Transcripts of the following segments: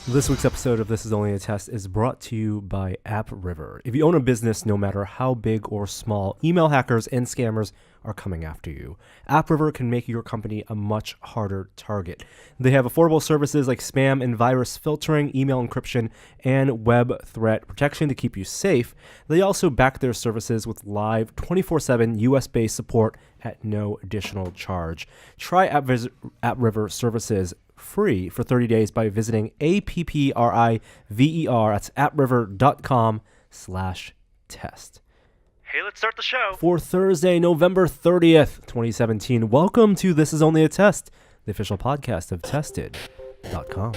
This week's episode of This Is Only a Test is brought to you by AppRiver. If you own a business, no matter how big or small, email hackers and scammers are coming after you. AppRiver can make your company a much harder target. They have affordable services like spam and virus filtering, email encryption, and web threat protection to keep you safe. They also back their services with live 24/7 US-based support at no additional charge. Try AppRiver services free for 30 days by visiting APPRIVER, that's appriver.com/test. Hey, let's start the show. For Thursday, November 30th, 2017, welcome to This Is Only a Test, the official podcast of Tested.com.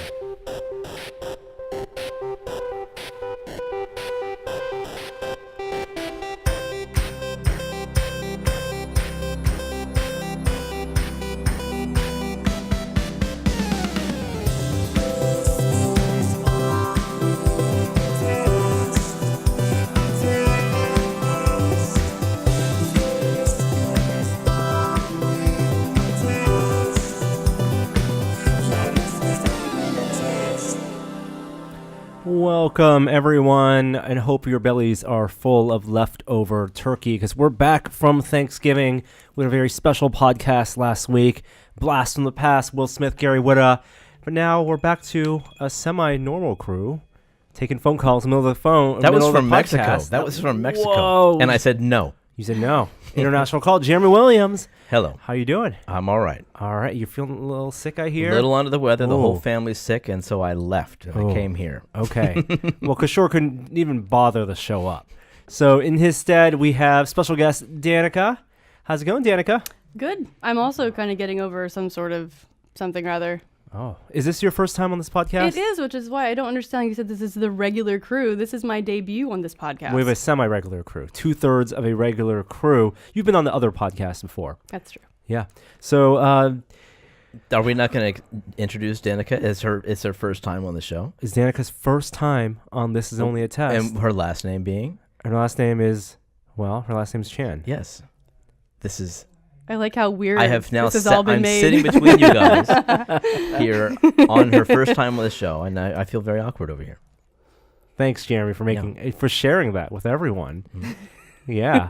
Welcome, everyone, and hope your bellies are full of leftover turkey because we're back from Thanksgiving with a very special podcast last week. Blast from the past, Will Smith, Gary Whitta. But now we're back to a semi-normal crew taking phone calls in the middle of the phone. That was from Mexico. That was from Mexico. Whoa. And I said no. You said no. International call. Jeremy Williams. Hello. How you doing? I'm all right. All right. You're feeling a little sick, I hear? A little under the weather. The whole Ooh. family's sick, and so I left. And I came here. Okay. Well, Kishore couldn't even bother to show up. So in his stead, we have special guest Danica. How's it going, Danica? Good. I'm also kind of getting over some sort of something rather. Oh, is this your first time on this podcast? It is, which is why I don't understand. You said this is the regular crew. This is my debut on this podcast. We have a semi-regular crew, 2/3 of a regular crew. You've been on the other podcast before. That's true. Yeah. So Are we not going to introduce Danica? It's her first time on the show. is Danica's first time on This Is Only a Test. And her last name being? Her last name is, well, her last name's Chan. Yes. This is... I like how weird I have now this has all been I'm made. sitting between you guys here on her first time on the show, and I feel very awkward over here. Thanks, Jeremy, for sharing that with everyone. Mm-hmm. Yeah.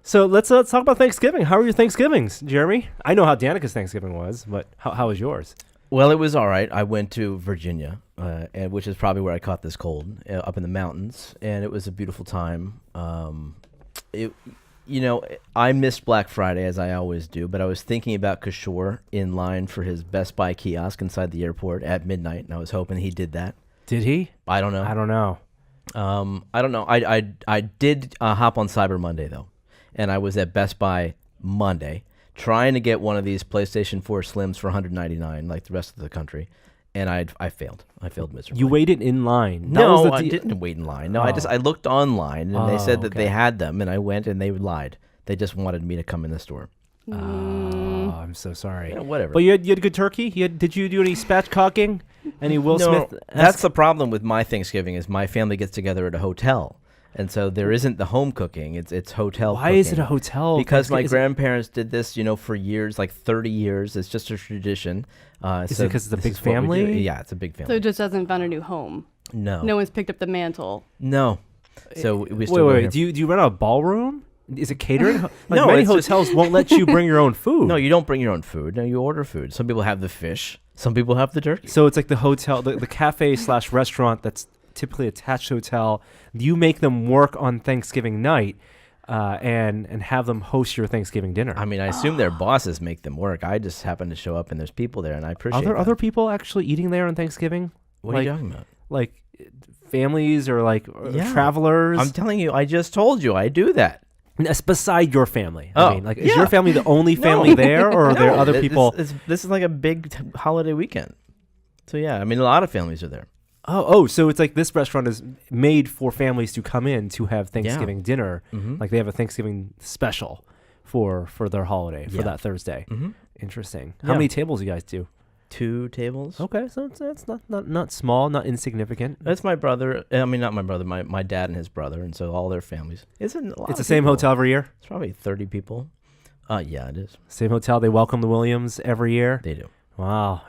So let's talk about Thanksgiving. How are your Thanksgivings, Jeremy? I know how Danica's Thanksgiving was, but how was yours? Well, it was all right. I went to Virginia, and which is probably where I caught this cold, up in the mountains, and it was a beautiful time. I missed Black Friday, as I always do, but I was thinking about Kishore in line for his Best Buy kiosk inside the airport at midnight, and I was hoping he did that. Did he? I don't know. I don't know. I don't know. I did hop on Cyber Monday, though, and I was at Best Buy Monday trying to get one of these PlayStation 4 Slims for $199 like the rest of the country, and I failed. I failed miserably. You waited in line. No, I didn't wait in line. No, Oh. I looked online, and they said that okay. they had them, and I went, and they lied. They just wanted me to come in the store. Oh, I'm so sorry. Yeah, whatever. But you had good turkey? Did you do any spatchcocking? Any Will Smith? That's the problem with my Thanksgiving is my family gets together at a hotel. And so there isn't the home cooking. It's hotel Why cooking. is it a hotel? Because my Is it- grandparents did this, for years, like 30 years. It's just a tradition. Is it 'cause it's a this big is what we do. family? Yeah, it's a big So family. it just hasn't found a new home. No. No one's picked up the mantle. No. So we still Wait. go here. Do you rent a ballroom? Is it catering? No, many it's just- hotels won't let you bring your own food. No, you don't bring your own food. No, you order food. Some people have the fish. Some people have the turkey. So it's like the hotel, the cafe / restaurant that's typically attached to hotel. You make them work on Thanksgiving night, and have them host your Thanksgiving dinner. I mean, I assume their bosses make them work. I just happen to show up and there's people there, and I appreciate Are there that. other people actually eating there on Thanksgiving? What are you talking about? Like families or like Yeah. travelers? I'm telling you, I just told you I do that. That's beside your family. Oh, I mean, like, is yeah. your family the only family there, or are there No, other this- people? This is like a big holiday weekend. So yeah, I mean, a lot of families are there. Oh, so it's like this restaurant is made for families to come in to have Thanksgiving dinner. Mhm. Like they have a Thanksgiving special for their holiday for Yeah. that Thursday. Mm-hmm. Interesting. How Yeah. many tables you guys do? 2 tables. Okay, so it's not small, not insignificant. That's my brother. I mean, not my brother. My dad and his brother, and so all their families. It's It's the same hotel every year. It's probably 30 people. Yeah, it is. Same hotel. They welcome the Williams every year. They do. Wow,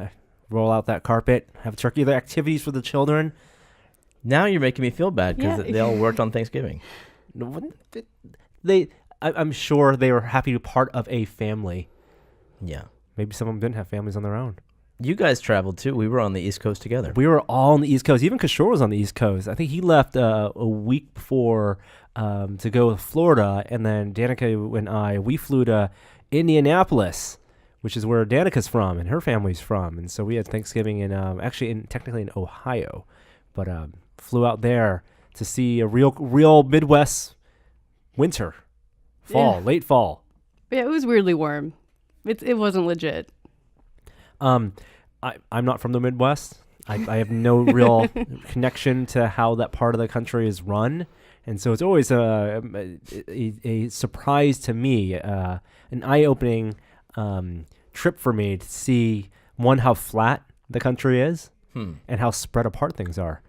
roll out that carpet, have turkey. The activities for the children. Now you're making me feel bad because Yeah. they all worked on Thanksgiving. I'm sure they were happy to be part of a family. Yeah. Maybe some of them didn't have families on their own. You guys traveled too. We were on the East Coast together. We were all on the East Coast. Even Kishore was on the East Coast. I think he left a week before to go to Florida, and then Danica and we flew to Indianapolis, which is where Danica's from and her family's from. And so we had Thanksgiving technically in Ohio, but flew out there to see a real Midwest winter, late fall. Yeah, it was weirdly warm. It wasn't legit. I'm not from the Midwest. I have no real connection to how that part of the country is run. And so it's always a surprise to me, an eye-opening trip for me to see, one, how flat the country is and how spread apart things are.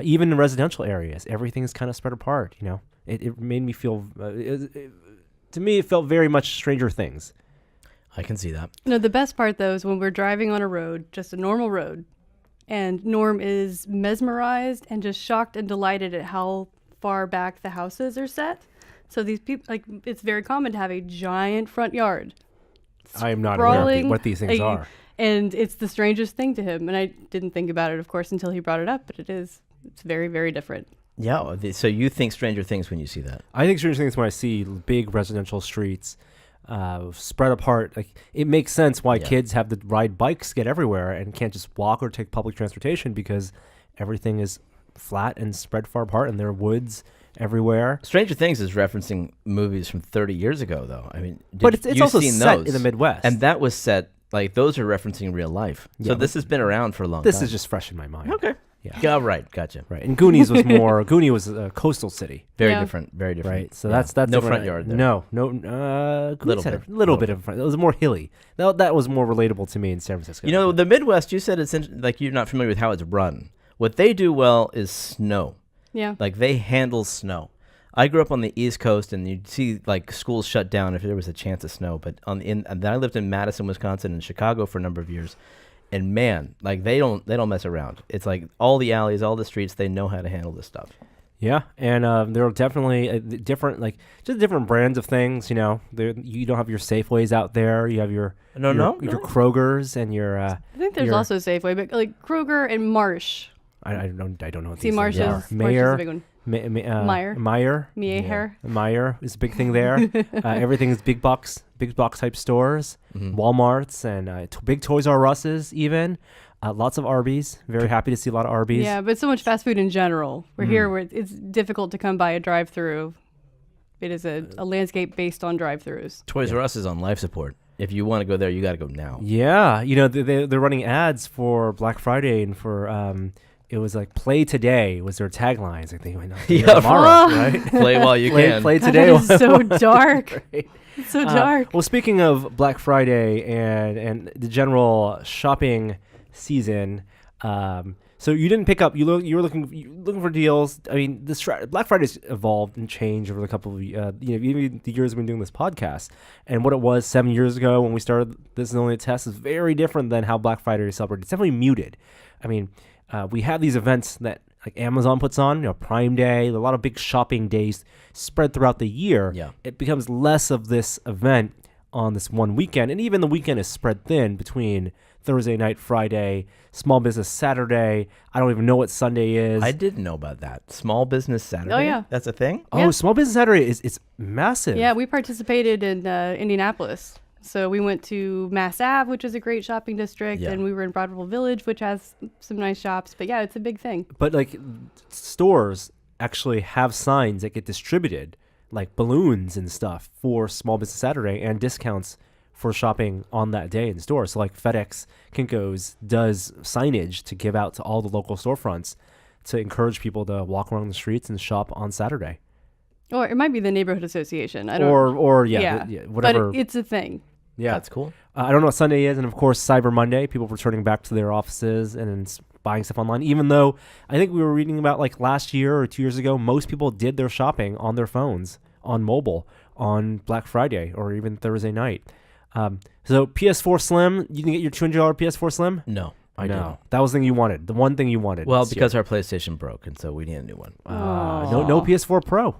Even in residential areas, everything is kind of spread apart, you know. It made me feel, to me, it felt very much Stranger Things. I can see that. No, the best part though is when we're driving on a road, just a normal road, and Norm is mesmerized and just shocked and delighted at how far back the houses are set. So these people, like, it's very common to have a giant front yard. I am not aware of Sprawling, what these things are. And it's the strangest thing to him. And I didn't think about it, of course, until he brought it up, but it's very, very different. Yeah. So you think Stranger Things when you see that? I think Stranger Things when I see big residential streets spread apart. Like, it makes sense why kids have to ride bikes, get everywhere, and can't just walk or take public transportation because everything is flat and spread far apart, and there are woods everywhere. Stranger Things is referencing movies from 30 years ago, though. I mean, But it's you've also seen set those? in the Midwest. And that was set, like, those are referencing real life. Yeah, So but this has been around for a long this time. is just fresh in my mind. Okay. Yeah. Yeah, right. Gotcha. Right. And Goonies was Goonies was a coastal city. Very Yeah. different. Very different. Right. So Yeah. that's no different. front yard there. No. Goonies had a little bit of front. It was more hilly. That was more relatable to me in San Francisco. You know, the Midwest, you said like you're not familiar with how it's run. What they do well is snow. Yeah. Like, they handle snow. I grew up on the East Coast, and you'd see, like, schools shut down if there was a chance of snow. But then I lived in Madison, Wisconsin, and Chicago for a number of years, and man, like, they don't mess around. It's like all the alleys, all the streets, they know how to handle this stuff. Yeah, and there are definitely different, like, just different brands of things. You know, you don't have your Safeways out there. You have your No. your Krogers and your. I think there's your- also Safeway, but like Kroger and Marsh. I don't know what See, these Marsh things is are. Marsh is a Mayer. big one. Meyer. Meyer. Is a big thing there. Everything is big box type stores, Walmarts and big Toys R Us's even. Lots of Arby's. Very happy to see a lot of Arby's. Yeah, but so much fast food in general. We're here where it's difficult to come by a drive-through. It is a landscape based on drive-throughs. Toys R Us is on life support. If you want to go there, you got to go now. Yeah, you know they're running ads for Black Friday and for it was like "Play Today" was their taglines. I think Yeah, tomorrow, right? Play while you can. Play God, today. it is so dark. Right. It's so dark. Well, speaking of Black Friday and the general shopping season, so you didn't pick up. You were looking for deals. I mean, Black Friday's evolved and changed over the couple of even the years we've been doing this podcast. And what it was 7 years ago when we started This Is Only a Test is very different than how Black Friday is celebrated. It's definitely muted. I mean, we have these events that like Amazon puts on, Prime Day, a lot of big shopping days spread throughout the year. Yeah. It becomes less of this event on this one weekend, and even the weekend is spread thin between Thursday night, Friday, Small Business Saturday. I don't even know what Sunday is. I didn't know about that. Small Business Saturday? Oh, yeah. That's a thing? Oh, Yeah. Small Business Saturday is massive. Yeah, we participated in Indianapolis. So we went to Mass Ave, which is a great shopping district, Yeah. and we were in Broadville Village, which has some nice shops. But yeah, it's a big thing. But like stores actually have signs that get distributed, like balloons and stuff for Small Business Saturday and discounts for shopping on that day in stores. So like FedEx, Kinko's does signage to give out to all the local storefronts to encourage people to walk around the streets and shop on Saturday. Or it might be the neighborhood association. I don't Or whatever. But it's a thing. Yeah. That's cool. I don't know what Sunday is, and of course Cyber Monday, people returning back to their offices and buying stuff online. Even though I think we were reading about like last year or 2 years ago, most people did their shopping on their phones, on mobile, on Black Friday or even Thursday night. So PS4 Slim, you can get your $200 PS4 Slim. No. I no. didn't. That was the thing you wanted. The one thing you wanted. Well, this because our PlayStation broke, and so we need a new one. year. No PS4 Pro.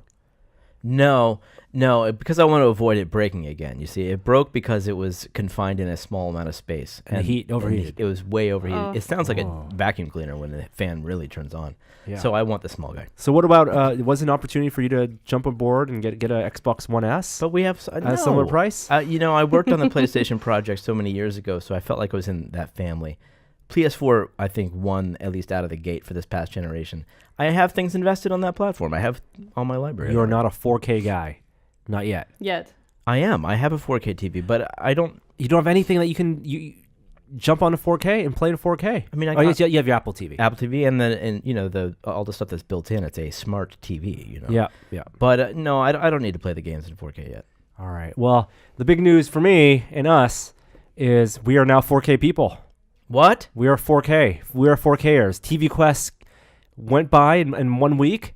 No, because I want to avoid it breaking again. You see, it broke because it was confined in a small amount of space. And the heat overheated. It was way overheated. Oh. It sounds like a vacuum cleaner when the fan really turns on. Yeah. So I want the small guy. So what about? Was it an opportunity for you to jump aboard and get a Xbox One S But we have at a similar price? I worked on the PlayStation project so many years ago, so I felt like I was in that family. PS4, I think, won at least out of the gate for this past generation. I have things invested on that platform. I have all my library. You're not a 4K guy, not yet. Yet. I am. I have a 4K TV, but I don't. You don't have anything that you jump on to 4K and play to 4K. I mean, yes, you have your Apple TV. Apple TV, and then all the stuff that's built in. It's a smart TV. Yeah. But no, I don't need to play the games in 4K yet. All right. Well, the big news for me and us is we are now 4K people. What? We are 4K. We are 4Kers. TV Quest went by in 1 week,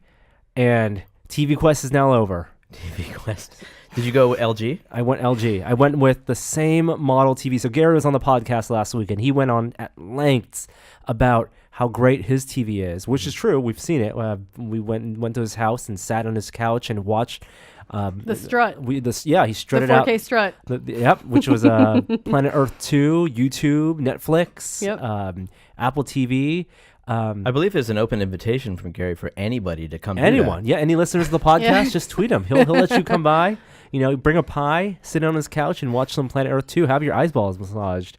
and TV Quest is now over. TV Quest. Did you go LG? I went LG. I went with the same model TV. So Gary was on the podcast last week, and he went on at lengths about how great his TV is, which is true. We've seen it. We went to his house and sat on his couch and watched. The strut. He The strutted 4K out. strut. Yep, which was Planet Earth 2, YouTube, Netflix, Yep. Apple TV. I believe there's an open invitation from Gary for anybody to come. Anyone, yeah, any listeners of the podcast, Yeah. just tweet him. He'll let you come by. Bring a pie, sit on his couch, and watch some Planet Earth 2. Have your eyeballs massaged,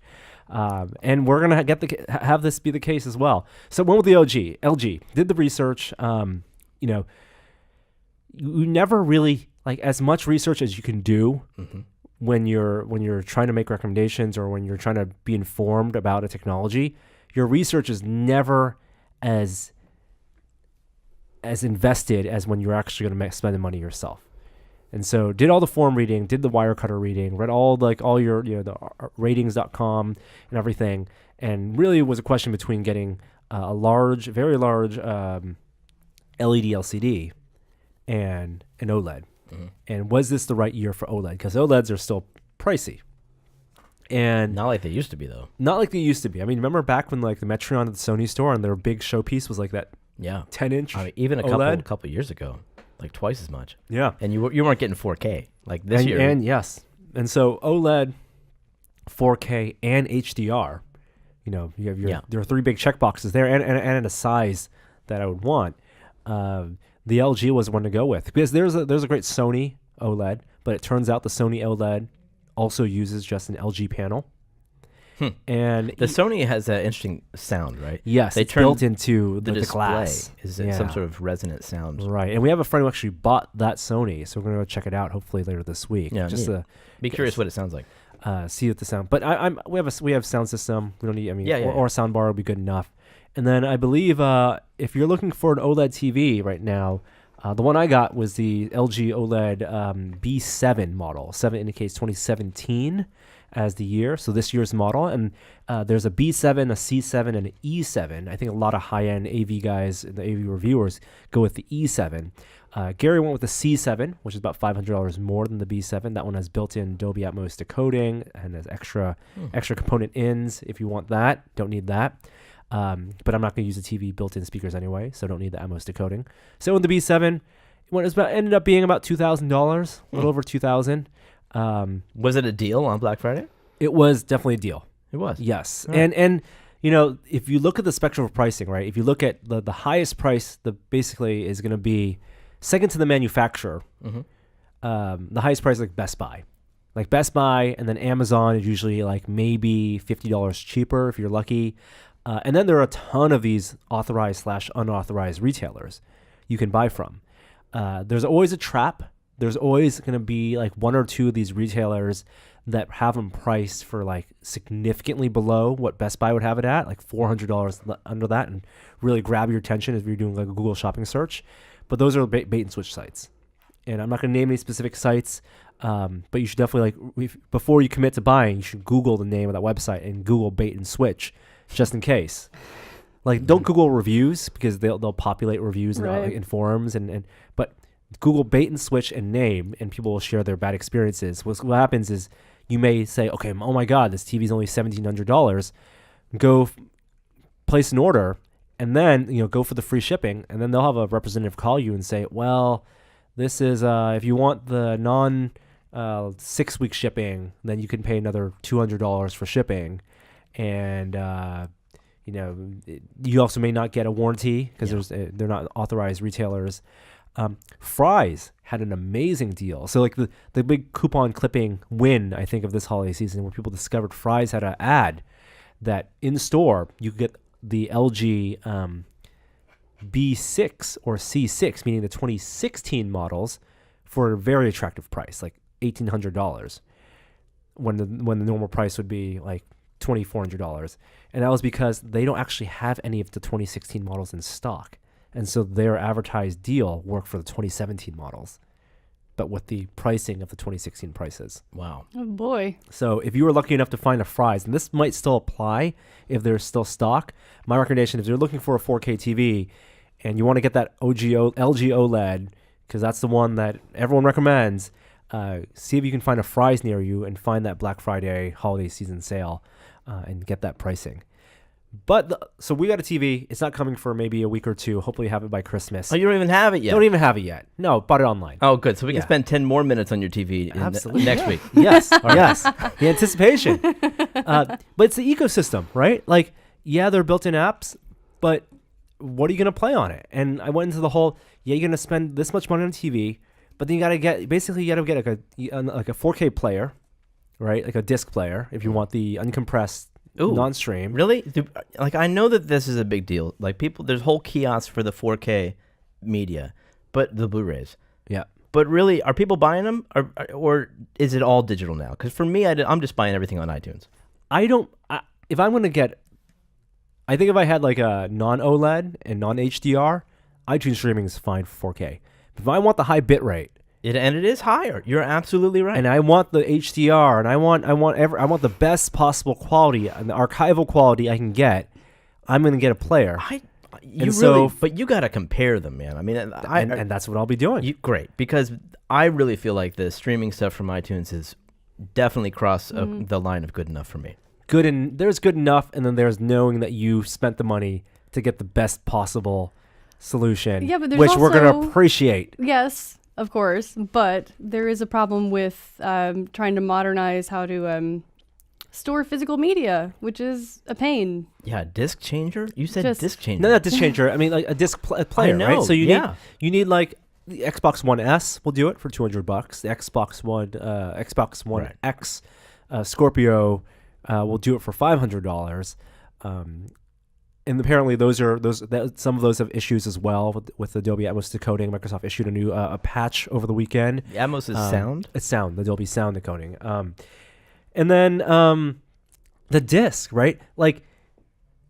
and we're gonna have this be the case as well. So went with the LG did the research. You never really as much research as you can do when you're trying to make recommendations or when you're trying to be informed about a technology. Your research is never as invested as when you're actually going to spend the money yourself. And so did all the forum reading, did the Wirecutter reading, read all your the ratings.com and everything, and really it was a question between getting a very large LED LCD and an OLED. And was this the right year for OLED? Because OLEDs are still pricey. And Not like they used to be, though. not like they used to be. I mean, remember back when the Metreon at the Sony store and their big showpiece was like that Yeah. 10-inch Even a OLED? couple years ago, like twice as much. Yeah. And you weren't getting 4K like this year. And yes. And so OLED, 4K, and HDR, you have there are three big checkboxes there and a size that I would want. The LG was one to go with because there's a great Sony OLED, but it turns out the Sony OLED also uses just an LG panel. And the Sony has an interesting sound, right? yes, They it's turned built into The the display glass. is Yeah. some sort of resonant sound. Right, and we have a friend who actually bought that Sony, so we're gonna go check it out hopefully later this week. Yeah, just neat. to Be curious what it sounds like. see what the sound. But we have sound system. We don't need. Yeah. Or a sound bar would be good enough. And then I believe if you're looking for an OLED TV right now, the one I got was the LG OLED B7 model. 7 indicates 2017 as the year, so this year's model. And there's a B7, a C7, and an E7. I think a lot of high-end AV guys, the AV reviewers, go with the E7. Gary went with the C7, which is about $500 more than the B7. That one has built-in Dolby Atmos decoding and has extra component ins if you want that. Don't need that. But I'm not going to use the TV built-in speakers anyway, so don't need the Atmos decoding. So in the B7, ended up being about $2,000, a little over $2,000. Was it a deal on Black Friday? It was definitely a deal. It was. Yes. Right. And if you look at the spectrum of pricing, right, if you look at the highest price, basically is going to be second to the manufacturer. The highest price like Best Buy. Like Best Buy and then Amazon is usually like maybe $50 cheaper if you're lucky. And then there are a ton of these authorized/unauthorized retailers you can buy from. There's always a trap. There's always going to be like one or two of these retailers that have them priced for like significantly below what Best Buy would have it at, like $400 under that, and really grab your attention if you're doing like a Google shopping search. But those are bait and switch sites. And I'm not going to name any specific sites, but you should definitely before you commit to buying, you should Google the name of that website and Google bait and switch just in case. Like don't Google reviews because they'll populate reviews in forums but Google bait and switch and name, and people will share their bad experiences. What happens is you may say, okay, oh my God, this TV is only $1,700. Go place an order, and then go for the free shipping, and then they'll have a representative call you and say, well, this is if you want the non 6-week shipping, then you can pay another $200 for shipping, and you also may not get a warranty because they're not authorized retailers. Fry's had an amazing deal. So like the big coupon clipping win, I think, of this holiday season, where people discovered Fry's had an ad that in store you could get the LG B6 or C6, meaning the 2016 models, for a very attractive price, like $1,800, when the normal price would be like $2,400. And that was because they don't actually have any of the 2016 models in stock. And so their advertised deal worked for the 2017 models, but with the pricing of the 2016 prices. Wow. Oh boy. So if you were lucky enough to find a Fry's, and this might still apply if there's still stock, my recommendation, if you're looking for a 4K TV and you want to get that LG OLED, because that's the one that everyone recommends, see if you can find a Fry's near you and find that Black Friday holiday season sale and get that pricing. But so we got a TV. It's not coming for maybe a week or two. Hopefully have it by Christmas. Oh, you don't even have it yet? Don't even have it yet. No, bought it online. Oh, good. So we can Yeah. spend 10 more minutes on your TV Absolutely. next week. Yes, yes. The anticipation. But it's the ecosystem, right? Like, yeah, they're built-in apps, but what are you going to play on it? And I went into the whole, you're going to spend this much money on TV, but then you got to get like a 4K player, right? Like a disc player if you want the uncompressed Ooh, non-stream. Really? Like, I know that this is a big deal. Like, there's whole kiosks for the 4K media, but the Blu-rays. Yeah. But really, are people buying them, or is it all digital now? Because for me, I'm just buying everything on iTunes. If I'm going to get, I think if I had like a non-OLED and non-HDR, iTunes streaming is fine for 4K. But if I want the high bit rate, And it is higher. You're absolutely right. and I want the HDR, and I want the best possible quality and the archival quality I can get, I'm going to get a player. But you got to compare them, man. I mean, And that's what I'll be doing. great, because I really feel like the streaming stuff from iTunes is definitely crossed the line of good enough for me. There's good enough, and then there's knowing that you spent the money to get the best possible solution, Yeah, but there's which we're going also- to appreciate. Yes, of course, but there is a problem with trying to modernize how to store physical media, which is a pain. Yeah, disc changer? You said Just- disc changer. No, not disc changer. I mean, like a disc player, know, right? So yeah. you need like the Xbox One S will do it for $200. The Xbox One Right. X Scorpio will do it for $500. And apparently some of those have issues as well with Adobe Atmos decoding. Microsoft issued a new a patch over the weekend. Atmos is sound? It's sound, the Dolby Sound decoding. And then the disc, right? Like,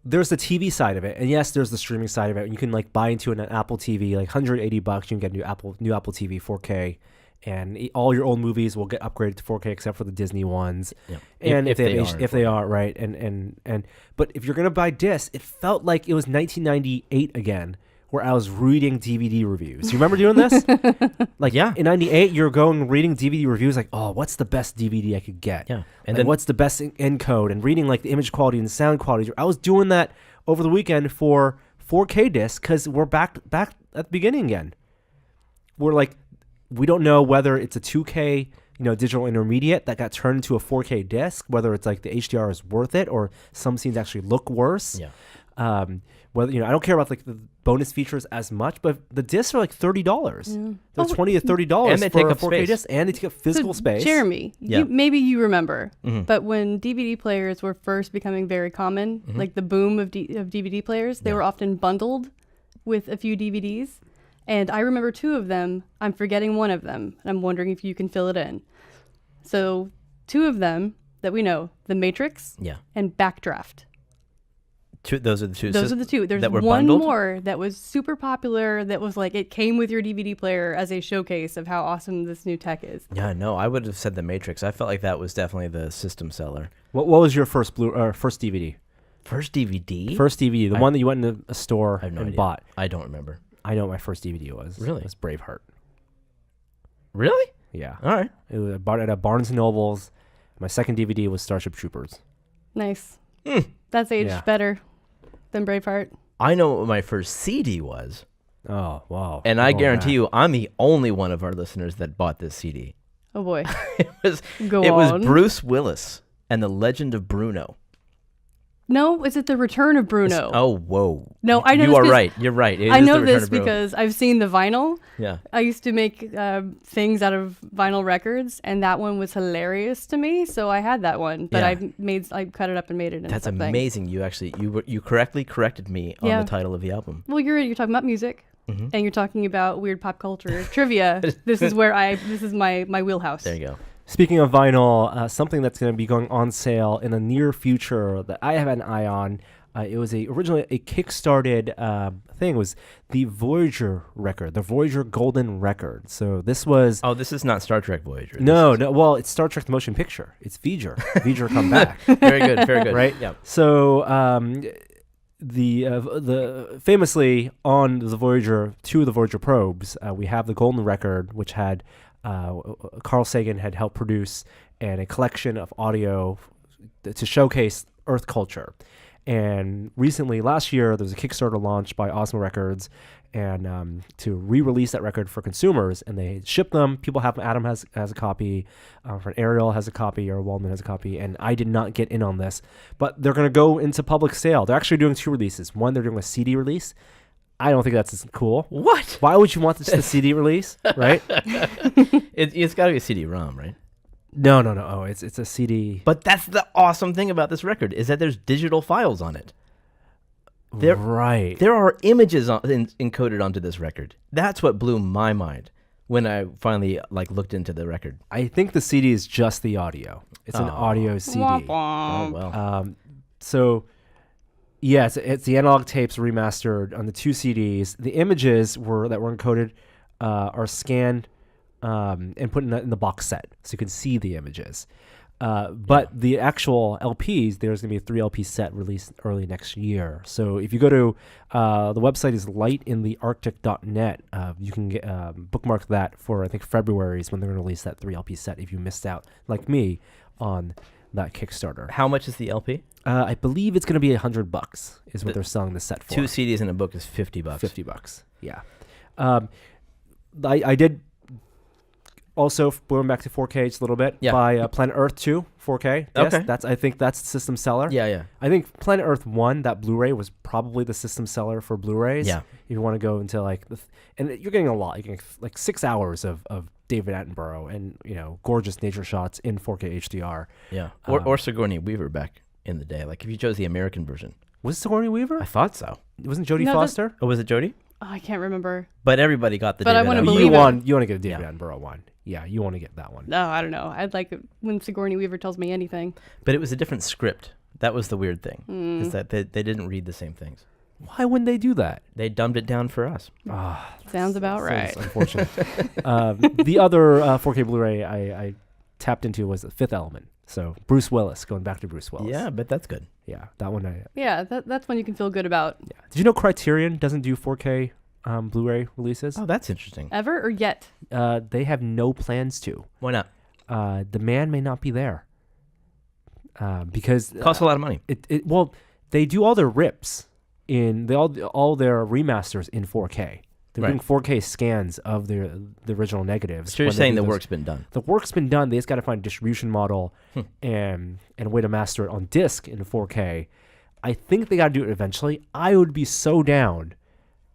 there's the TV side of it, and yes, there's the streaming side of it. You can like buy into an Apple TV, like $180. You can get a new Apple TV 4K, and all your old movies will get upgraded to 4K except for the Disney ones. Yeah. And If if they are right, and but if you're gonna buy discs, it felt like it was 1998 again, where I was reading DVD reviews. You remember doing this? Like, Yeah. in '98, you're going reading DVD reviews, like, oh, what's the best DVD I could get? Yeah. And And then then what's the best encode, and reading like the image quality and sound quality. I was doing that over the weekend for 4K discs because we're back at the beginning again. We're like, we don't know whether it's a 2K, digital intermediate that got turned into a 4K disc, whether it's like the HDR is worth it or some scenes actually look worse. Yeah. Whether I don't care about like the bonus features as much, but the discs are like $30. They're Oh, $20 to $30 And they for take a up 4K space. disc, and they take up physical So, space. Jeremy, Yeah. maybe you remember, Mhm. but when DVD players were first becoming very common, like the boom of DVD players, they Yeah. were often bundled with a few DVDs. And I remember two of them. I'm forgetting one of them, and I'm wondering if you can fill it in. So, two of them that we know, The Matrix Yeah. and Backdraft. Those are the two. Those are the two. There's that were one bundled? more that was super popular that was like it came with your DVD player as a showcase of how awesome this new tech is. Yeah, no, I would have said The Matrix. I felt like that was definitely the system seller. What was your first first DVD? First DVD? First DVD, the I- one that you went into a store I have no and idea. bought. I don't remember. I know what my first DVD was. Really? It was Braveheart. Really? Yeah. All right. It was, I bought it at Barnes & Noble's. My second DVD was Starship Troopers. Nice. That's aged Yeah. better. than Braveheart? I know what my first CD was, Oh, wow. and I Going guarantee back. you, I'm the only one of our listeners that bought this CD. Oh boy. It was Go it was on. Bruce Willis and the Legend of Bruno. No, is it the Return of Bruno? Oh, whoa. No, I know You this are 'cause right. You're right. It I is know the Return this of Bruno. because I've seen the vinyl. Yeah. I used to make things out of vinyl records, and that one was hilarious to me. So I had that one, but Yeah. I cut it up and made it into That's something. amazing. You correctly corrected me on Yeah. the title of the album. Well, you're talking about music, Mm-hmm. and you're talking about weird pop culture trivia. This is my wheelhouse. There you go. Speaking of vinyl, something that's going to be going on sale in the near future that I have an eye on. It was originally a kickstarted thing. Was the Voyager record, the Voyager Golden record. So this was Oh, this is not Star Trek Voyager. no. Well, it's Star Trek the Motion Picture. It's Voyager. Voyager come back. Very good. Very good. Right? Yeah. So the famously on the Voyager, two of the Voyager probes, we have the Golden record, which had Carl Sagan had helped produce, and a collection of audio to showcase Earth culture. And recently, last year, there was a Kickstarter launched by Osmo Records, and to re-release that record for consumers, and they ship them. People have them. Adam has a copy, Ariel has a copy, or Waldman has a copy, and I did not get in on this. But they're going to go into public sale. They're actually doing two releases. One, they're doing a CD release. I don't think that's as cool. What? Why would you want this the CD release, right? It's got to be a CD-ROM, right? No. Oh, it's a CD. But that's the awesome thing about this record is that there's digital files on it. There- Right. There are images encoded onto this record. That's what blew my mind when I finally looked into the record. I think the CD is just the audio. It's an audio CD. Womp Oh womp. well. So, yeah, it's the analog tapes remastered on the two CDs. The images that were encoded are scanned and put in the box set, so you can see the images. But the actual LPs, there's going to be a 3 LP set released early next year. So if you go to the website is lightinthearctic.net, you can get bookmark that for I think February is when they're going to release that 3 LP set. If you missed out like me on that Kickstarter, How much is the LP? I believe it's going to be $100 is what they're selling the set for. 2 CDs in a book is $50. $50. Yeah. I did also going back to 4K just a little bit. Yeah. By Planet Earth 2 4K. Yes, Okay. I think that's the system seller. Yeah. I think Planet Earth 1, that Blu-ray was probably the system seller for Blu-rays. Yeah. If you want to go into and you're getting a lot. You're getting like 6 hours of David Attenborough and gorgeous nature shots in 4K HDR. Yeah. Or Sigourney Weaver back in the day. Like if you chose the American version. Was it Sigourney Weaver? I thought so. Wasn't Jodie No, that's- Foster? Oh, was it Jodie? Oh, I can't remember. But everybody got the But I David wanna Attenborough. believe it. You want to get a David Yeah. Attenborough one. Yeah, you want to get that one. No, I don't know. I'd like it when Sigourney Weaver tells me anything. But it was a different script. That was the weird thing. Is that they didn't read the same things. Why wouldn't they do that? They dumbed it down for us. Sounds about right. Seems unfortunate. The other 4K Blu-ray I tapped into was The Fifth Element. So Bruce Willis, going back to Bruce Willis. Yeah, but that's good. Yeah, that one. Yeah, that's one you can feel good about. Yeah. Did you know Criterion doesn't do 4K Blu-ray releases? Oh, that's interesting. Ever or yet? They have no plans to. Why not? The man may not be there. Because Costs a lot of money. well, they do all their rips all their remasters in 4K. They're doing Right. 4K scans of the original negatives. So you're when they saying do the those. work's been done. The work's been done. They just got to find a distribution model and a way to master it on disc in 4K. I think they got to do it eventually. I would be so down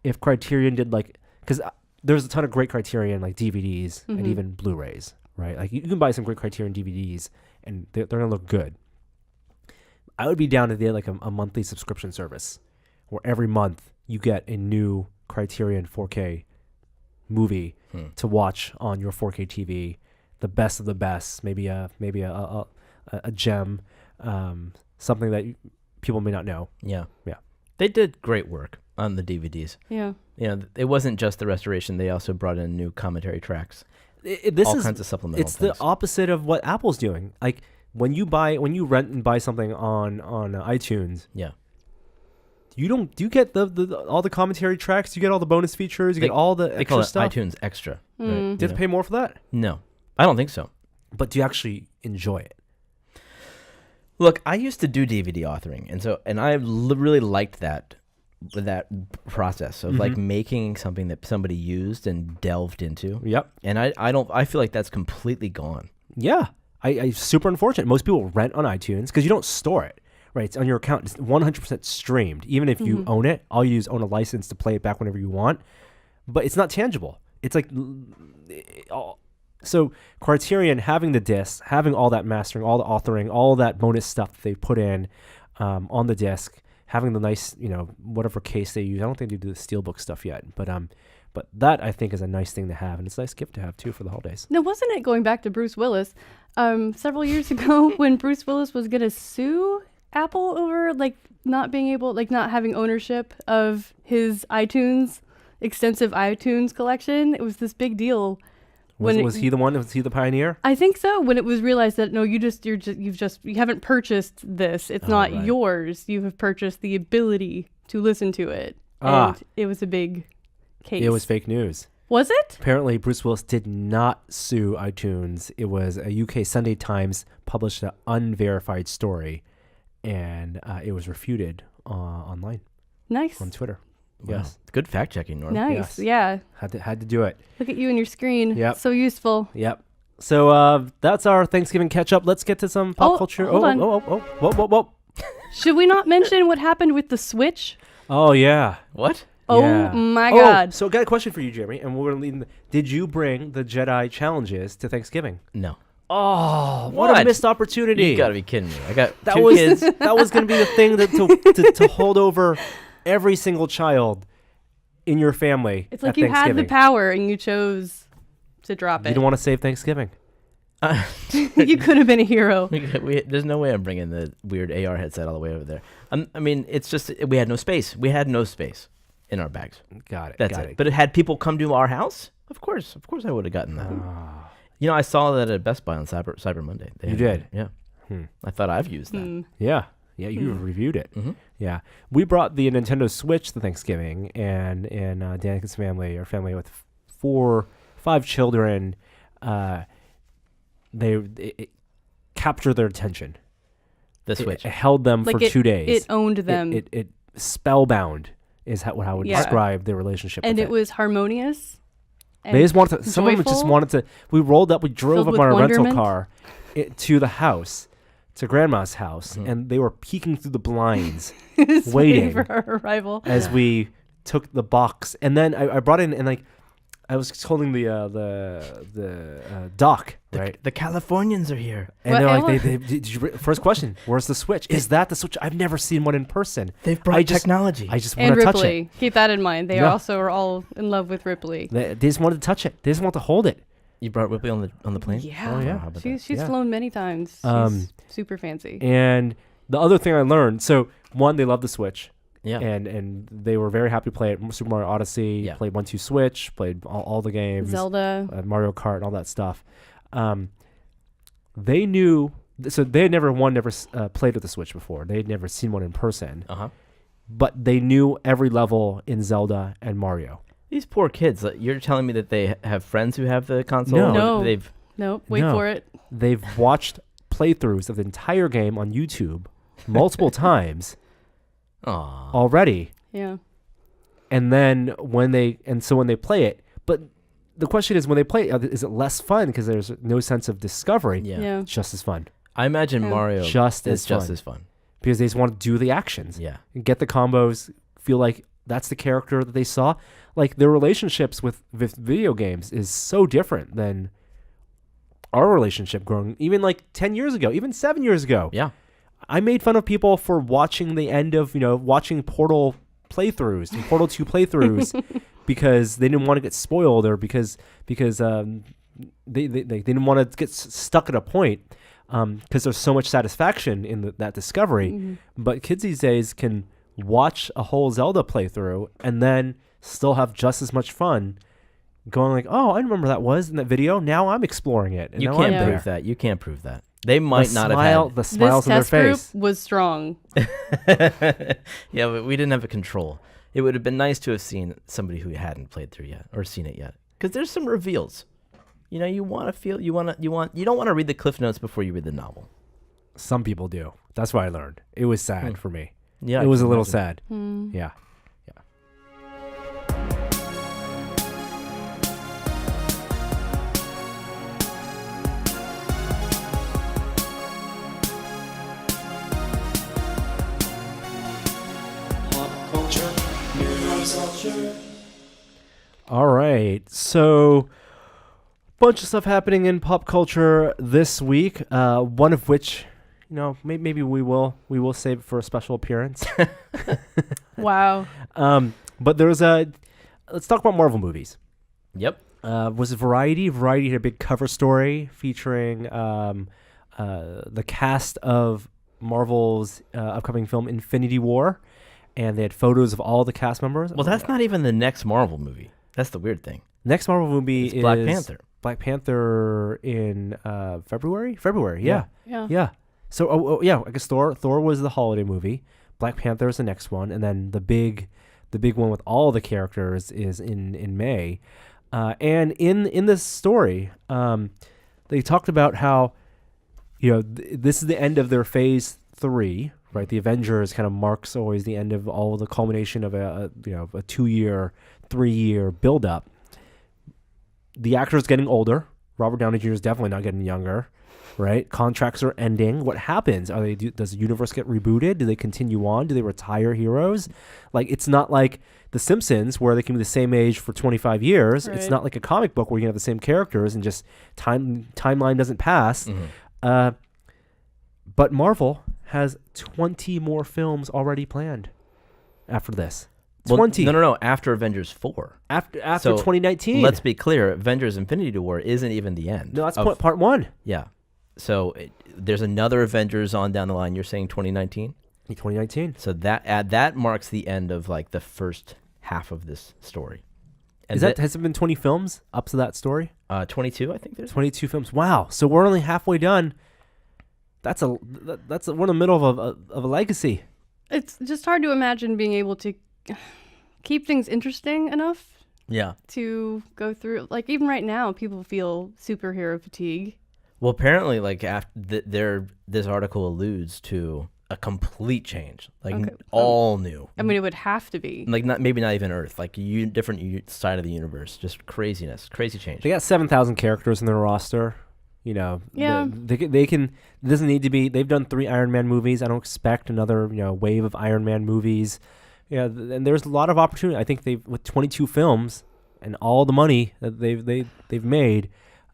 if Criterion did because there's a ton of great Criterion DVDs and even Blu-rays, right? Like you can buy some great Criterion DVDs and they're gonna look good. I would be down if they had a monthly subscription service where every month you get a new Criterion 4K movie to watch on your 4K TV, the best of the best, maybe a gem, something that people may not know. Yeah. Yeah. They did great work on the DVDs. Yeah. It wasn't just the restoration. They also brought in new commentary tracks. This all is kinds of supplemental It's things. the opposite of what Apple's doing. Like when you rent and buy something on iTunes, Yeah. do you get the all the commentary tracks? You get all the bonus features. You They- get all the They call extra it stuff. iTunes Extra. Mm. Do you have to pay more for that? No, I don't think so. But do you actually enjoy it? Look, I used to do DVD authoring, and I really liked that process of like making something that somebody used and delved into. Yep. And I feel like that's completely gone. Yeah. I super unfortunate. Most people rent on iTunes because you don't store it, right? It's on your account. It's 100% streamed. Even if you own it, all you do is own a license to play it back whenever you want. But it's not tangible. It's like, so Criterion having the disc, having all that mastering, all the authoring, all that bonus stuff that they put in on the disc, having the nice, whatever case they use. I don't think they do the steelbook stuff yet, but that I think is a nice thing to have, and it's a nice gift to have too for the holidays. No, wasn't it going back to Bruce Willis? Several years ago when Bruce Willis was going to sue Apple over not being able, not having ownership of his extensive iTunes collection. It was this big deal. Was he the one? Was he the pioneer? I think so. When it was realized that no, you haven't purchased this. It's not right. yours. You have purchased the ability to listen to it. Ah. And it was a big case. It was fake news. Was it? Apparently, Bruce Willis did not sue iTunes. It was a UK Sunday Times published an unverified story, and it was refuted online Nice. on Twitter. Wow. Yes, Good fact checking, Norm. Nice. Yes. Yeah. had to do it. Look at you and your screen. Yep. So useful. Yep. So that's our Thanksgiving catch up. Let's get to some pop culture. hold on. Whoa. Should we not mention what happened with the Switch? Oh yeah. What? Oh Yeah. my God. So I got a question for you, Jeremy, and we're gonna lead. Did you bring the Jedi challenges to Thanksgiving? No. Oh, what a What? missed opportunity! You gotta be kidding me. I got That two was kids. that was going to be the thing that to hold over every single child in your family. It's like at you had the Thanksgiving. power and you chose to drop You it. don't want to save Thanksgiving. You could have been a hero. There's no way I'm bringing the weird AR headset all the way over there. I mean, it's just we had no space. We had no space in our bags. Got it. That's got it. But it had people come to our house. Of course, I would have gotten that. I saw that at Best Buy on Cyber Monday. They You had did? it. Yeah. Hmm. I thought I've used that. Hmm. Yeah. You reviewed it. Mhm. Yeah, we brought the Nintendo Switch to Thanksgiving, and Danica's family, our family with 5 children, it captured their attention. The It Switch. held them for 2 days. It owned them. It spellbound is how I would Yeah. describe their relationship. and with it was harmonious. They just wanted to. Some of them just joyful. wanted to. We rolled up. We drove Filled up with on a rental wonderment. car to the house, to Grandma's house, Mhm. and they were peeking through the blinds Just waiting. for our arrival. as we took the box. And then I brought in, and I was holding the dock, right? The Californians are here. And What- they're and like, did you first question, where's the Switch? Is that the Switch? I've never seen one in person. They've I brought just- technology. I just want And to touch it. Ripley. Keep that in mind. They Yeah. also are all in love with Ripley. They just wanted to touch it. They just want to hold it. You brought Ripley on the plane? Yeah. Oh, yeah. How about She's Yeah. flown many times. She's Um, super fancy. And the other thing I learned, so one, they love the Switch. Yeah. And they were very happy to play it. Super Mario Odyssey, Yeah. played 1, 2 Switch, played all the games. Zelda. Mario Kart, and all that stuff. They knew, so they had never played with the Switch before. They had never seen one in person, Uh-huh. but they knew every level in Zelda and Mario. These poor kids. You're telling me that they have friends who have the console? No. or No. They've Nope. Wait No. for it. They've watched playthroughs of the entire game on YouTube multiple times Aw. already, Yeah. and then when they play it, but the question is, when they play it, is it less fun because there's no sense of discovery? Yeah. Yeah. It's just as fun I imagine Yeah. Mario Just is as just fun. as fun. because they just want to do the actions. Yeah. Get the combos, feel like that's the character that they saw. Like, their relationships with video games is so different than our relationship growing even like 10 years ago, even 7 years ago. Yeah. I made fun of people for watching the end of, watching Portal playthroughs and Portal 2 playthroughs because they didn't want to get spoiled, or because they didn't want to get stuck at a point because there's so much satisfaction in that discovery. Mhm. But kids these days can watch a whole Zelda playthrough and then still have just as much fun going like, oh, I remember that was in that video. Now I'm exploring it. And You now can't I'm prove there. that. You can't prove that. They might not The This smiles on their test group face. was strong. have Yeah, but we didn't have a control. It would have been nice to have seen somebody who hadn't played through yet or seen it yet. Because there's some reveals. You want to feel, you don't want to read the Cliff Notes before you read the novel. Some people do. That's what I learned. It was sad for me. Yeah, it I was can a little imagine. sad. Yeah. All right. So, bunch of stuff happening in pop culture this week. One of which, maybe we will save it for a special appearance. Wow. But there's let's talk about Marvel movies. Yep. Was it Variety? Variety had a big cover story featuring the cast of Marvel's upcoming film Infinity War, and they had photos of all the cast members. Well, that's not even the next Marvel movie. That's the weird thing. Next Marvel movie It's is Black Panther. Black Panther in February. February, yeah. Yeah. So, yeah, I guess Thor was the holiday movie. Black Panther is the next one, and then the big one with all the characters is in May. And in this story, they talked about how this is the end of their Phase 3, right? The Avengers kind of marks always the end of all the culmination of a 2-year, 3-year build-up. The actor's getting older. Robert Downey Jr. is definitely not getting younger, right? Contracts are ending. What happens? Does the universe get rebooted? Do they continue on? Do they retire heroes? Like, it's not like The Simpsons where they can be the same age for 25 years. Right. It's not like a comic book where you can have the same characters and just timeline doesn't pass. But Marvel has 20 more films already planned after this. 20. No. After Avengers 4. After So, 2019. Let's be clear. Avengers Infinity War isn't even the end. No, that's part 1. Yeah. So there's another Avengers on down the line. You're saying 2019? 2019. So that marks the end of like the first half of this story. And Has it been 20 films up to that story? 22, I think there's 22 films. Wow. So we're only halfway done. We're in the middle of a legacy. It's just hard to imagine being able to keep things interesting enough Yeah. to go through. Like, even right now, people feel superhero fatigue. Well, apparently, like after this article alludes to a complete change, like Okay. all new. I mean, it would have to be. Like maybe not even Earth, like different side of the universe, just craziness, crazy change. They got 7,000 characters in their roster. Yeah. They can. It doesn't need to be. They've done 3 Iron Man movies. I don't expect another wave of Iron Man movies. Yeah, and there's a lot of opportunity. I think with 22 films and all the money that they've made,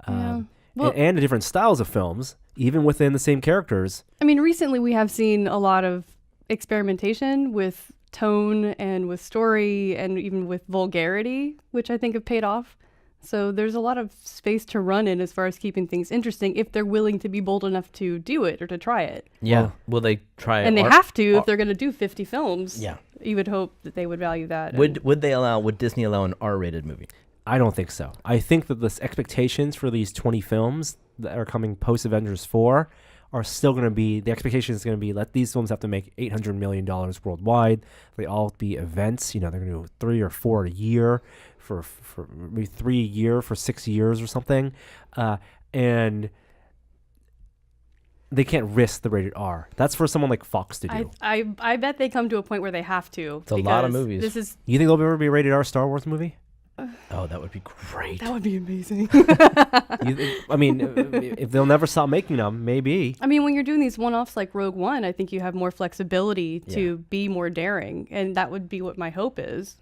Yeah. Well, and the different styles of films, even within the same characters. I mean, recently we have seen a lot of experimentation with tone and with story and even with vulgarity, which I think have paid off. So there's a lot of space to run in as far as keeping things interesting if they're willing to be bold enough to do it or to try it. Yeah. Well, Will they try it? And they have to if they're going to do 50 films. Yeah. You would hope that they would value that. Would Disney allow an R-rated movie? I don't think so. I think that the expectations for these 20 films that are coming post Avengers 4 are still going to be, the expectation is going to be, let these films have to make $800 million worldwide. They all be events. They're going to do 3 or 4 a year for maybe 3 a year for 6 years or something. And they can't risk the rated R. That's for someone like Fox to do. I bet they come to a point where they have to. It's a lot of because movies. This is You think there'll ever be a rated R Star Wars movie? Oh, that would be great. that would be amazing. I mean, if they'll never stop making them, maybe. I mean, when you're doing these one-offs like Rogue One, I think you have more flexibility to be more daring, and that would be what my hope is.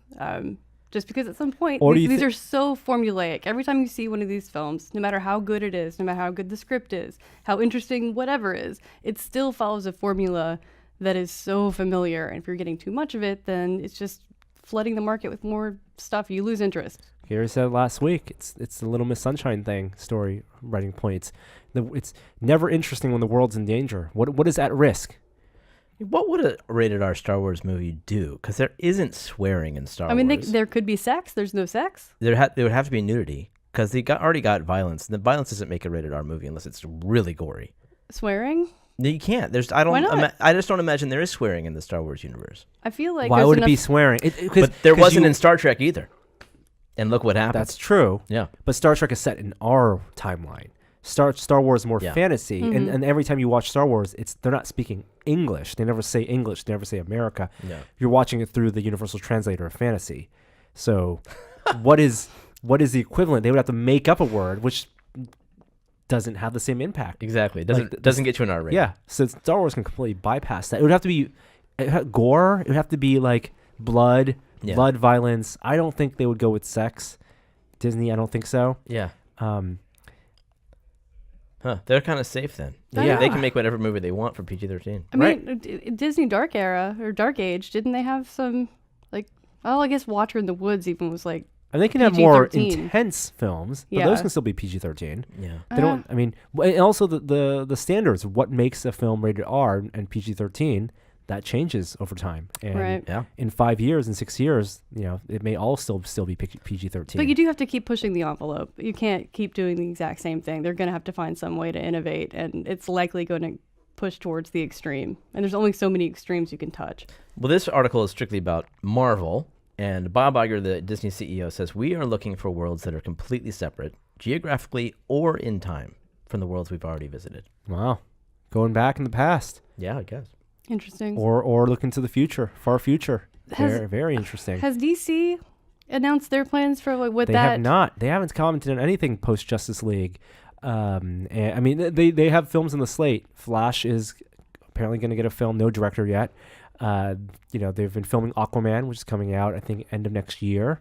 Just because at some point, Or do these you are so formulaic. Every time you see one of these films, no matter how good it is, no matter how good the script is, how interesting whatever is, it still follows a formula that is so familiar. And if you're getting too much of it, then it's just flooding the market with more stuff. You lose interest. Gary said last week, it's the Little Miss Sunshine thing, story writing points. It's never interesting when the world's in danger. What is at risk? What would a rated R Star Wars movie do? Because there isn't swearing in Star I mean, Wars. there could be sex. There's no sex. There would have to be nudity because they already got violence. The violence doesn't make a rated R movie unless it's really gory. Swearing? No, you can't. Why not? I just don't imagine there is swearing in the Star Wars universe. I feel like Why there's would it enough... be swearing? But there wasn't in Star Trek either. And look what happened. That's true. Yeah. But Star Trek is set in our timeline. Star Wars is more Yeah. fantasy, and every time you watch Star Wars, they're not speaking English. They never say English. They never say America. Yeah. You're watching it through the Universal Translator of fantasy. So, what is the equivalent? They would have to make up a word which doesn't have the same impact. Exactly. It Like, doesn't get you an R rating. Yeah. So Star Wars can completely bypass that. It would have to be gore. It would have to be like blood, Yeah. violence. I don't think they would go with sex. Disney, I don't think so. Yeah. Um, They're kind of safe then. Yeah. They can make whatever movie they want for PG-13. I mean, Disney Dark Era or Dark Age, didn't they have some like? Oh, I guess Watcher in the Woods even was like. and they can have more PG-13. intense films, but Yeah. those can still be PG-13. Yeah. They don't. I mean, and also the standards of what makes a film rated R and PG-13 that changes over time. And Right. Yeah. in 5 years, in 6 years, it may all still be PG-13. But you do have to keep pushing the envelope. You can't keep doing the exact same thing. They're going to have to find some way to innovate, and it's likely going to push towards the extreme. And there's only so many extremes you can touch. Well, this article is strictly about Marvel, and Bob Iger, the Disney CEO, says we are looking for worlds that are completely separate, geographically or in time, from the worlds we've already visited. Wow, going back in the past, Yeah, I guess. Interesting. or look into the future, far future. Has- Very, very interesting. Has DC announced their plans for like what They that? have not. They haven't commented on anything post Justice League. And, I mean, they have films in the slate. Flash is apparently going to get a film, no director yet. They've been filming Aquaman, which is coming out, I think, end of next year.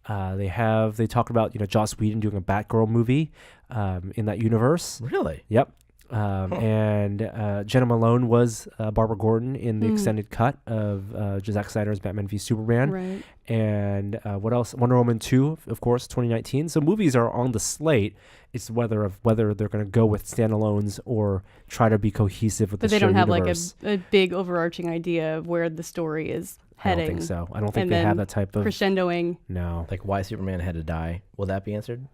They talked about Joss Whedon doing a Batgirl movie in that universe. Really? Yep. And Jenna Malone was Barbara Gordon in the extended cut of Zack Snyder's Batman v Superman. Right. And what else? Wonder Woman 2, of course, 2019. So movies are on the slate. It's whether they're going to go with standalones or try to be cohesive with But the they shared don't have universe. like a big overarching idea of where the story is I heading. don't think so. I don't think And they have then that type of crescendoing. no. Like why Superman had to die. Will that be answered?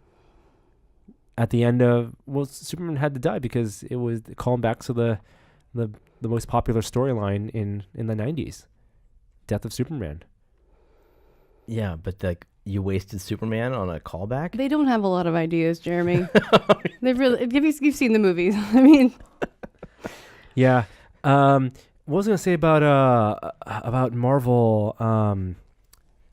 At the end of Superman had to die because it was calling back to the most popular storyline in the 90s, Death of Superman. Yeah, but like you wasted Superman on a callback? They don't have a lot of ideas, Jeremy. They've really. You've seen the movies. I mean, Yeah. What was I gonna say about Marvel?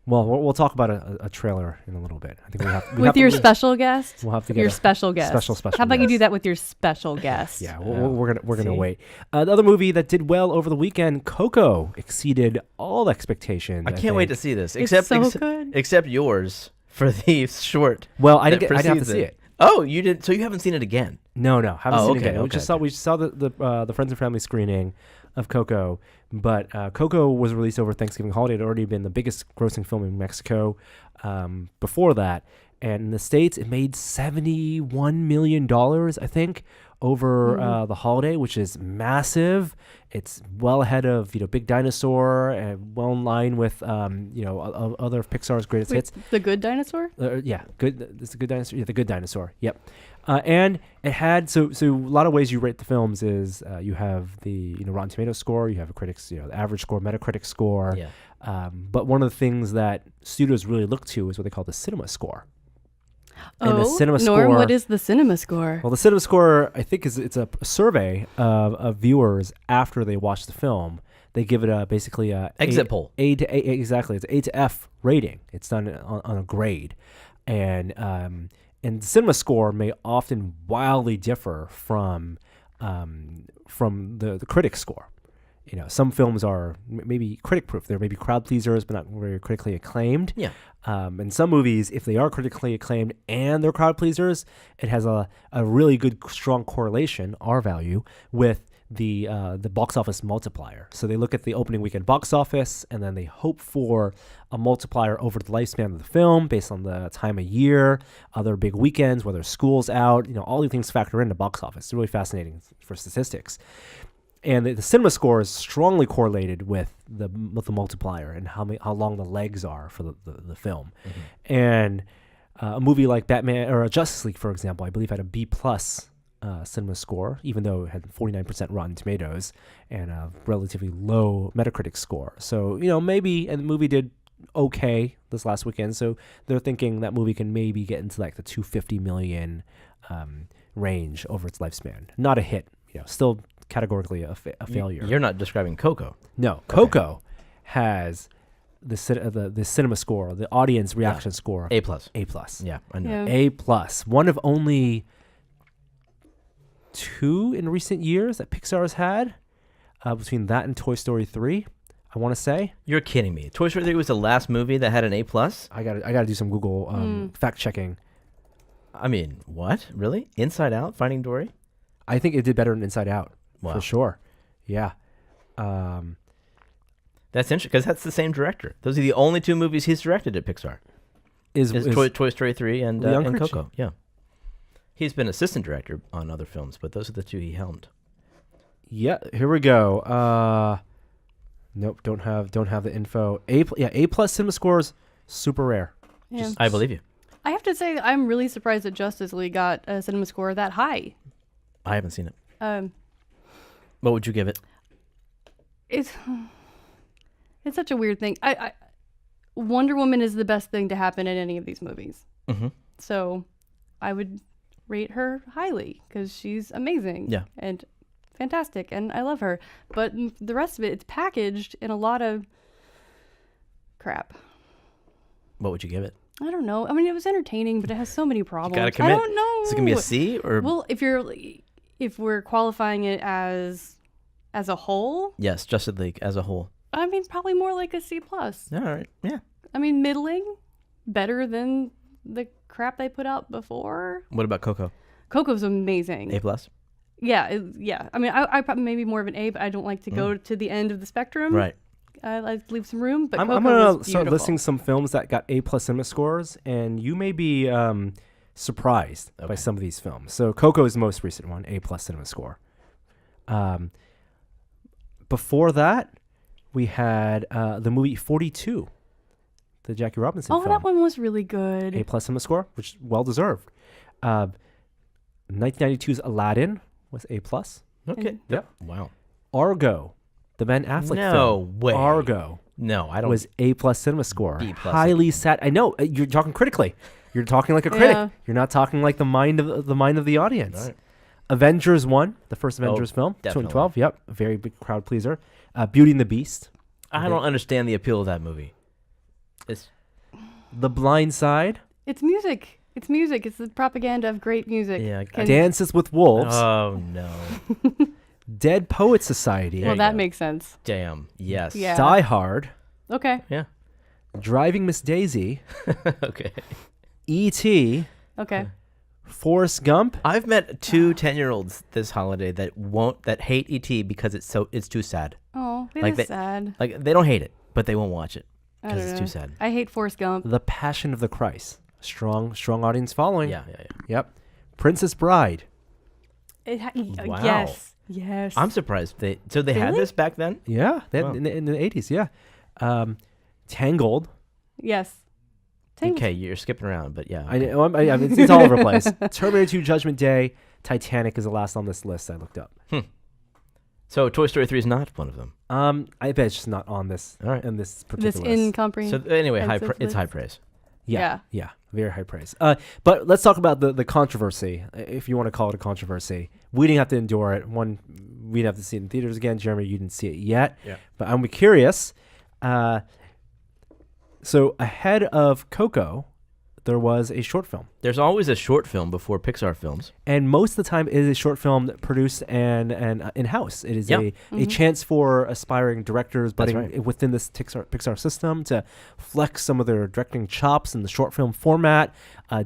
Well, we'll talk about a trailer in a little bit. I think we have with your special guest. We'll have to get Your a special guest. special How about you guest. do that with your special guest? Yeah, we're gonna See? wait. The other movie that did well over the weekend, Coco, exceeded all expectations. I can't wait to see this. It's Except so good. except yours for the short. Well, I that didn't have to precedes see it. Oh, you did. So you haven't seen it again? No, haven't Oh, seen it okay, again. okay, We just saw the friends and family screening of Coco, but Coco was released over Thanksgiving holiday. It had already been the biggest grossing film in Mexico before that, and in the States it made $71 million, I think, over the holiday, which is massive. It's well ahead of Big Dinosaur and well in line with other of Pixar's greatest Wait, hits. The Good Dinosaur? Yeah, good. It's a Good Dinosaur. Yeah, the Good Dinosaur. Yep. And it had so a lot of ways you rate the films is you have the Rotten Tomatoes score, you have a critics the average score, Metacritic score. Yeah. But one of the things that studios really look to is what they call the cinema score. And the Oh, cinema Norm, score. what is the cinema score? Well, the cinema score, I think, it's a survey of viewers after they watch the film. They give it basically a Exit poll. Exactly, it's A to F rating. It's done on a grade, and the cinema score may often wildly differ from the critic score. Some films are maybe critic proof. They're maybe crowd pleasers, but not very critically acclaimed. Yeah. And some movies, if they are critically acclaimed and they're crowd pleasers, it has a really good, strong correlation, R value, with the box office multiplier. So they look at the opening weekend box office, and then they hope for a multiplier over the lifespan of the film based on the time of year, other big weekends, whether school's out. All these things factor into box office. It's really fascinating for statistics. And the cinema score is strongly correlated with the multiplier and how long the legs are for the film. Mm-hmm. And a movie like Batman or Justice League, for example, I believe had a B+ cinema score, even though it had 49% Rotten Tomatoes and a relatively low Metacritic score. So maybe, and the movie did okay this last weekend. So they're thinking that movie can maybe get into like the 250 million range over its lifespan. Not a hit, still categorically a failure. You're not describing Coco. No, Coco has the cinema score, the audience reaction score, A plus. A plus. Yeah, I know. Yeah. A plus. One of only 2 in recent years that Pixar has had, between that and Toy Story 3. I want to say. You're kidding me. Toy Story 3 was the last movie that had an A plus. I gotta do some Google fact checking. I mean, what? Really? Inside Out, Finding Dory? I think it did better than Inside Out Wow. for sure. Yeah. That's interesting because that's the same director. Those are the only 2 movies he's directed at Pixar. Is Toy Story 3 and Leon Critch. Coco. Yeah. He's been assistant director on other films, but those are the 2 he helmed. Yeah, here we go. Nope, don't have the info. A plus cinema scores, super rare. Yeah. I believe you. I have to say, I'm really surprised that Justice League got a cinema score that high. I haven't seen it. Um, What would you give it? it's such a weird thing. I Wonder Woman is the best thing to happen in any of these movies. Mm-hmm. So I would rate her highly because she's amazing. Yeah. And fantastic, and I love her. But the rest of it, it's packaged in a lot of crap. What would you give it? I don't know. I mean, it was entertaining, but it has so many problems. gotta commit. I don't know. Is it gonna be a C or? Well, if we're qualifying it as a whole, Yes, Justice League as a whole. I mean, probably more like a C plus. All right. Yeah. I mean, middling, better than the crap they put out before. What about Coco? Coco's amazing. A plus. Yeah, yeah. I mean, I probably maybe more of an A, but I don't like to go to the end of the spectrum. Right. I like to leave some room. But I'm Coco gonna was start beautiful. listing some films that got A plus cinema scores, and you may be surprised by Okay. some of these films. So Coco is the most recent one, A plus cinema score. Before that, we had the movie 42, the Jackie Robinson Oh, film. that one was really good. A plus cinema score, which is well deserved. 1992's Aladdin was A plus. Okay. Yep. Wow. Argo, the Ben Affleck No film. way. Argo No, I don't. was A plus cinema score. B plus. Highly sat. I know you're talking critically. You're talking like a critic. Yeah. You're not talking like the mind of the audience. All right. Avengers 1, the first Avengers film, definitely. 2012. Yep, a very big crowd pleaser. Beauty and the Beast, I don't understand the appeal of that movie. It's The Blind Side, It's music. It's music. It's the propaganda of great music. Yeah, Can- Dances with Wolves, oh no. Dead Poets Society, There well, you that go. makes sense. Damn. Yes. Yeah. Die Hard, Okay. Yeah. Driving Miss Daisy, Okay. E.T., Okay. Forrest Gump. I've met 2 10-year-olds this holiday that hate ET because it's too sad. Oh, it Like is they- sad. Like they don't hate it, but they won't watch it I because don't it's know. too sad. I hate Forrest Gump. The Passion of the Christ. Strong audience following. Yeah. Yep. Princess Bride. Wow. Yes. Yes. I'm surprised they had Really? this back then. Yeah. Wow. In the 80s, yeah. Tangled. Yes. Tangled. Okay, you're skipping around, but yeah. I know. I mean, it's all over the place. Terminator 2, Judgment Day. Titanic is the last on this list I looked up. So Toy Story 3 is not one of them. I bet it's just not on this All right. in this This particular list. incomprehensible. So anyway, Expensive it's high list. praise. Yeah, very high praise. But let's talk about the controversy, if you want to call it a controversy. We didn't have to endure it. One, we didn't have to see it in theaters again. Jeremy, you didn't see it yet. Yeah. But I'm curious. So ahead of Coco, there was a short film. There's always a short film before Pixar films. And most of the time, it is a short film produced and in-house. It is Yep. a chance for aspiring directors, That's budding right. within this Pixar system, to flex some of their directing chops in the short film format.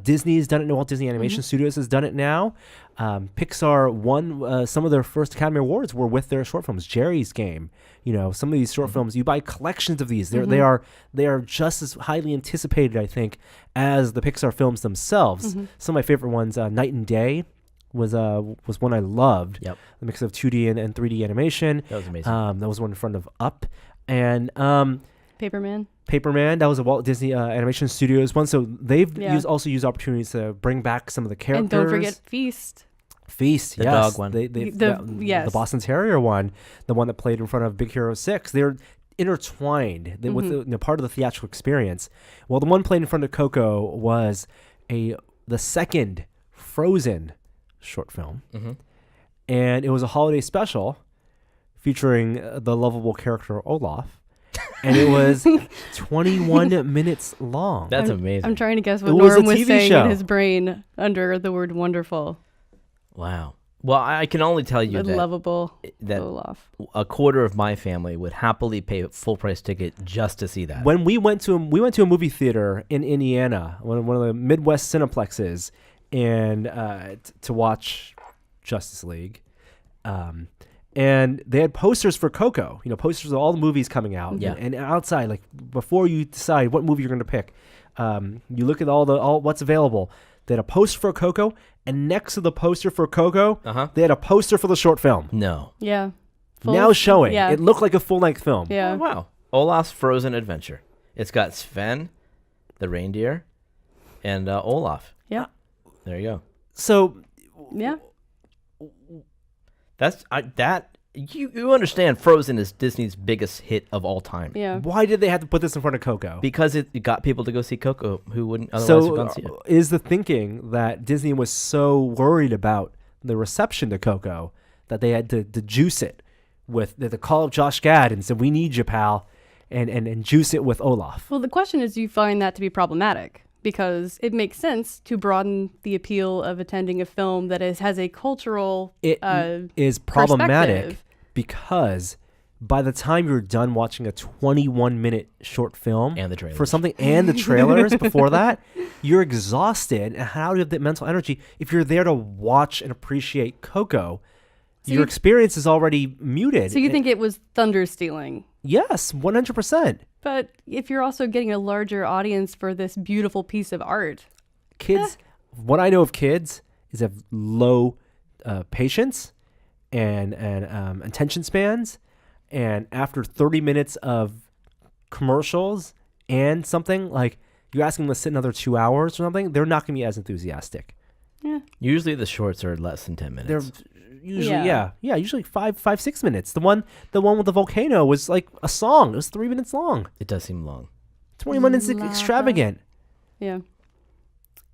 Disney's done it. Walt Disney Animation Studios has done it now. Pixar won some of their first Academy Awards were with their short films. Jerry's Game. Some of these short films, you buy collections of these. They are just as highly anticipated, I think, as the Pixar films themselves. Some of my favorite ones, Night and Day, was one I loved. Yep. The mix of 2D and 3D animation. That was amazing. That was one in front of Up, and Paperman. Paperman. That was a Walt Disney Animation Studios one. So they've Yeah. also used opportunities to bring back some of the characters. And don't forget Feast. Feast, The yes. dog one. The Boston Terrier one, the one that played in front of Big Hero 6. They're intertwined with part of the theatrical experience. Well, the one played in front of Coco was the second Frozen short film. and it was a holiday special featuring the lovable character Olaf, and it was 21 minutes long. That's amazing. I'm trying to guess what It was a Norm was TV saying show. in his brain under the word wonderful. Wow. Well, I can only tell you The that lovable that Olaf. a quarter of my family would happily pay a full price ticket just to see that. When we went to a movie theater in Indiana, one of the Midwest cineplexes, and to watch Justice League, and they had posters for Coco. Posters of all the movies coming out. Yeah. And outside, like before you decide what movie you're going to pick, you look at all what's available. They had a poster for Coco, and next to the poster for Coco, they had a poster for the short film. No. Yeah. Now showing. Yeah. It looked like a full-length film. Yeah. Oh, wow. Olaf's Frozen Adventure. It's got Sven, the reindeer, and Olaf. Yeah. There you go. So Yeah. That's you understand Frozen is Disney's biggest hit of all time. Yeah. why did they have to put this in front of Coco? Because it got people to go see Coco who wouldn't otherwise have So gone see it. is the thinking that Disney was so worried about the reception to Coco that they had to juice it with the call of Josh Gad and said, we need you, pal, and juice it with Olaf? Well, the question is, do you find that to be problematic? Because it makes sense to broaden the appeal of attending a film that has a cultural It is problematic perspective. because by the time you're done watching a 21-minute short film And the trailers. for something and the trailers before that, you're exhausted. And how do you have that mental energy if you're there to watch and appreciate Coco? Your you- experience is already muted. So you think it was thunder stealing? Yes, 100%. But if you're also getting a larger audience for this beautiful piece of art, Kids, what I know of kids is have low patience and attention spans. And after 30 minutes of commercials and something, like you ask them to sit another 2 hours or something, they're not going to be as enthusiastic. Usually the shorts are less than 10 minutes. They're usually, Yeah. usually 6 minutes. The one with the volcano was like a song. It was 3 minutes long. It does seem long. 20 minutes Lava. extravagant. yeah.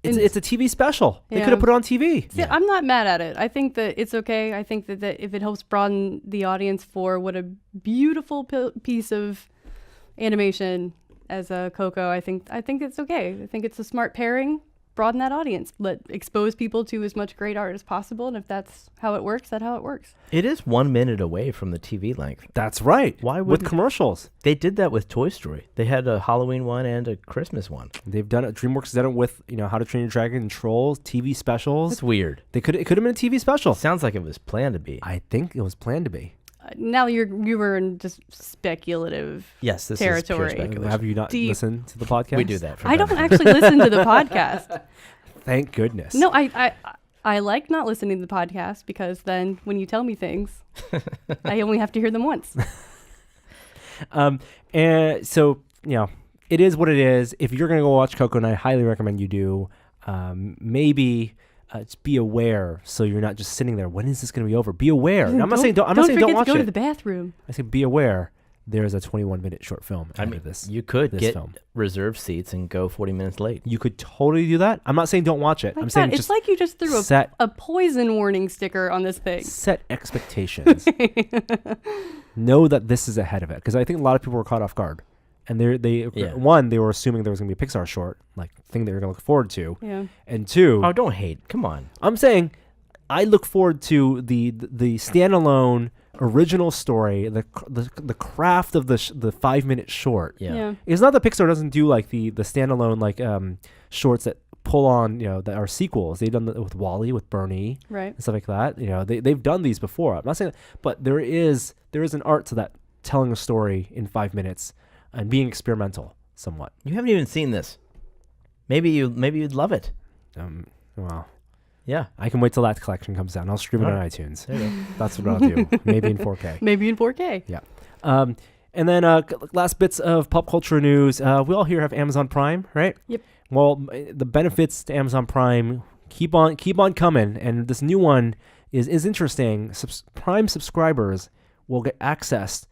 It's a TV special. They Yeah. could have put it on TV. See, I'm not mad at it. I think that it's okay. I think that if it helps broaden the audience for what a beautiful piece of animation as a Coco, I think it's okay. I think it's a smart pairing. Broaden that audience. Expose people to as much great art as possible. And if that's how it works, that's how it works. It is 1 minute away from the TV length. That's right. Why with wouldn't- commercials? They did that with Toy Story. They had a Halloween one and a Christmas one. They've done it. DreamWorks has done it with How to Train Your Dragon and Trolls TV specials. It's weird. It could have been a TV special. Sounds like it was planned to be. I think it was planned to be. Now you were in just speculative. Yes, this Territory. is pure speculation. Have you not Deep. listened to the podcast? We do that. From I time don't to time. actually listen to the podcast. Thank goodness. No, I like not listening to the podcast because then when you tell me things, I only have to hear them once. And so it is what it is. If you're gonna go watch Coco, and I highly recommend you do, maybe just be aware so you're not just sitting there. When is this gonna be over? Be aware. I'm not saying don't forget watch to go it. to the bathroom. I say be aware. There's a 21-minute short film. I out mean, of this. you could this get film. reserved seats and go 40 minutes late. You could totally do that. I'm not saying don't watch it. My I'm God, saying it's just like you just threw set a poison warning sticker on this thing. set expectations. Know that this is ahead of it, because I think a lot of people were caught off guard, and they were assuming there was going to be a Pixar short, like thing they were going to look forward to, Yeah. and two, Oh, don't hate. Come on. I'm saying I look forward to the standalone original story, the craft of the 5-minute short. Yeah. It's not that Pixar doesn't do like the standalone shorts that pull on that are sequels. They've done that with WALL-E, with Bernie, Right. and stuff like that. They've done these before. I'm not saying that, but there is an art to that, telling a story in 5 minutes and being experimental somewhat. You haven't even seen this. Maybe you'd love it. Well, Yeah. I can wait till that collection comes out. And I'll stream it on Alright. iTunes. There you go. That's what I'll do. Maybe in 4K. Maybe in 4K. Yeah. And then last bits of pop culture news. We all here have Amazon Prime, right? Yep. Well, the benefits to Amazon Prime keep on coming, and this new one is interesting. Prime subscribers will get access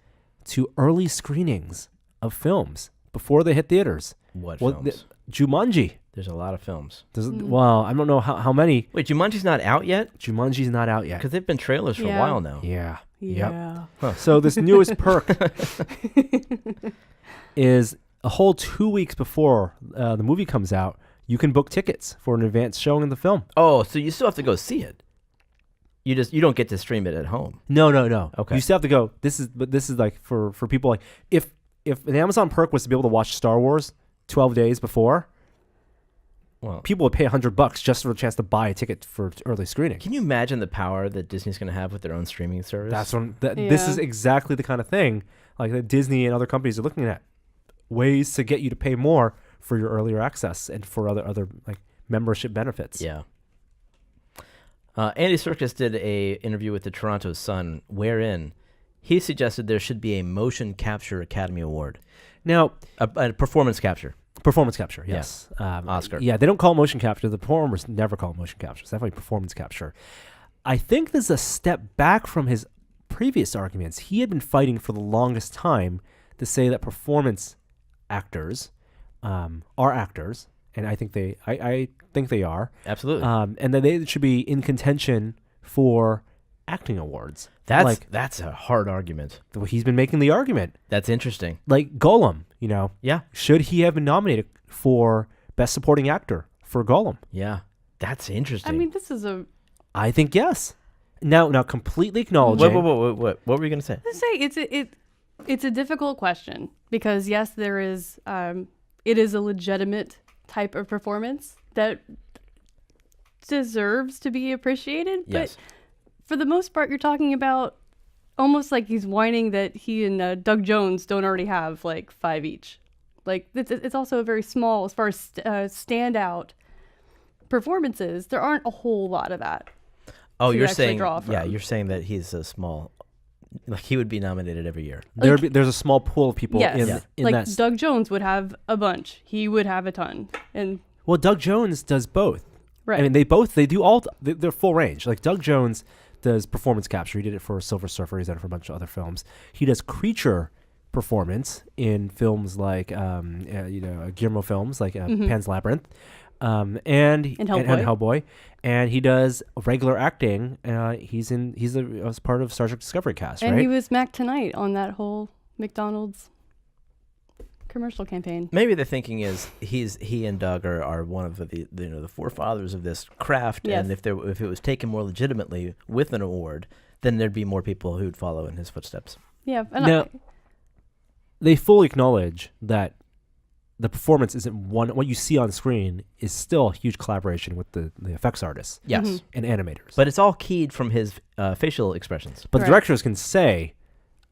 to early screenings of films before they hit theaters. What Well, films? Jumanji. There's a lot of films. Well, I don't know how many. Wait, Jumanji's not out yet? Jumanji's not out yet. Because they've been trailers for a Yeah. while now. Yeah. Yeah. Yep. So this newest perk is a whole 2 weeks before the movie comes out, you can book tickets for an advance showing of the film. Oh, so you still have to go see it. You don't get to stream it at home. No. Okay. You still have to go. This is like for people like if an Amazon perk was to be able to watch Star Wars 12 days before, Well, people would pay $100 just for a chance to buy a ticket for early screening. can you imagine the power that Disney's going to have with their own streaming service? That's what this Yeah. is exactly the kind of thing like that Disney and other companies are looking at, ways to get you to pay more for your earlier access and for other like membership benefits. Yeah. Andy Serkis did a interview with the Toronto Sun, wherein he suggested there should be a Motion Capture Academy Award, Now, a performance capture. performance capture, Yeah. yes. Oscar. Yeah, they don't call it motion capture. The performers never call it motion capture. It's definitely performance capture. I think this is a step back from his previous arguments. He had been fighting for the longest time to say that performance actors are actors, and I think I think they are, Absolutely. and that they should be in contention for acting awards. That's a hard argument. He's been making the argument. That's interesting. Like Gollum, Yeah. should he have been nominated for Best Supporting Actor for Gollum? Yeah. That's interesting. I mean, this is a. I think yes. Now, completely acknowledging. What were we going to say? Let's say it's a difficult question because yes, there is. It is a legitimate type of performance that deserves to be appreciated. Yes. But for the most part, you're talking about almost like he's whining that he and Doug Jones don't already have like 5 each. Like it's also a very small as far as standout performances. There aren't a whole lot of that. Oh, to you're actually saying draw from. you're saying that he's a small, like he would be nominated every year. There's a small pool of people Yes, in like that. Doug Jones would have a bunch. He would have a ton, and Well, Doug Jones does both. right. I mean, they do all. They're full range. Like Doug Jones does performance capture. He did it for Silver Surfer. He's done it for a bunch of other films. He does creature performance in films like Guillermo films like Pan's Labyrinth, and Hellboy, and he does regular acting. He's as part of Star Trek Discovery cast, and right? he was Mac Tonight on that whole McDonald's commercial campaign. Maybe the thinking is he and Doug are one of the forefathers of this craft, Yes. and if it was taken more legitimately with an award, then there'd be more people who'd follow in his footsteps. Yeah, and Now- They fully acknowledge that the performance isn't one. What you see on screen is still a huge collaboration with the effects artists Yes, Mhm. and animators. but it's all keyed from his facial expressions. But Right. the directors can say,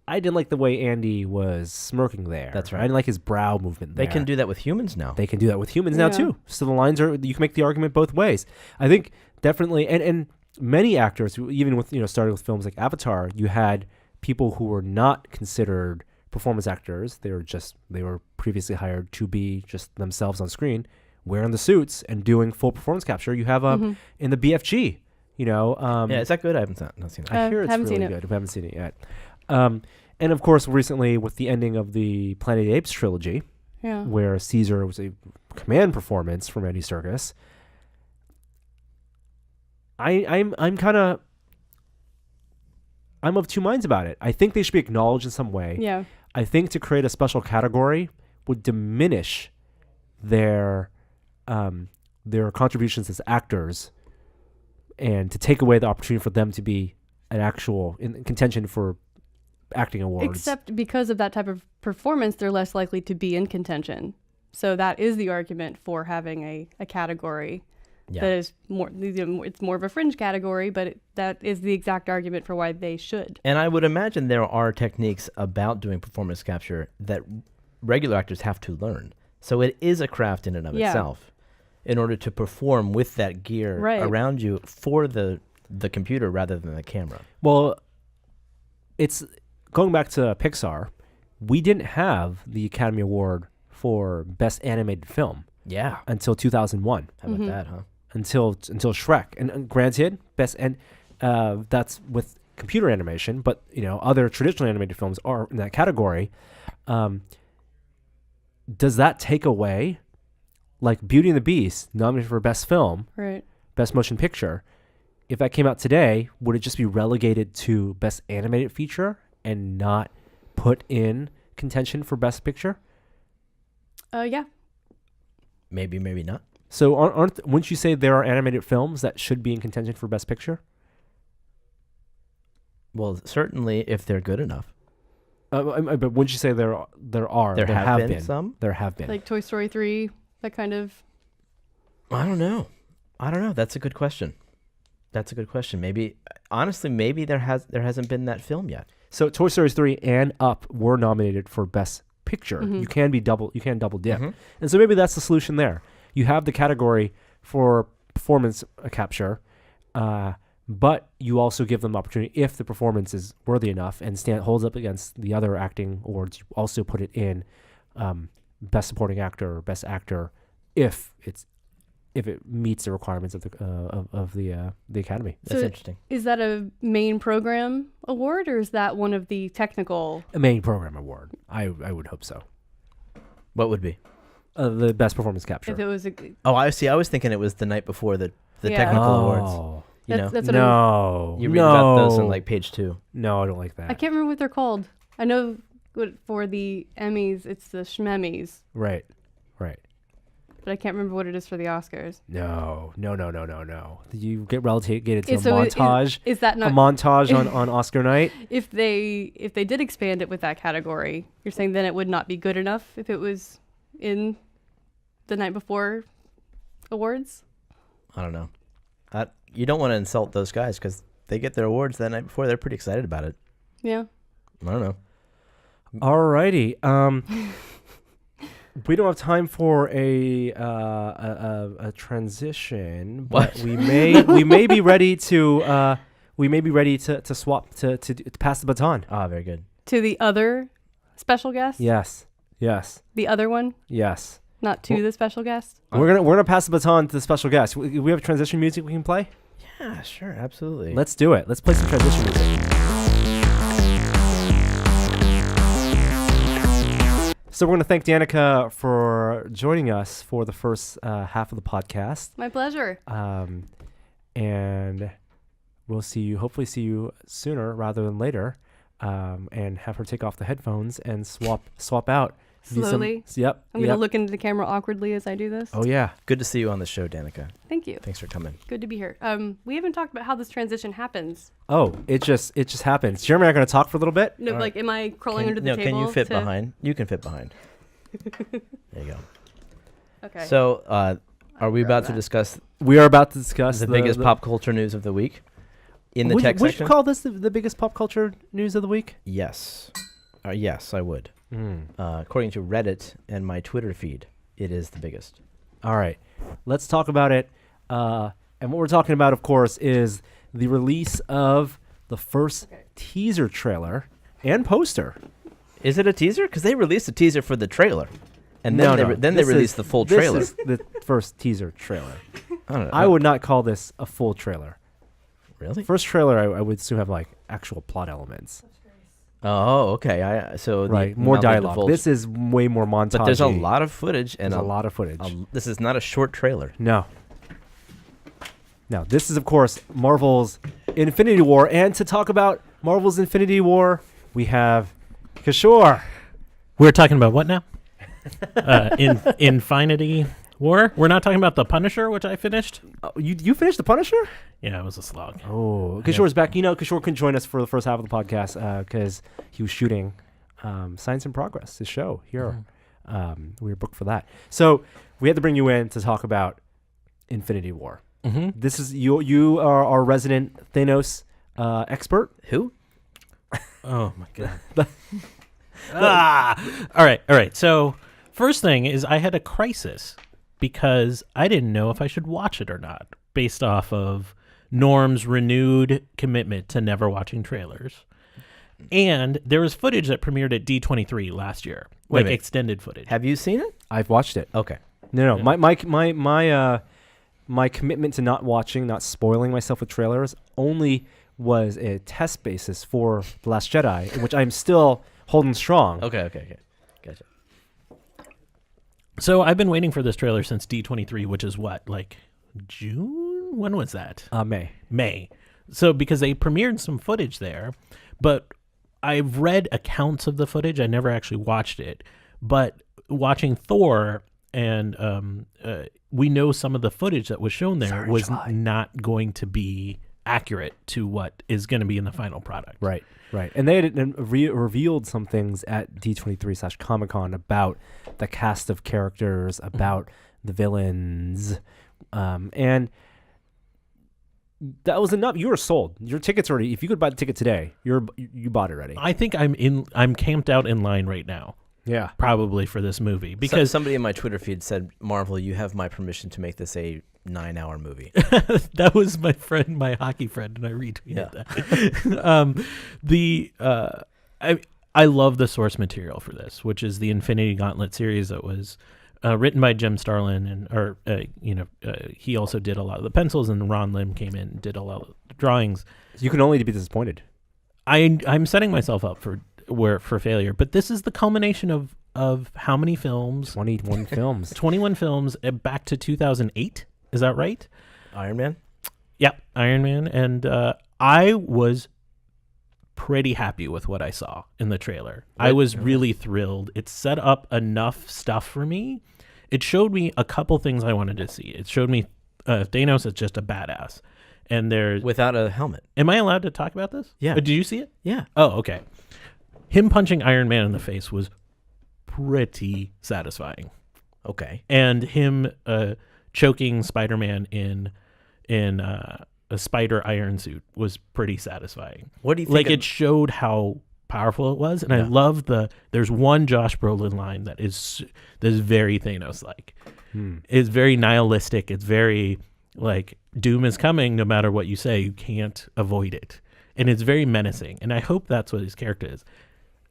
I didn't like the way Andy was smirking there. That's right. I didn't like his brow movement there. They can do that with humans now. They can do that with humans now Yeah. too. So the lines are, you can make the argument both ways. I think definitely, and many actors, who, even with, starting with films like Avatar, you had people who were not considered performance actors. They were previously hired to be just themselves on screen, wearing the suits and doing full performance capture. You have in the BFG, yeah, is that good? I haven't not seen that. I hear it's haven't really seen it. good. I haven't seen it yet. And of course, recently with the ending of the Planet of the Apes trilogy, yeah, where Caesar was a command performance from Andy Serkis, I'm of two minds about it. I think they should be acknowledged in some way. yeah, I think to create a special category would diminish their contributions as actors, and to take away the opportunity for them to be an actual in contention for acting awards. Except because of that type of performance, they're less likely to be in contention. So that is the argument for having a category Yeah. that is more. It's more of a fringe category, but that is the exact argument for why they should. And I would imagine there are techniques about doing performance capture that regular actors have to learn. So it is a craft in and of Yeah. itself in order to perform with that gear Right. around you for the computer rather than the camera. Well, it's going back to Pixar. We didn't have the Academy Award for Best Animated Film Yeah. until 2001, How about that, huh? until Shrek. And granted, that's with computer animation, but other traditional animated films are in that category. Does that take away like Beauty and the Beast, nominated for Best Film, Right. Best Motion Picture. If that came out today, would it just be relegated to Best Animated Feature and not put in contention for Best Picture? Yeah. Maybe, maybe not. So wouldn't you say there are animated films that should be in contention for Best Picture? Well, certainly if they're good enough. But wouldn't you say there are? There have been some? There have been. Like Toy Story 3, that kind of. I don't know. That's a good question. Maybe, honestly, maybe there hasn't been that film yet. So Toy Story 3 and Up were nominated for Best Picture. Mhm. You can double dip. Mhm. And so maybe that's the solution there. You have the category for performance capture, but you also give them the opportunity, if the performance is worthy enough and holds up against the other acting awards, you also put it in Best Supporting Actor or Best Actor if it meets the requirements of the Academy. That's So- interesting. Is that a main program award, or is that one of the technical? A main program award. I would hope so. What would be? The Best Performance Capture. If it was a. Oh, I see. I was thinking it was the night before the Yeah. technical awards. Oh. You know, That's what I'm, No. you read about those on No. like page 2. No, I don't like that. I can't remember what they're called. I know for the Emmys, it's the Shmemmys, Right. but I can't remember what it is for the Oscars. No. You get relegated to a So montage. Is that A not montage on Oscar night. if they did expand it with that category? You're saying then it would not be good enough if it was in the night before awards? I don't know. You don't want to insult those guys because they get their awards that night before. They're pretty excited about it. Yeah. I don't know. Alrighty. We don't have time for a transition, but What? we may be ready to swap to pass the baton. Ah, very good. To the other special guest? Yes. The other one? Yes. Not to the special guest? We're gonna pass the baton to the special guest. We have transition music we can play. Yeah, sure, absolutely. Let's do it. Let's play some transition music. So we're going to thank Danica for joining us for the first half of the podcast. My pleasure. And we'll hopefully see you sooner rather than later, and have her take off the headphones and swap out. Give you some- Slowly. Yep. I'm going to look into the camera awkwardly as I do this. Oh, yeah. Good to see you on the show, Danica. Thank you. Thanks for coming. Good to be here. We haven't talked about how this transition happens. Oh, it just happens. Jeremy and I are going to talk for a little bit. No, like, am I crawling under the no, table? can you fit to- behind? You can fit behind. There you go. Okay. So, are we grab about to that. discuss We are about to discuss the biggest pop culture news of the week in the tech Would section? you call this the biggest pop culture news of the week? Yes. Yes, I would. According to Reddit and my Twitter feed, it is the biggest. All right, let's talk about it. And what we're talking about, of course, is the release of the first teaser trailer and poster. Is it a teaser? Because they released a teaser for the trailer, and then they This released is- the full this trailer. is the first teaser trailer. I don't know. I would not call this a full trailer. really. First trailer, I would assume have like actual plot elements, Oh, okay. So right? More now they dialogue. divulged- This is way more montage. but there's a lot of footage and There's a lot of footage. This is not a short trailer. No. This is, of course, Marvel's Infinity War. And to talk about Marvel's Infinity War, we have Kishore. We're talking about what now? Infinity War? We're not talking about The Punisher, which I finished? Oh, you finished The Punisher? Yeah, it was a slog. Oh, Kishore's back. Kishore couldn't join us for the first half of the podcast because he was shooting Science in Progress, his show here. We were booked for that. So we had to bring you in to talk about Infinity War. Mm-hmm. This is you are our resident Thanos expert. Who? Oh, my God. All right. So first thing is I had a crisis because I didn't know if I should watch it or not based off of Norm's renewed commitment to never watching trailers. And there was footage that premiered at D23 last year, Wait a like minute. extended footage. Have you seen it? I've watched it. Okay. No. Yeah. My commitment to not spoiling myself with trailers only was a test basis for The Last Jedi, in which I'm still holding strong. Okay. Gotcha. So I've been waiting for this trailer since D23, which is what, like June? When was that? May. So because they premiered some footage there, but I've read accounts of the footage. I never actually watched it, but watching Thor and we know some of the footage that was shown there was not going to be accurate to what is going to be in the final product. Right. And they had revealed some things at D23/Comic-Con about the cast of characters, about the villains, and that was enough. You were sold. Your ticket's already. If you could buy the ticket today, you bought it already. I think I'm camped out in line right now. Yeah, probably for this movie because somebody in my Twitter feed said, "Marvel, you have my permission to make this a 9-hour movie." That was my friend, my hockey friend, and I retweeted that. I love the source material for this, which is the Infinity Gauntlet series that was written by Jim Starlin, and he also did a lot of the pencils, and Ron Lim came in and did a lot of the drawings. You can only be disappointed. I'm setting myself up for failure, but this is the culmination of how many films? 21 films. 21 films back to 2008. Is that right? Iron Man? Yeah, Iron Man. And I was pretty happy with what I saw in the trailer. I was really thrilled. It set up enough stuff for me. It showed me a couple things I wanted to see. It showed me Thanos is just a badass. And there's... Without a helmet. Am I allowed to talk about this? Yeah. Did you see it? Yeah. Oh, okay. Him punching Iron Man in the face was pretty satisfying. Okay. And him choking Spider-Man in a spider iron suit was pretty satisfying. What do you think? Like, it showed how powerful it was, and I love there's one Josh Brolin line that is very Thanos-like. It's very nihilistic. It's very like, doom is coming no matter what you say. You can't avoid it. And it's very menacing, and I hope that's what his character is.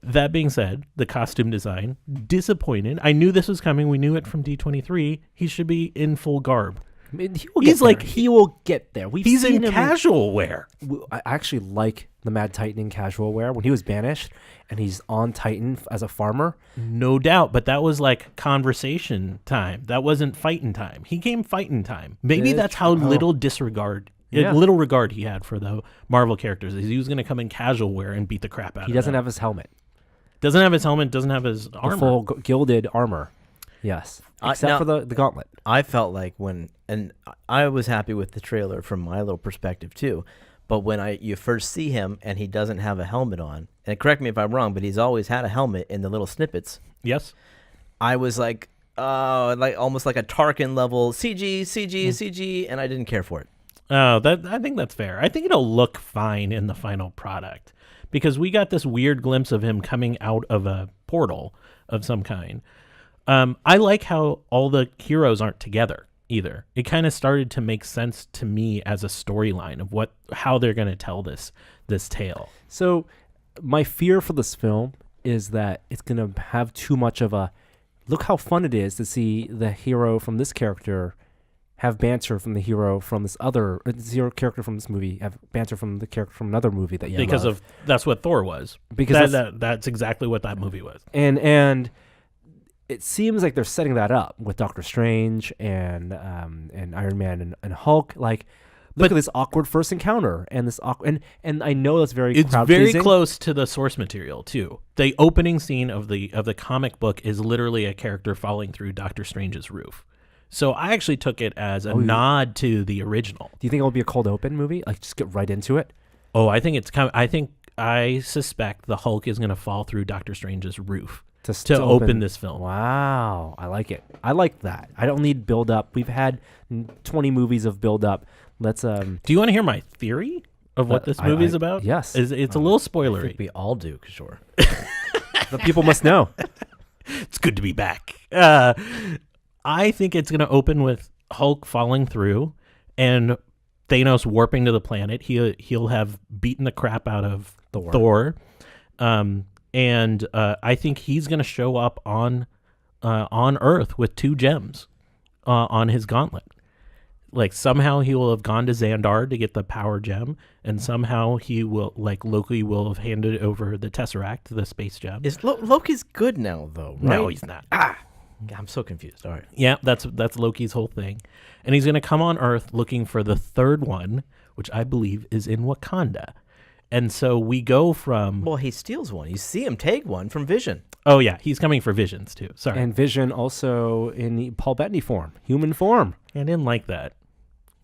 That being said, the costume design, disappointed. I knew this was coming. We knew it from D23. He should be in full garb. I mean, he will get there. He's in casual wear. I actually like the Mad Titan in casual wear. When he was banished and he's on Titan as a farmer. No doubt, but that was like conversation time. That wasn't fighting time. He came fighting time. Maybe that's how little little regard he had for the Marvel characters. He was going to come in casual wear and beat the crap out of them. He doesn't have his helmet. Doesn't have his helmet, doesn't have his armor. The full gilded armor. Yes. Except for the gauntlet. I felt like and I was happy with the trailer from my little perspective too, but when you first see him and he doesn't have a helmet on, and correct me if I'm wrong, but he's always had a helmet in the little snippets. Yes. I was like almost like a Tarkin level CG, and I didn't care for it. Oh, I think that's fair. I think it'll look fine in the final product because we got this weird glimpse of him coming out of a portal of some kind. I like how all the heroes aren't together either. It kind of started to make sense to me as a storyline of how they're going to tell this tale. So my fear for this film is that it's going to have too much of a look how fun it is to see the hero from this character have banter from the hero from this other character from this movie, have banter from the character from another movie that you because love. That's what Thor was. Because that's exactly what that movie was. And it seems like they're setting that up with Doctor Strange and Iron Man and Hulk. Like, look at this awkward first encounter and this awkward and I know that's very it's crowd very pleasing. Close to the source material too. The opening scene of the comic book is literally a character falling through Doctor Strange's roof. So I actually took it as a nod to the original. Do you think it will be a cold open movie? Like, just get right into it? Oh, I think I suspect the Hulk is going to fall through Doctor Strange's roof to open this film. Wow, I like it. I like that. I don't need build up. We've had 20 movies of build up. Let's Do you want to hear my theory of what this movie is about? Yes. It's a little I spoilery. think we all do, sure. The people must know. It's good to be back. I think it's going to open with Hulk falling through and Thanos warping to the planet. He'll have beaten the crap out of Thor. And I think he's going to show up on Earth with 2 gems on his gauntlet. Like, somehow he will have gone to Xandar to get the power gem, and somehow he will, like, Loki will have handed over the Tesseract, the space gem. Loki's good now, though, right? No, he's not. I'm so confused. All right. Yeah, that's Loki's whole thing. And he's going to come on Earth looking for the third one, which I believe is in Wakanda. And so we go from... Well, he steals one. You see him take one from Vision. Oh, yeah, he's coming for Visions, too. Sorry. And Vision also in the Paul Bettany form, human form. I didn't like that.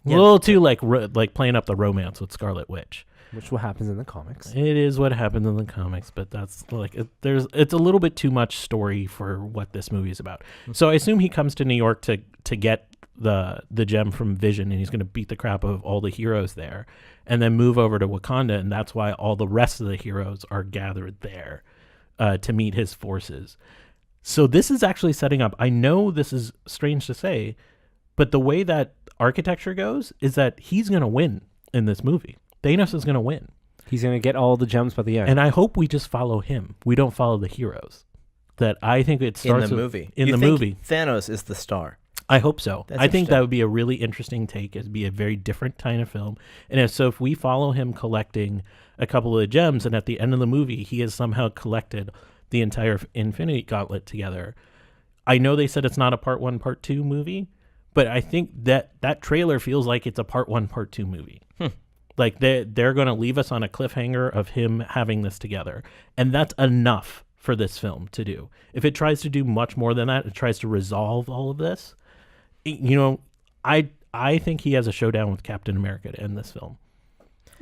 Yeah. A little too like playing up the romance with Scarlet Witch. Which what happens in the comics. It is what happens in the comics, but that's like it's a little bit too much story for what this movie is about. So I assume he comes to New York to get the gem from Vision, and he's going to beat the crap out of all the heroes there, and then move over to Wakanda, and that's why all the rest of the heroes are gathered there to meet his forces. So this is actually setting up. I know this is strange to say, but the way that architecture goes is that he's going to win in this movie. Thanos is going to win. He's going to get all the gems by the end. And I hope we just follow him. We don't follow the heroes. That I think it starts in the with- movie. In You the think movie. Thanos is the star. I hope so. That's I think that interesting. would be a really interesting take. It'd be a very different kind of film. And if we follow him collecting a couple of the gems, and at the end of the movie, he has somehow collected the entire Infinity Gauntlet together. I know they said it's not a part 1, part 2 movie, but I think that trailer feels like it's a part 1, part 2 movie. Like they're going to leave us on a cliffhanger of him having this together. And that's enough for this film to do. If it tries to do much more than that, it tries to resolve all of this, I think he has a showdown with Captain America to end this film.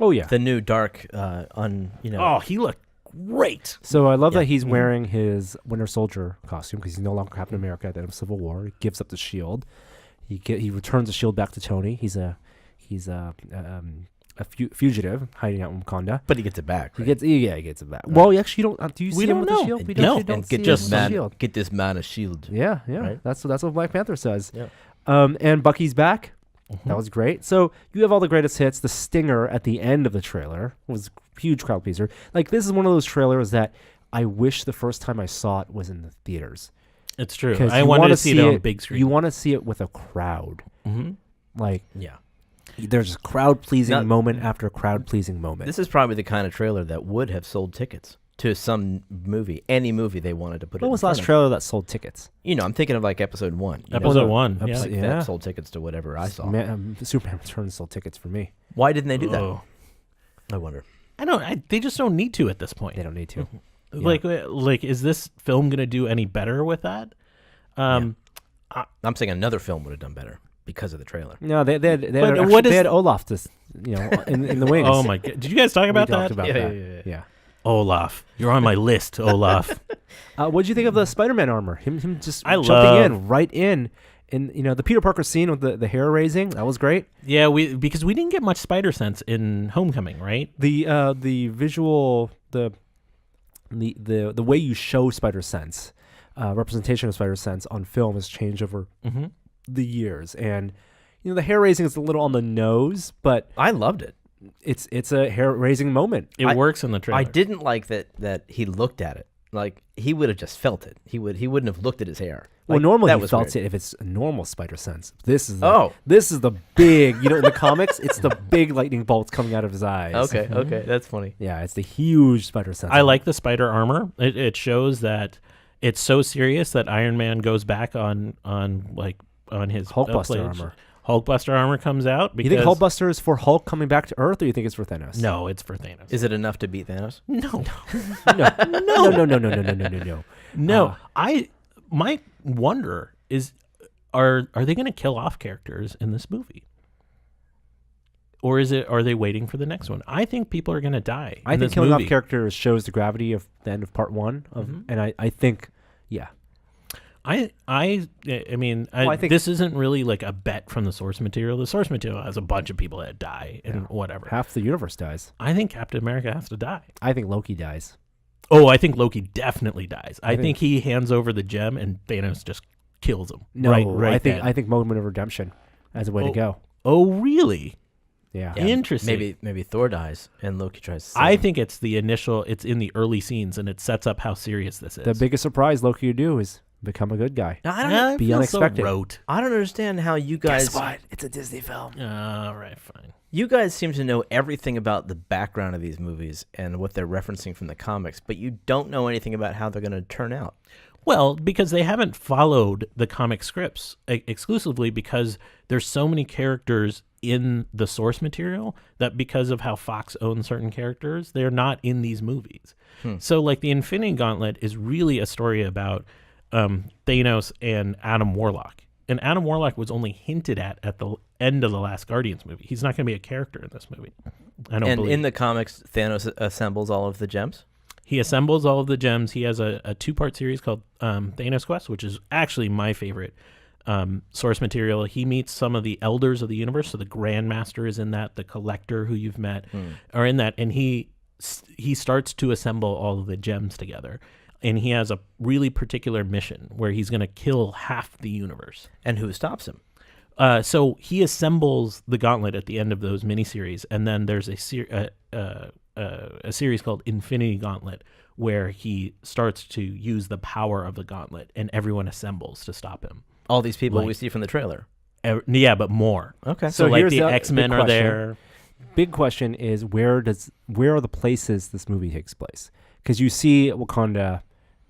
oh yeah. The new dark, Oh, he looked great. So I love that he's wearing his Winter Soldier costume because he's no longer Captain America at the end of Civil War. He gives up the shield. He returns the shield back to Tony. He's a fugitive hiding out in Wakanda. but he gets it back. He Right? gets it back. Well, actually, you don't. Do you We see him don't with know. the shield? We No. actually don't and see get him this with the man, shield. get this man a shield. Yeah. Right? That's what Black Panther says. Yeah. And Bucky's back. That was great. So you have all the greatest hits. The stinger at the end of the trailer was a huge crowd pleaser. Like this is one of those trailers that I wish the first time I saw it was in the theaters. It's true. 'Cause I you wanted wanna to see it on the big screen. You want to see it with a crowd. Mm-hmm. Like Yeah. there's crowd pleasing Now- moment after crowd pleasing moment. This is probably the kind of trailer that would have sold tickets to some movie, any movie they wanted to put it what in was the front last of. trailer that sold tickets? I'm thinking of like episode 1. Episode 1. Yeah. Like Yeah. that sold tickets to whatever I saw. Superman Returns sold tickets for me. Why didn't they do that? Oh. I wonder. They just don't need to at this point. They don't need to. Like, is this film gonna do any better with that? I'm saying another film would have done better because of the trailer. No, they But what is- had Olaf in the wings. Oh my god! Did you guys talk We about talked that? about Yeah, that. yeah, yeah. Yeah. Olaf, you're on my list, Olaf. What did you think of the Spider-Man armor? Him just I jumping love- right in the Peter Parker scene with the hair raising. That was great. Yeah, because we didn't get much spider sense in Homecoming, right? The visual the way you show spider sense, representation of spider sense on film has changed over Mm-hmm. the years, and the hair raising is a little on the nose, but I loved it. it's a hair raising moment. It works in the trailer. I didn't like that he looked at it. Like he would have just felt it. He wouldn't have looked at his hair. Well, Like, normally that you was felt weird. it if it's a normal spider sense. This is Oh. this is the big in the comics. It's the big lightning bolts coming out of his eyes. Okay, that's funny. Yeah, it's the huge spider sense. I like the spider armor. It shows that it's so serious that Iron Man goes back on his Hulkbuster plate. armor. Hulkbuster armor comes out You because think Hulkbuster is for Hulk coming back to Earth, or you think it's for Thanos? no, it's for Thanos. Is it enough to beat Thanos? No, no. no. My wonder is, are they going to kill off characters in this movie, or are they waiting for the next one? I think people are going to die. I in think this killing movie. off characters shows the gravity of the end of part 1, and I think, yeah. I mean, I think- this isn't really like a bet from the source material. The source material has a bunch of people that die and whatever. Half the universe dies. I think Captain America has to die. I think Loki dies. Oh, I think Loki definitely dies. I think- think he hands over the gem and Thanos just kills him. No, right. I think moment of redemption as a way to go. Oh, really? Yeah. Yeah, Interesting. Maybe Thor dies and Loki tries to save I him. think it's it's in the early scenes and it sets up how serious this is. The biggest surprise Loki would do is become a good guy. Now, I don't Yeah, it be feels unexpected. So rote. I don't understand how you guys It's a Disney film. All right, fine. You guys seem to know everything about the background of these movies and what they're referencing from the comics, but you don't know anything about how they're going to turn out. Well, because they haven't followed the comic scripts exclusively because there's so many characters in the source material that because of how Fox owns certain characters, they're not in these movies. So like the Infinity Gauntlet is really a story about Thanos and Adam Warlock. And Adam Warlock was only hinted at the end of the last Guardians movie. He's not going to be a character in this movie. I don't And believe. in the comics, Thanos assembles all of the gems. He assembles all of the gems. He has a two-part series called Thanos Quest, which is actually my favorite source material. He meets some of the elders of the universe. So the Grandmaster is in that. The Collector, who you've met, are in that. And he starts to assemble all of the gems together. And he has a really particular mission where he's going to kill half the universe. And who stops him? So he assembles the gauntlet at the end of those miniseries, and then there's a series called Infinity Gauntlet where he starts to use the power of the gauntlet, and everyone assembles to stop him. All these people Like- we see from the trailer. Yeah, but more. Okay. So like here's the the X-Men big are question. there. Big question is where are the places this movie takes place? Because you see Wakanda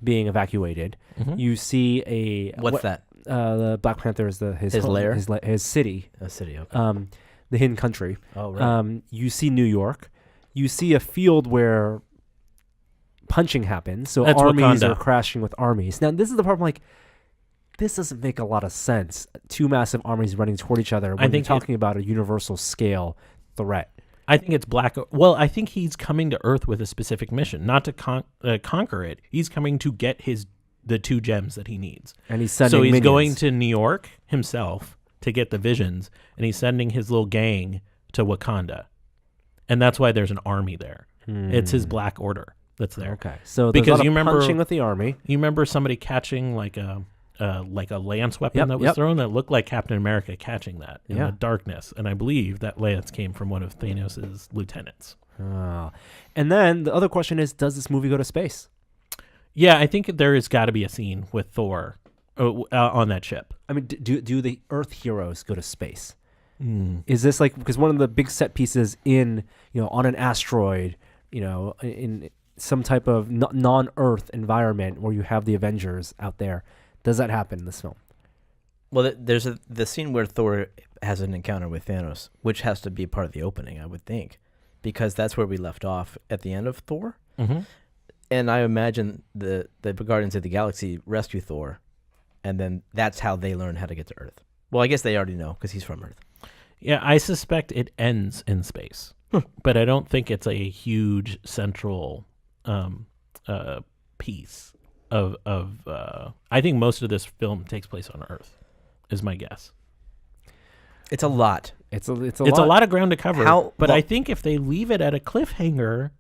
being evacuated. You see What's that? The Black Panther is his home, lair? his city, A city. Okay. the hidden country. Oh, right. You see New York. You see a field where punching happens. So That's armies Wakanda. are crashing with armies. Now, this is the problem. Like, this doesn't make a lot of sense. Two massive armies running toward each other when think you're talking about a universal scale threat. I think it's Well, I think he's coming to Earth with a specific mission, not to conquer it. He's coming to get the two gems that he needs. And he's sending So he's minions. going to New York himself to get the visions, and he's sending his little gang to Wakanda. And that's why there's an army there. It's his Black Order that's there. Okay. So Because there's a lot you of remember- punching with the army. You remember somebody catching like a lance weapon Yep, that was yep. thrown that looked like Captain America catching that in Yeah. the darkness, and I believe that lance came from one of Thanos' lieutenants. Oh. And then the other question is, does this movie go to space? Yeah, I think there has got to be a scene with Thor on that ship. I mean, do the Earth heroes go to space? Is this like, because one of the big set pieces in, on an asteroid, in some type of non-Earth environment where you have the Avengers out there, does that happen in this film? Well, there's the scene where Thor has an encounter with Thanos, which has to be part of the opening, I would think, because that's where we left off at the end of Thor. Mm-hmm. And I imagine the Guardians of the Galaxy rescue Thor, and then that's how they learn how to get to Earth. Well, I guess they already know because he's from Earth. Yeah, I suspect it ends in space, but I don't think it's a huge central piece of. I think most of this film takes place on Earth, is my guess. It's a lot. It's a It's a lot of ground to cover. How but lo- I think if they leave it at a cliffhanger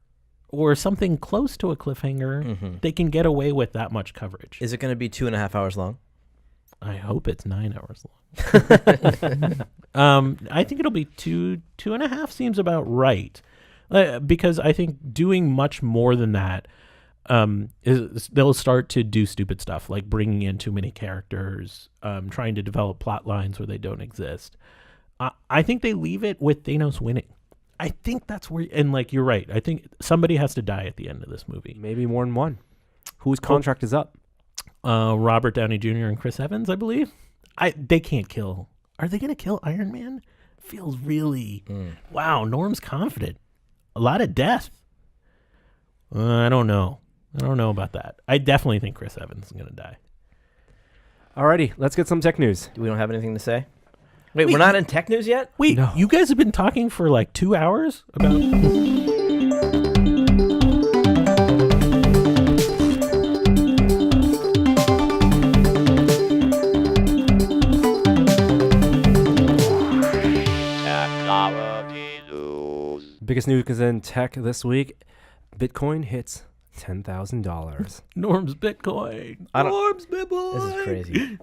or something close to a cliffhanger, they can get away with that much coverage. Is it going to be 2.5 hours long? I hope it's 9 hours long. I think it'll be 2.5 seems about right, because I think doing much more than that, they'll start to do stupid stuff like bringing in too many characters, trying to develop plot lines where they don't exist. I think they leave it with Thanos winning. I think that's where, and like you're right. I think somebody has to die at the end of this movie. Maybe more than one. Whose contract is up? Robert Downey Jr. and Chris Evans, I believe. They can't kill. Are they going to kill Iron Man? Feels really. Wow, Norm's confident. A lot of death. I don't know. I don't know about that. I definitely think Chris Evans is going to die. Alrighty, let's get some tech news. We don't have anything to say? Wait, we're not in tech news yet? Wait, No. you guys have been talking for like 2 hours about. Biggest news in tech this week: Bitcoin hits $10,000. Norm's Bitcoin. I don't- Norm's Bitcoin. This is crazy.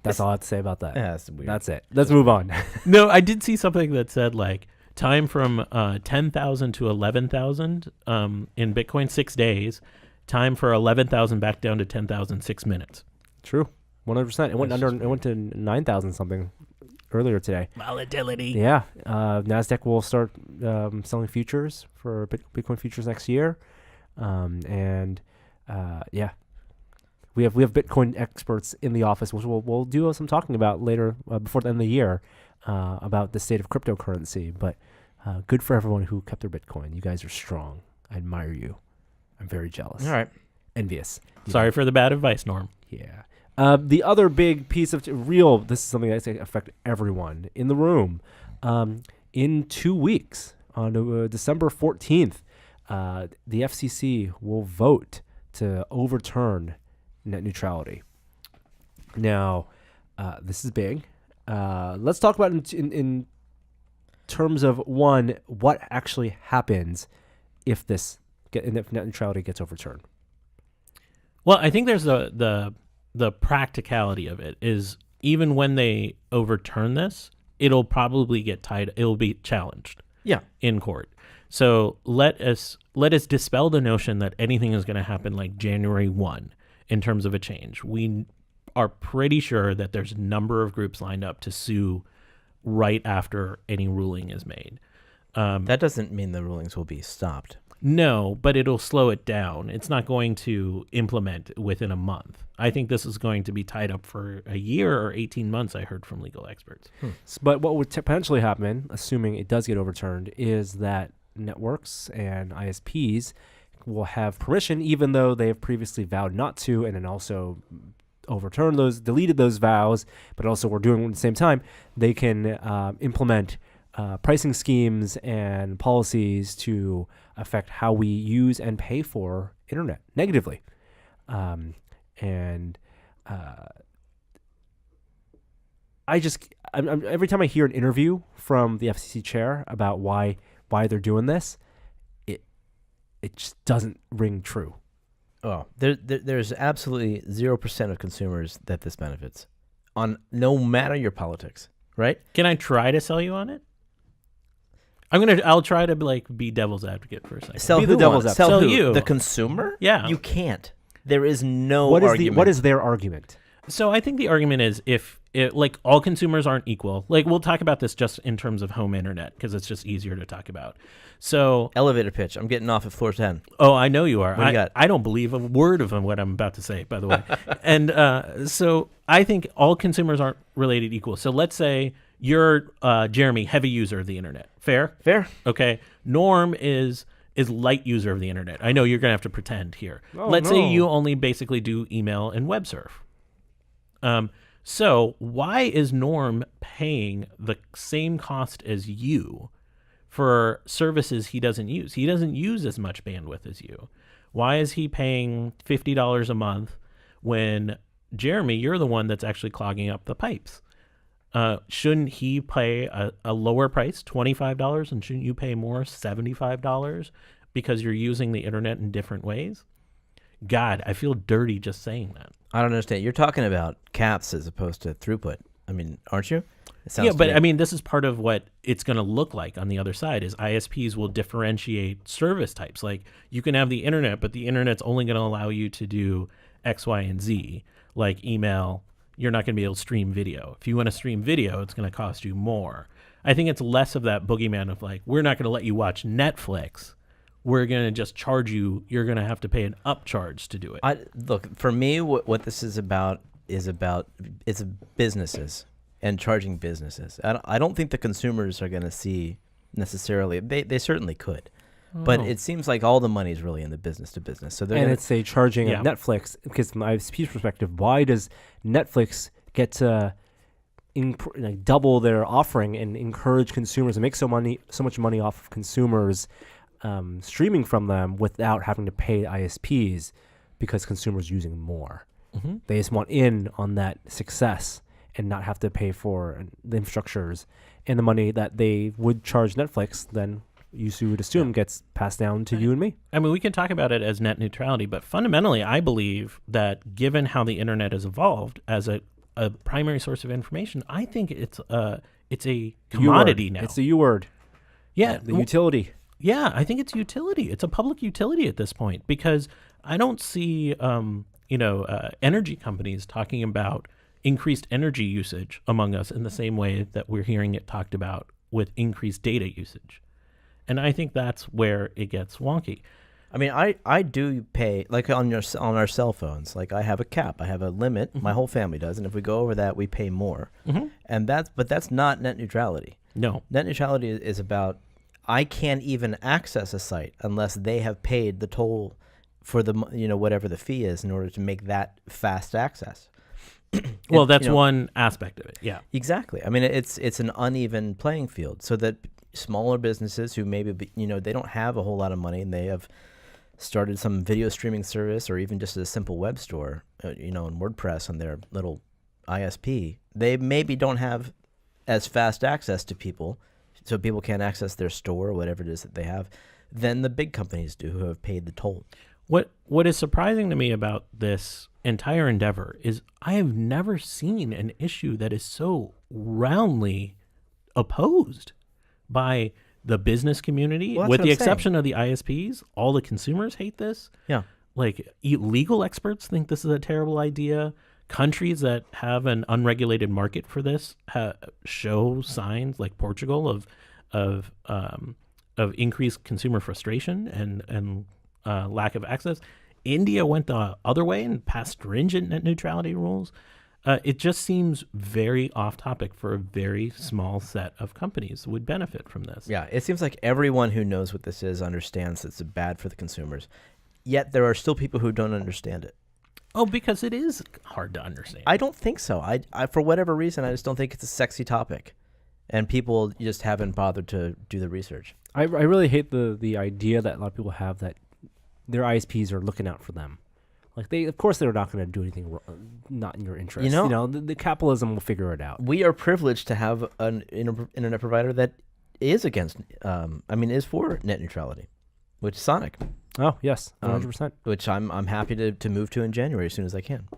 That's all I have to say about that. Yeah, that's weird. That's it. Let's move on. No, I did see something that said like time from 10,000 to 11,000 in Bitcoin 6 days. Time for 11,000 back down to 10,000 6 minutes. True, 100%. It went That's under. just It went to 9,000 something earlier today. Volatility. Yeah, Nasdaq will start selling futures for Bitcoin futures next year, and yeah, We have Bitcoin experts in the office, which we'll do some talking about later before the end of the year about the state of cryptocurrency. But good for everyone who kept their Bitcoin. You guys are strong. I admire you. I'm very jealous. All right. Envious. Sorry for the bad advice, Norm. Yeah. The other big piece of this is something that's going to affect everyone in the room. In 2 weeks, on December 14th, the FCC will vote to overturn net neutrality. Now, this is big. Let's talk about it in terms of, one, what actually happens if net neutrality gets overturned. Well, I think there's the practicality of it is even when they overturn this, it'll probably get it'll be challenged in court. So let us dispel the notion that anything is going to happen like January 1 in terms of a change. We are pretty sure that there's a number of groups lined up to sue right after any ruling is made. That doesn't mean the rulings will be stopped. No, but it'll slow it down. It's not going to implement within a month. I think this is going to be tied up for a year or 18 months, I heard from legal experts. But what would potentially happen, assuming it does get overturned, is that networks and ISPs will have permission, even though they have previously vowed not to, and then also deleted those vows, but also we're doing it at the same time. They can implement pricing schemes and policies to affect how we use and pay for internet negatively. Every time I hear an interview from the FCC chair about why they're doing this, it just doesn't ring true. Oh, there's absolutely 0% of consumers that this benefits, on no matter your politics, right? Can I try to sell you on it? I'll try to be devil's advocate for a second. Sell Be who the devil's on it? advocate. Sell Sell who? you. The consumer? Yeah. You can't. There is no What argument. is their argument? So I think the argument is if all consumers aren't equal, we'll talk about this just in terms of home internet because it's just easier to talk about. So Elevator pitch. I'm getting off at floor 10. Oh, I know you are. What do you got? I don't believe a word of what I'm about to say, by the way. And so I think all consumers aren't related equal. So let's say you're, Jeremy, heavy user of the internet. Fair? Fair. Okay. Norm is light user of the internet. I know you're going to have to pretend here. Oh, let's say no. you only basically do email and web surf. So why is Norm paying the same cost as you for services he doesn't use? He doesn't use as much bandwidth as you. Why is he paying $50 a month when, Jeremy, you're the one that's actually clogging up the pipes? Shouldn't he pay a lower price, $25, and shouldn't you pay more, $75, because you're using the internet in different ways? God, I feel dirty just saying that. I don't understand. You're talking about caps as opposed to throughput. I mean, aren't you? It sounds Yeah, to but me- I mean, this is part of what it's going to look like on the other side is ISPs will differentiate service types. Like you can have the internet, but the internet's only going to allow you to do X, Y, and Z. Like email, you're not going to be able to stream video. If you want to stream video, it's going to cost you more. I think it's less of that boogeyman of we're not going to let you watch Netflix. We're going to just charge you. You're going to have to pay an upcharge to do it. Look, for me, what this is about it's businesses and charging businesses. I don't think the consumers are going to see necessarily. They certainly could, but it seems like all the money is really in the business to business. So It's a charging Yeah. of Netflix, because from ISP's perspective, why does Netflix get to double their offering and encourage consumers and make so much money off of consumers streaming from them without having to pay ISPs because consumers using more? Mm-hmm. They just want in on that success and not have to pay for the infrastructures and the money that they would charge Netflix. Then you would assume gets passed down to you and me. I mean, we can talk about it as net neutrality, but fundamentally, I believe that given how the internet has evolved as a primary source of information, I think it's a commodity now. It's the U word. Yeah, The utility. Yeah, I think it's utility. It's a public utility at this point because I don't see, energy companies talking about increased energy usage among us in the same way that we're hearing it talked about with increased data usage. And I think that's where it gets wonky. I mean, I do pay like on our cell phones. Like I have a cap, I have a limit. My whole family does, and if we go over that, we pay more. And that's not net neutrality. No. Net neutrality is about I can't even access a site unless they have paid the toll for the whatever the fee is in order to make that fast access. Well, that's one aspect of it. Yeah. Exactly. I mean, it's an uneven playing field, so that smaller businesses who maybe they don't have a whole lot of money and they have started some video streaming service or even just a simple web store, in WordPress on their little ISP, they maybe don't have as fast access to people, so people can't access their store or whatever it is that they have, than the big companies do who have paid the toll. What is surprising to me about this entire endeavor is I have never seen an issue that is so roundly opposed by the business community, Well, that's with what the I'm saying. exception of the ISPs. All the consumers hate this. Yeah. Like legal experts think this is a terrible idea. Countries that have an unregulated market for this show signs, like Portugal, of increased consumer frustration and lack of access. India went the other way and passed stringent net neutrality rules. It just seems very off topic for a very small set of companies that would benefit from this. Yeah, it seems like everyone who knows what this is understands it's bad for the consumers. Yet there are still people who don't understand it. Oh, because it is hard to understand. I don't think so. I for whatever reason, I just don't think it's a sexy topic, and people just haven't bothered to do the research. I really hate the idea that a lot of people have that their ISPs are looking out for them. Like of course they're not going to do anything not in your interest. The capitalism will figure it out. We are privileged to have an internet provider that is against, is for net neutrality, which is Sonic. Oh yes, 100%. Which I'm happy to move to in January as soon as I can.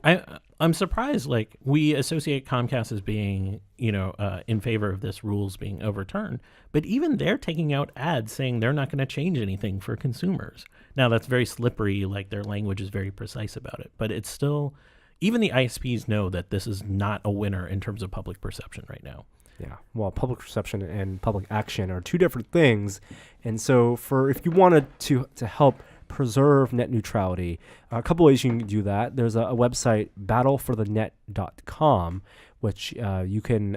I'm surprised. Like we associate Comcast as being, in favor of this rules being overturned, but even they're taking out ads saying they're not going to change anything for consumers. Now that's very slippery. Like their language is very precise about it, but it's still, even the ISPs know that this is not a winner in terms of public perception right now. Yeah, well, public perception and public action are two different things, and so if you wanted to help preserve net neutrality, a couple ways you can do that. There's a website, battleforthenet.com, which you can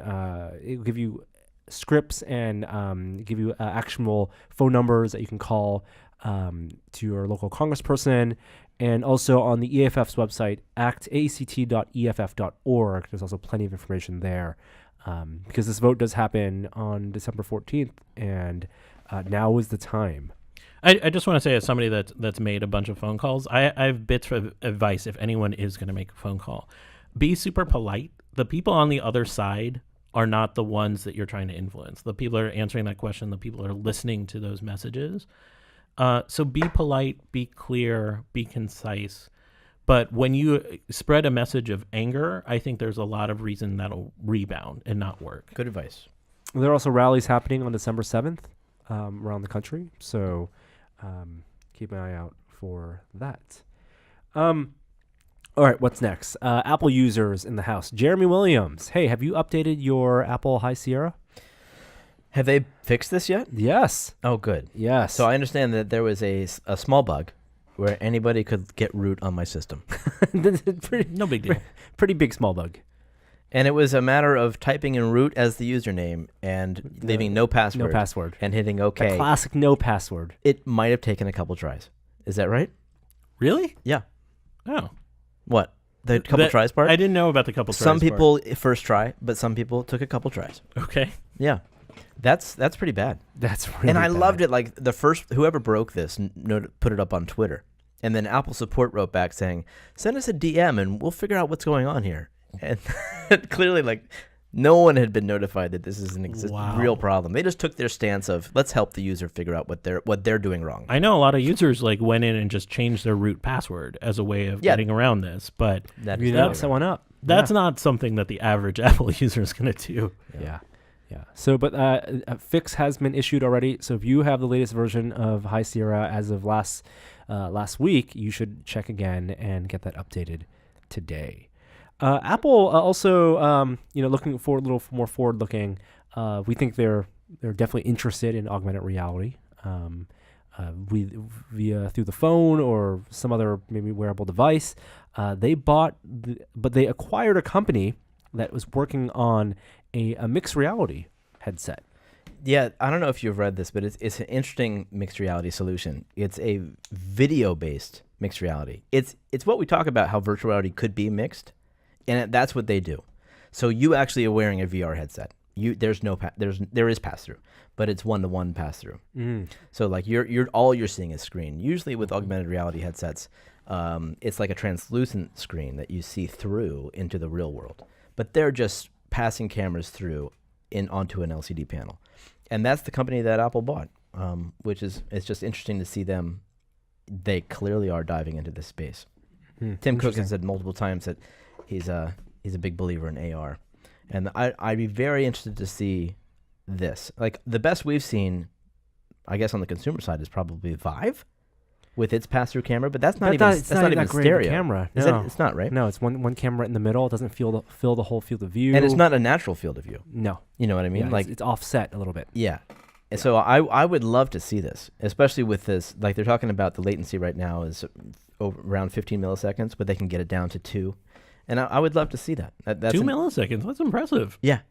it'll give you scripts and give you actionable phone numbers that you can call to your local congressperson. And also on the EFF's website, act.eff.org, there's also plenty of information there. Because this vote does happen on December 14th, and now is the time. I just want to say, as somebody that's made a bunch of phone calls, I have bits of advice if anyone is going to make a phone call. Be super polite. The people on the other side are not the ones that you're trying to influence. The people that are answering that question, the people that are listening to those messages. So be polite, be clear, be concise. But when you spread a message of anger, I think there's a lot of reason that'll rebound and not work. Good advice. There are also rallies happening on December 7th around the country, so keep an eye out for that. All right, what's next? Apple users in the house. Jeremy Williams. Hey, have you updated your Apple High Sierra? Have they fixed this yet? Yes. Oh, good. Yes. So I understand that there was a small bug where anybody could get root on my system. No big deal. Pretty big small bug. And it was a matter of typing in root as the username and leaving no password. No password. And hitting OK. The classic no password. It might have taken a couple tries. Is that right? Really? Yeah. Oh. What? The couple tries part? I didn't know about the couple tries Some part. people first try, but some people took a couple tries. Okay. Yeah. That's pretty bad. That's really And I bad. loved it. Like the first, whoever broke this put it up on Twitter. And then Apple support wrote back saying, send us a DM and we'll figure out what's going on here. And clearly, like, no one had been notified that this is an real problem. They just took their stance of, let's help the user figure out what they're doing wrong. I know a lot of users went in and just changed their root password as a way of getting around this, but You knocked someone up. that's not something that the average Apple user is going to do. Yeah. So, but a fix has been issued already. So if you have the latest version of High Sierra as of last week, you should check again and get that updated today. Apple also, looking for a little more forward-looking. We think they're definitely interested in augmented reality. via through the phone or some other maybe wearable device. They acquired a company that was working on a mixed reality headset. Yeah, I don't know if you've read this, but it's an interesting mixed reality solution. It's a video-based mixed reality. It's what we talk about how virtual reality could be mixed, and that's what they do. So you actually are wearing a VR headset. There is pass through, but it's one-to-one pass through. So like all you're seeing is screen. Usually with augmented reality headsets, it's like a translucent screen that you see through into the real world. But they're just passing cameras through onto an LCD panel, and that's the company that Apple bought. It's just interesting to see them. They clearly are diving into this space. Tim Cook has said multiple times that he's a big believer in AR. And I'd be very interested to see this. Like the best we've seen, I guess on the consumer side, is probably Vive with its pass-through camera. But that's not even that great stereo. of a camera. Is No, it's not, right? No, it's one camera in the middle. It doesn't fill the whole field of view. And it's not a natural field of view. No, You know what I mean? yeah, Like it's offset a little bit. yeah. And so I would love to see this, especially with this. Like they're talking about the latency right now is around 15 milliseconds, but they can get it down to 2. And I would love to see that. That's 2 milliseconds. That's impressive. Yeah,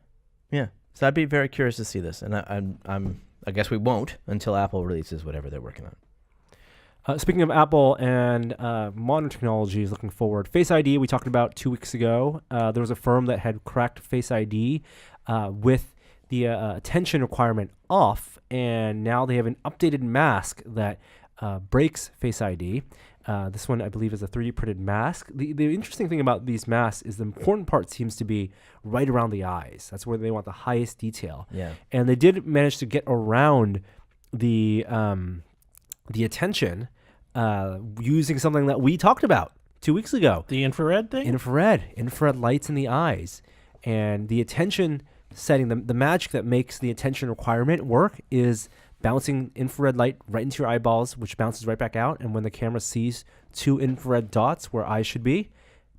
yeah. So I'd be very curious to see this, and I guess we won't until Apple releases whatever they're working on. Speaking of Apple and modern technologies, looking forward, Face ID we talked about 2 weeks ago. There was a firm that had cracked Face ID with the attention requirement off, and now they have an updated mask that breaks Face ID. This one, I believe, is a 3D printed mask. The interesting thing about these masks is the important part seems to be right around the eyes. That's where they want the highest detail. Yeah. And they did manage to get around the attention using something that we talked about 2 weeks ago. The infrared thing? Infrared lights in the eyes. And the attention setting, the magic that makes the attention requirement work is bouncing infrared light right into your eyeballs, which bounces right back out. And when the camera sees 2 infrared dots where eyes should be,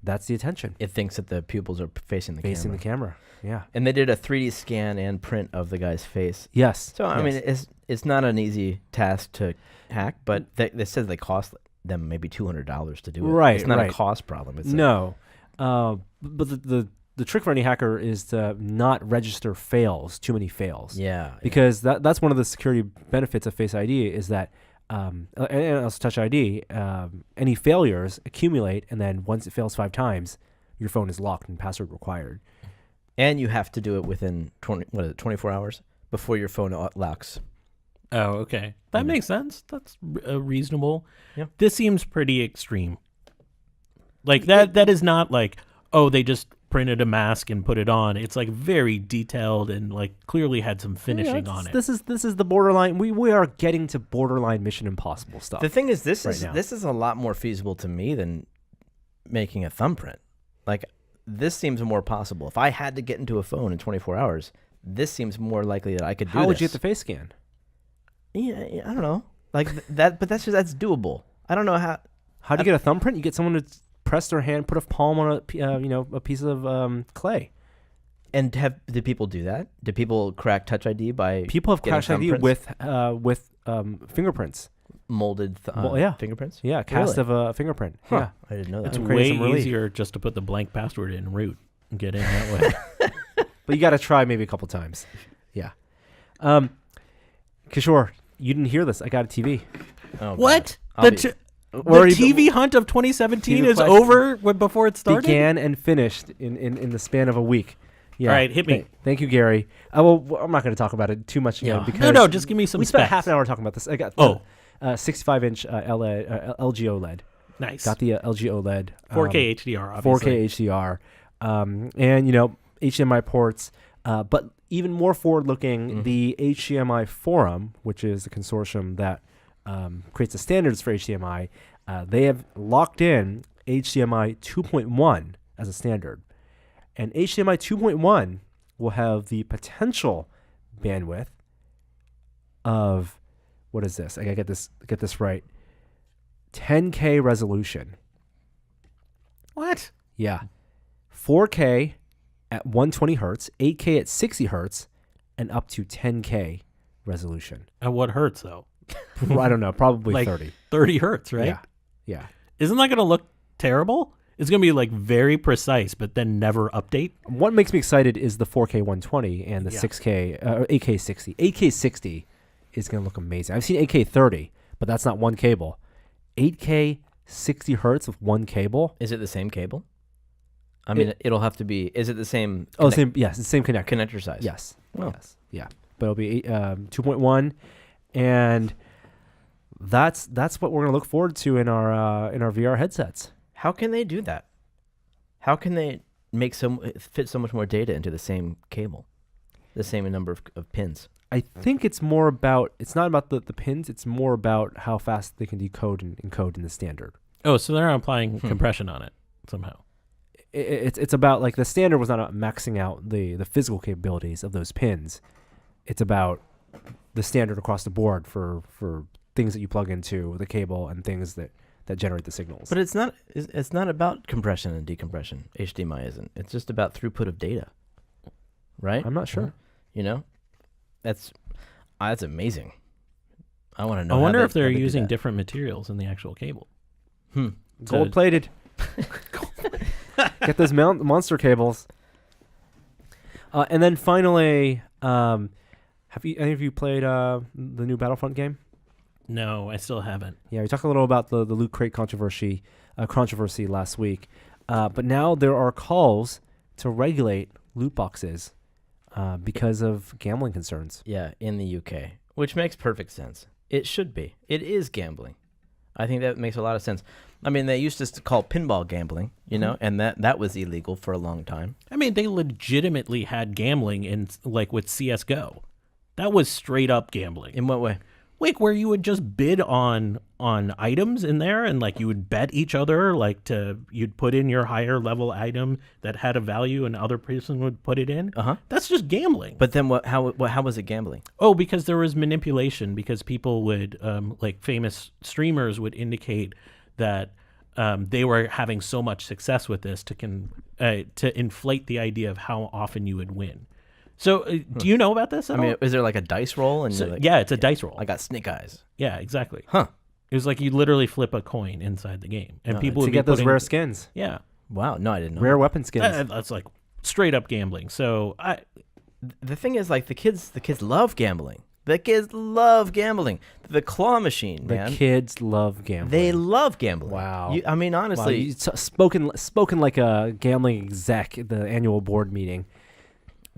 that's the attention. It thinks that the pupils are facing the camera. Yeah. And they did a 3D scan and print of the guy's face. Yes. So, I mean, it's not an easy task to hack, but they said they cost them maybe $200 to do it. Right, It's not right. a cost problem. It's No. But the trick for any hacker is to not register too many fails. Yeah. Because that's one of the security benefits of Face ID is that, and also Touch ID, any failures accumulate, and then once it fails 5 times, your phone is locked and password required. And you have to do it within 24 hours before your phone locks. Oh, okay. That makes sense. That's reasonable. Yeah. This seems pretty extreme. Like that is not like, oh, they just printed a mask and put it on. It's like very detailed and like clearly had some finishing on it. This is the borderline. We are getting to borderline Mission Impossible stuff. The thing is, this right now. is a lot more feasible to me than making a thumbprint. Like, this seems more possible. If I had to get into a phone in 24 hours, this seems more likely that I could do How this. would you get the face scan? Yeah, I don't know. Like that, but that's doable. I don't know how. How do you get a thumbprint? You get someone to press their hand, put a palm on a piece of clay. And did people do that? Did people crack Touch ID by People have getting Touch ID thumbprints? with fingerprints. molded yeah. fingerprints? Yeah, cast Really? of a fingerprint. Huh. Yeah. I didn't know that. It's Some way relief. easier just to put the blank password in root and get in that way. But you got to try maybe a couple times. Yeah. Kishore, you didn't hear this. I got a TV. Oh, God. What? I'll The be- TV hunt of 2017 TV is question. over before it started? Began and finished in the span of a week. Yeah. All right, hit me. Thank you, Gary. Well, I'm not going to talk about it too much again Yeah. because No, just give me some we spent specs. half an hour talking about this. I got 65-inch LG OLED. Nice. Got the LG OLED. 4K HDR, obviously. 4K HDR. And, HDMI ports. But even more forward-looking, the HDMI Forum, which is a consortium that creates the standards for HDMI, they have locked in HDMI 2.1 as a standard. And HDMI 2.1 will have the potential bandwidth of, what is this? I gotta get this right. 10K resolution. What? Yeah. 4K at 120 hertz, 8K at 60 hertz, and up to 10K resolution. At what hertz, though? I don't know, probably Like 30. 30 hertz, right? Yeah. Yeah. Isn't that going to look terrible? It's going to be like very precise, but then never update. What makes me excited is the 4K 120 and the Yeah. 6K, 8K 60. 8K 60 is going to look amazing. I've seen 8K 30, but that's not one cable. 8K 60 hertz with one cable. Is it the same cable? I mean, it'll have to be. Is it the same? Oh, same. Yes, the same connector. Connector size. Yes. Oh. Yes. Yeah. But it'll be 2.1, and that's what we're going to look forward to in our VR headsets. How can they do that? How can they make fit so much more data into the same cable, the same number of pins? I think it's more about, it's not about the pins, it's more about how fast they can decode and encode in the standard. Oh, so they're not applying compression on it somehow. It's about, like, the standard was not about maxing out the physical capabilities of those pins. It's about the standard across the board for things that you plug into the cable and things that generate the signals. But it's not about compression and decompression. HDMI isn't. It's just about throughput of data, right? I'm not sure. You know, that's amazing. I want to know. I wonder how if they're how they do using that. different materials in the actual cable. So- Gold plated. Get those monster cables. And then finally, have any of you played the new Battlefront game? No, I still haven't. Yeah, we talked a little about the loot crate controversy last week, but now there are calls to regulate loot boxes because of gambling concerns. Yeah, in the UK, which makes perfect sense. It should be. It is gambling. I think that makes a lot of sense. I mean, they used to call pinball gambling, you know, and that was illegal for a long time. I mean, they legitimately had gambling in, like, with CS:GO. That was straight up gambling. In what way? Like, where you would just bid on items in there, and like you would bet each other, like you'd put in your higher level item that had a value, and the other person would put it in. That's just gambling. But then how was it gambling? Oh, because there was manipulation, because people would, like famous streamers would indicate that they were having so much success with this to inflate the idea of how often you would win. So do you know about this at I mean, all? is there like a dice roll? And So, you're like, yeah, it's a dice roll. I got snake eyes. Yeah, exactly. Huh. It was like you literally flip a coin inside the game, and people To would get be those putting, rare skins, Yeah, Wow. No, I didn't know. rare weapon skins. that's like straight up gambling. So The thing is, like, the kids love gambling. The kids love gambling. The claw machine, The man. kids love gambling. They love gambling. Wow. I mean, Wow, honestly, you spoken like a gambling exec at the annual board meeting.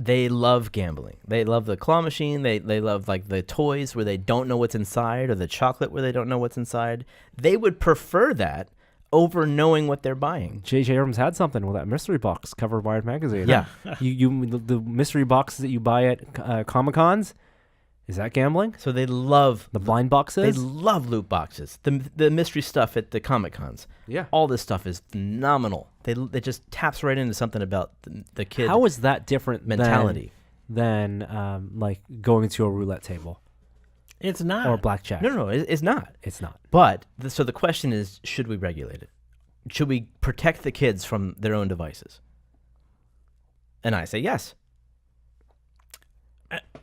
they love gambling. They love the claw machine. They love, like, the toys where they don't know what's inside, or the chocolate where they don't know what's inside. They would prefer that over knowing what they're buying. J.J. Abrams had something with that mystery box cover Wired magazine. Yeah. the mystery boxes that you buy at Comic Cons, is that gambling? So they love The blind they boxes. love loot boxes. The mystery stuff at the Comic Cons. Yeah. All this stuff is phenomenal. They just taps right into something about the kid How is that different mentality. than like going to a roulette table it's not. or blackjack? No, it's not. It's not. But so the question is, should we regulate it? Should we protect the kids from their own devices? And I say yes.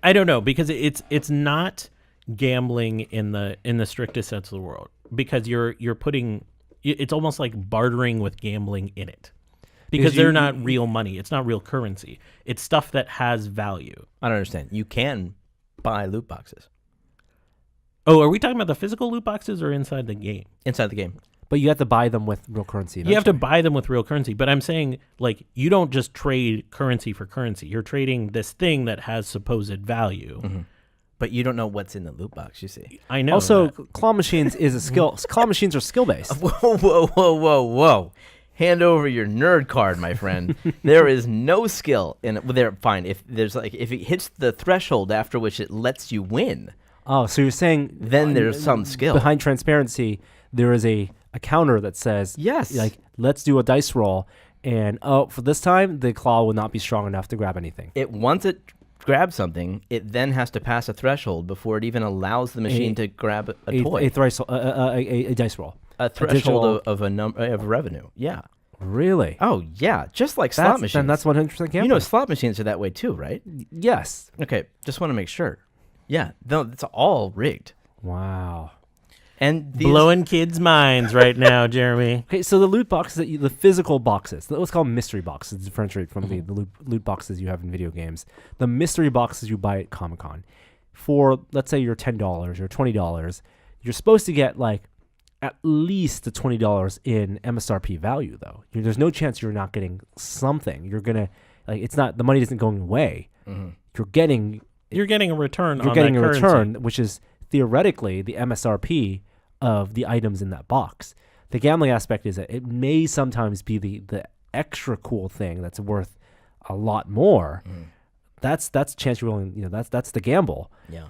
I don't know, because it's not gambling in the strictest sense of the world, because you're putting, it's almost like bartering with gambling in it, because Because you- they're not real money. It's not real currency. It's stuff that has value. I don't understand. You can buy loot boxes Oh, are we talking about the physical loot boxes or inside the game? inside the game. But you have to buy them with real currency. You have to eventually. buy them with real currency, but I'm saying, like, you don't just trade currency for currency. You're trading this thing that has supposed value. But you don't know what's in the loot box, you see. I know. Also, that. claw machines is a skill. Claw machines are skill based. Whoa. Hand over your nerd card, my friend. There is no skill in it. Well, there, fine. If it hits the threshold after which it lets you win, Oh, so you're saying then there's some skill. behind transparency. There is a counter that says, Yes. like, let's do a dice roll, and for this time the claw will not be strong enough to grab anything. Once it grabs something, it then has to pass a threshold before it even allows the machine to grab a toy. A dice roll. A threshold of a number of revenue. Yeah. Really? Oh yeah, just like slot machines. Then that's 100% gambling. You know, slot machines are that way too, right? Yes. Okay, just want to make sure. Yeah, no, it's all rigged. Wow. And these, Blowing kids' minds right now, Jeremy. Okay, so the loot boxes the physical boxes, let's call them mystery boxes to differentiate from the loot boxes you have in video games. The mystery boxes you buy at Comic-Con for, let's say, your $10 or $20, you're supposed to get like at least the $20 in MSRP value, though. There's no chance you're not getting something. You're gonna it's not, the money isn't going away. You're getting a return. you're on getting that a currency. return, which is theoretically the MSRP of the items in that box. The gambling aspect is that it may sometimes be the extra cool thing that's worth a lot more. That's a chance you're willing. That's the gamble. Yeah.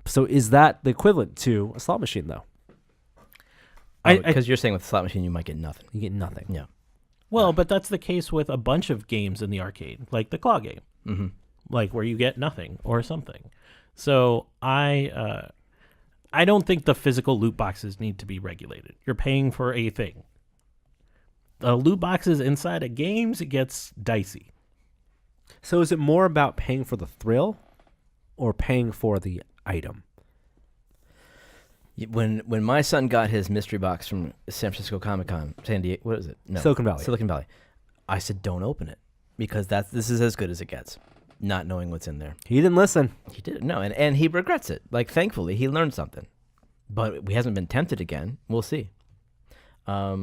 So is that the equivalent to a slot machine, though? Because you're saying with the slot machine you might get nothing. You get nothing. Yeah. Well, but that's the case with a bunch of games in the arcade, like the claw game, like where you get nothing or something. So I don't think the physical loot boxes need to be regulated. You're paying for a thing. The loot boxes inside of games, it gets dicey. So is it more about paying for the thrill or paying for the item? When my son got his mystery box from San Francisco Comic-Con, San Diego, what is it? No, Silicon Valley. Silicon Valley. I said, don't open it because this is as good as it gets, not knowing what's in there. He didn't listen. He did no, and he regrets it. Like, thankfully, he learned something, but he hasn't been tempted again. We'll see. Yeah,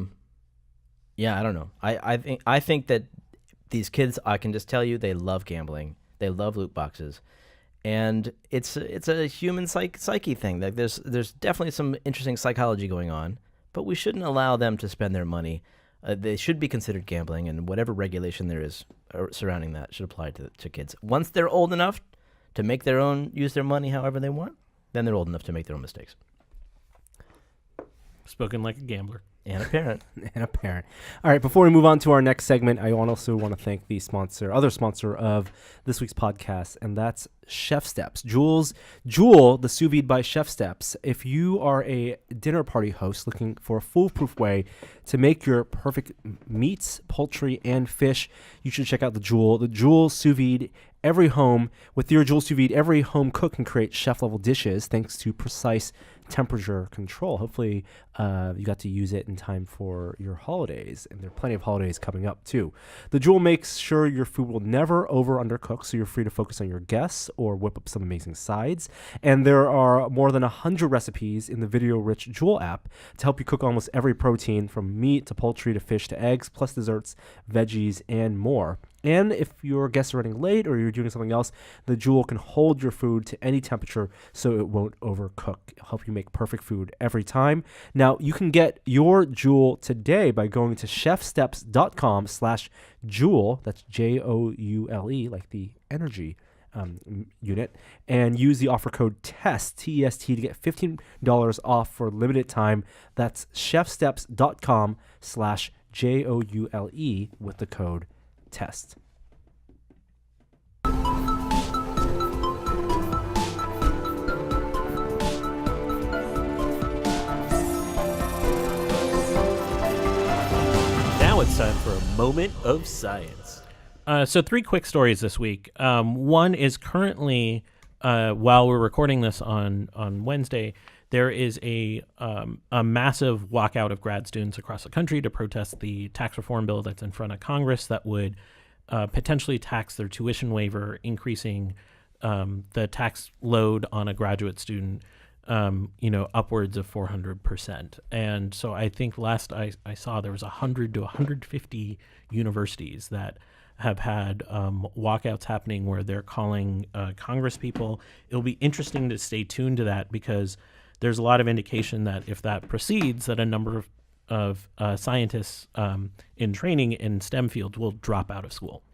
I don't know. I think that these kids, I can just tell you, they love gambling. They love loot boxes. And it's a human psyche thing. Like there's definitely some interesting psychology going on, but we shouldn't allow them to spend their money. They should be considered gambling, and whatever regulation there is surrounding that should apply to kids. Once they're old enough to make use their money however they want, then they're old enough to make their own mistakes. Spoken like a gambler. And a parent. And a parent. All right, before we move on to our next segment, I also want to thank the other sponsor of this week's podcast, and that's Chef Steps. Jewel, the sous vide by Chef Steps. If you are a dinner party host looking for a foolproof way to make your perfect meats, poultry, and fish, you should check out the Jewel. The Jewel sous vide. With your Jewel sous vide, every home cook can create chef-level dishes thanks to precise temperature control. Hopefully, you got to use it in time for your holidays, and there are plenty of holidays coming up too. The Jewel makes sure your food will never undercook, so you're free to focus on your guests or whip up some amazing sides. And there are more than 100 recipes in the video-rich Jewel app to help you cook almost every protein, from meat to poultry to fish to eggs, plus desserts, veggies, and more. And if your guests are running late or you're doing something else, the Jewel can hold your food to any temperature so it won't overcook. It'll help you make perfect food every time. Now, you can get your Jewel today by going to chefsteps.com/Joule, that's Joule, like the energy unit, and use the offer code TEST, T-E-S-T, to get $15 off for a limited time. That's chefsteps.com/Joule with the code TEST. Now it's time for a moment of science. So 3 quick stories this week. One is currently, while we're recording this on Wednesday, there is a massive walkout of grad students across the country to protest the tax reform bill that's in front of Congress that would potentially tax their tuition waiver, increasing the tax load on a graduate student, upwards of 400%. And so I think last I saw there was 100 to 150 universities that have had walkouts happening where they're calling Congress people. It'll be interesting to stay tuned to that, because there's a lot of indication that if that proceeds, that a number of scientists in training in STEM fields will drop out of school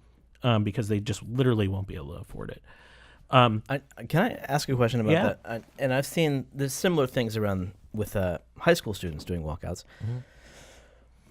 because they just literally won't be able to afford it. Can I ask you a question about Yeah. that? And I've seen there's similar things around with high school students doing walkouts. Mm-hmm.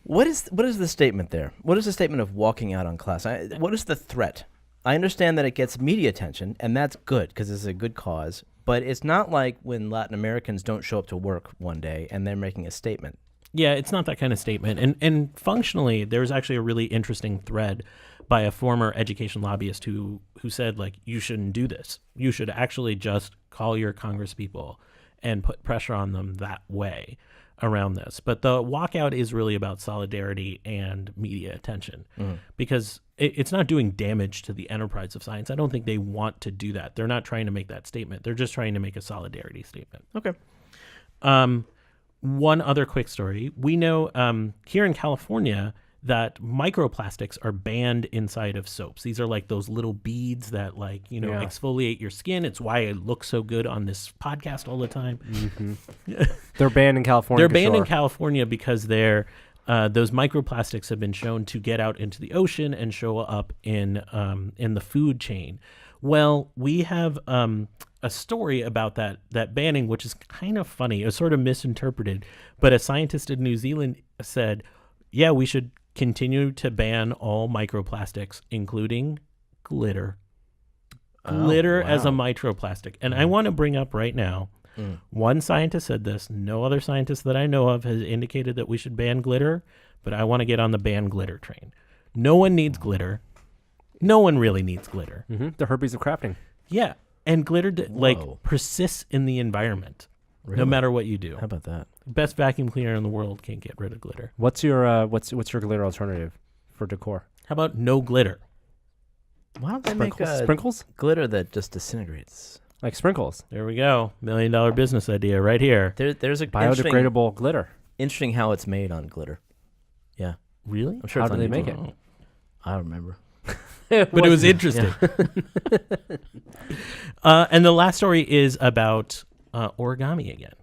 What is the statement there? What is the statement of walking out on class? What is the threat? I understand that it gets media attention, and that's good because it's a good cause. But it's not like when Latin Americans don't show up to work one day and they're making a statement. Yeah, it's not that kind of statement. And functionally, there's actually a really interesting thread by a former education lobbyist who said, like, you shouldn't do this. You should actually just call your Congress people and put pressure on them that way around this. But the walkout is really about solidarity and media attention because it's not doing damage to the enterprise of science. I don't think they want to do that. They're not trying to make that statement. They're just trying to make a solidarity statement. Okay. One other quick story. We know here in California that microplastics are banned inside of soaps. These are like those little beads that exfoliate your skin. It's why I look so good on this podcast all the time. They're banned in California. They're banned in California because those microplastics have been shown to get out into the ocean and show up in the food chain. Well, we have a story about that banning, which is kind of funny. It was sort of misinterpreted, but a scientist in New Zealand said, yeah, we should continue to ban all microplastics, including glitter. Glitter as a microplastic. And I want to bring up right now, one scientist said this. No other scientist that I know of has indicated that we should ban glitter, but I want to get on the ban glitter train. No one needs glitter. No one really needs glitter. The herpes of crafting. Yeah. And glitter persists in the environment. Really? No matter what you do. How about that? Best vacuum cleaner in the world can't get rid of glitter. What's your glitter alternative for decor? How about no glitter? Why don't they Sprinkles? make Sprinkles? glitter that just disintegrates? Like sprinkles. There we go. $1 million business idea right here. There's a Biodegradable glitter. interesting how it's made on glitter. Yeah, Really? I'm sure. How it's do on they make YouTube. it? I don't remember. But it was interesting. And the last story is about origami again.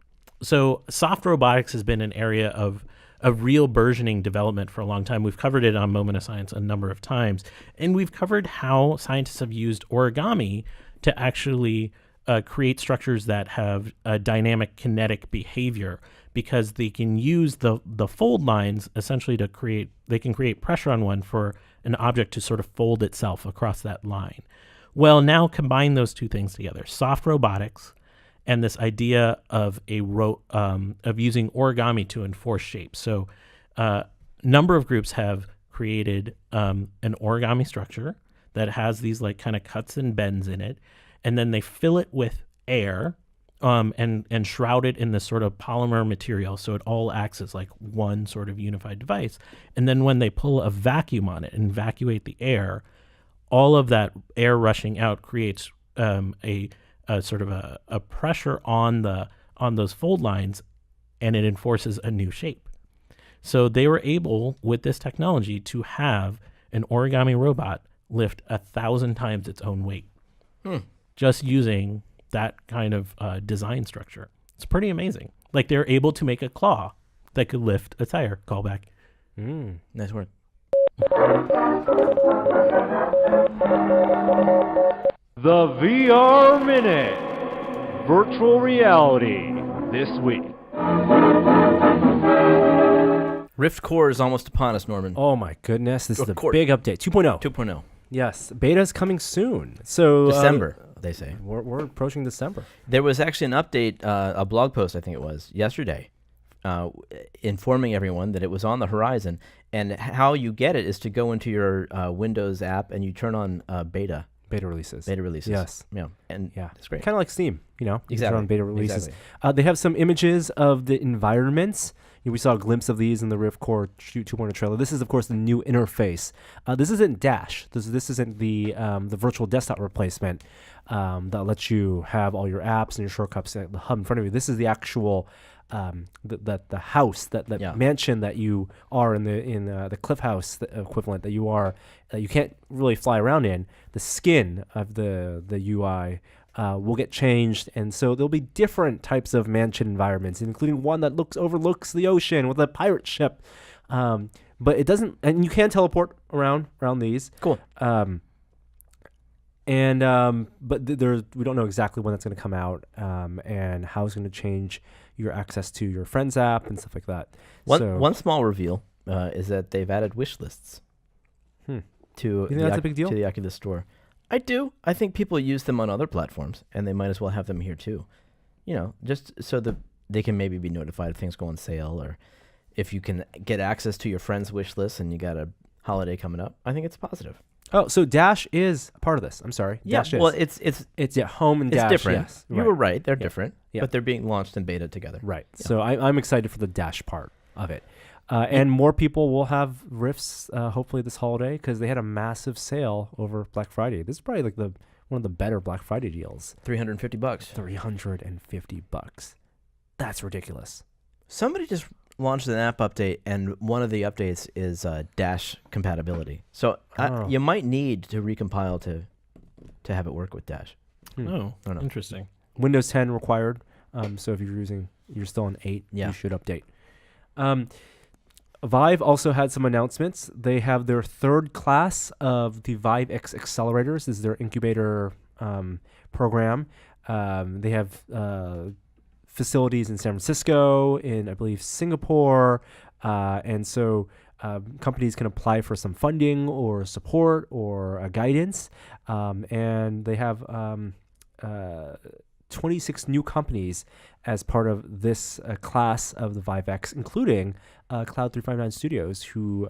So soft robotics has been an area of real burgeoning development for a long time. We've covered it on Moment of Science a number of times. And we've covered how scientists have used origami to actually create structures that have a dynamic kinetic behavior, because they can use the fold lines essentially to create pressure on one for an object to sort of fold itself across that line. Well, now combine those two things together, soft robotics and this idea of of using origami to enforce shape. So a number of groups have created an origami structure that has these like kind of cuts and bends in it, and then they fill it with air and shroud it in this sort of polymer material, so it all acts as like one sort of unified device. And then when they pull a vacuum on it and evacuate the air, all of that air rushing out creates a sort of a pressure on those fold lines, and it enforces a new shape. So they were able, with this technology, to have an origami robot lift 1,000 times its own weight, just using that kind of design structure. It's pretty amazing. Like, they're able to make a claw that could lift a tire. Callback. Nice work. The VR Minute. Virtual reality this week. Rift Core is almost upon us, Norman. Oh my goodness, this is a Of course. big update. 2.0. 2.0. Yes, beta's coming soon. So December, they say. we're approaching December. There was actually an update, a blog post, I think it was, yesterday, informing everyone that it was on the horizon. And how you get it is to go into your Windows app and you turn on beta Beta releases. Yes. Yeah. And Yeah. it's great. Kind of like Steam, you know? You Exactly. turn on beta releases. Exactly. They have some images of the environments. We saw a glimpse of these in the Rift Core 2.0 trailer. This is, of course, the new interface. This isn't Dash. This isn't the virtual desktop replacement that lets you have all your apps and your shortcuts at the hub in front of you. This is the actual the house, that mansion that you are in the Cliff House equivalent that you are, that you can't really fly around in. The skin of the UI will get changed, and so there'll be different types of mansion environments, including one that overlooks the ocean with a pirate ship. But it doesn't, and you can teleport around these. Cool. But we don't know exactly when that's going to come out, and how it's going to change your access to your friends app and stuff like that. One small reveal is that they've added wish lists to You think that's a big deal? to the Oculus Store. I do. I think people use them on other platforms, and they might as well have them here too. You know, just so that they can maybe be notified if things go on sale, or if you can get access to your friends' wish list and you got a holiday coming up. I think it's positive. Oh, so Dash is a part of this. I'm sorry. Yeah. Dash is. Well, it's Home and Dash. different. Yes, You were right. They're different. Yeah. But they're being launched in beta together. Right. Yeah. So I'm excited for the Dash part of it. And more people will have Rifts hopefully this holiday because they had a massive sale over Black Friday. This is probably like one of the better Black Friday deals. $350. $350. That's ridiculous. Somebody just launched an app update, and one of the updates is Dash compatibility. So Oh. you might need to recompile to have it work with Dash. Oh, I don't know. interesting. Windows 10 required. So if you're still on 8, Yeah. you should update. Vive also had some announcements. They have their third class of the Vive X accelerators. This is their incubator program. They have facilities in San Francisco, in I believe Singapore, and so companies can apply for some funding or support or guidance. And they have 26 new companies as part of this class of the Vive X, including Cloud 359 Studios, who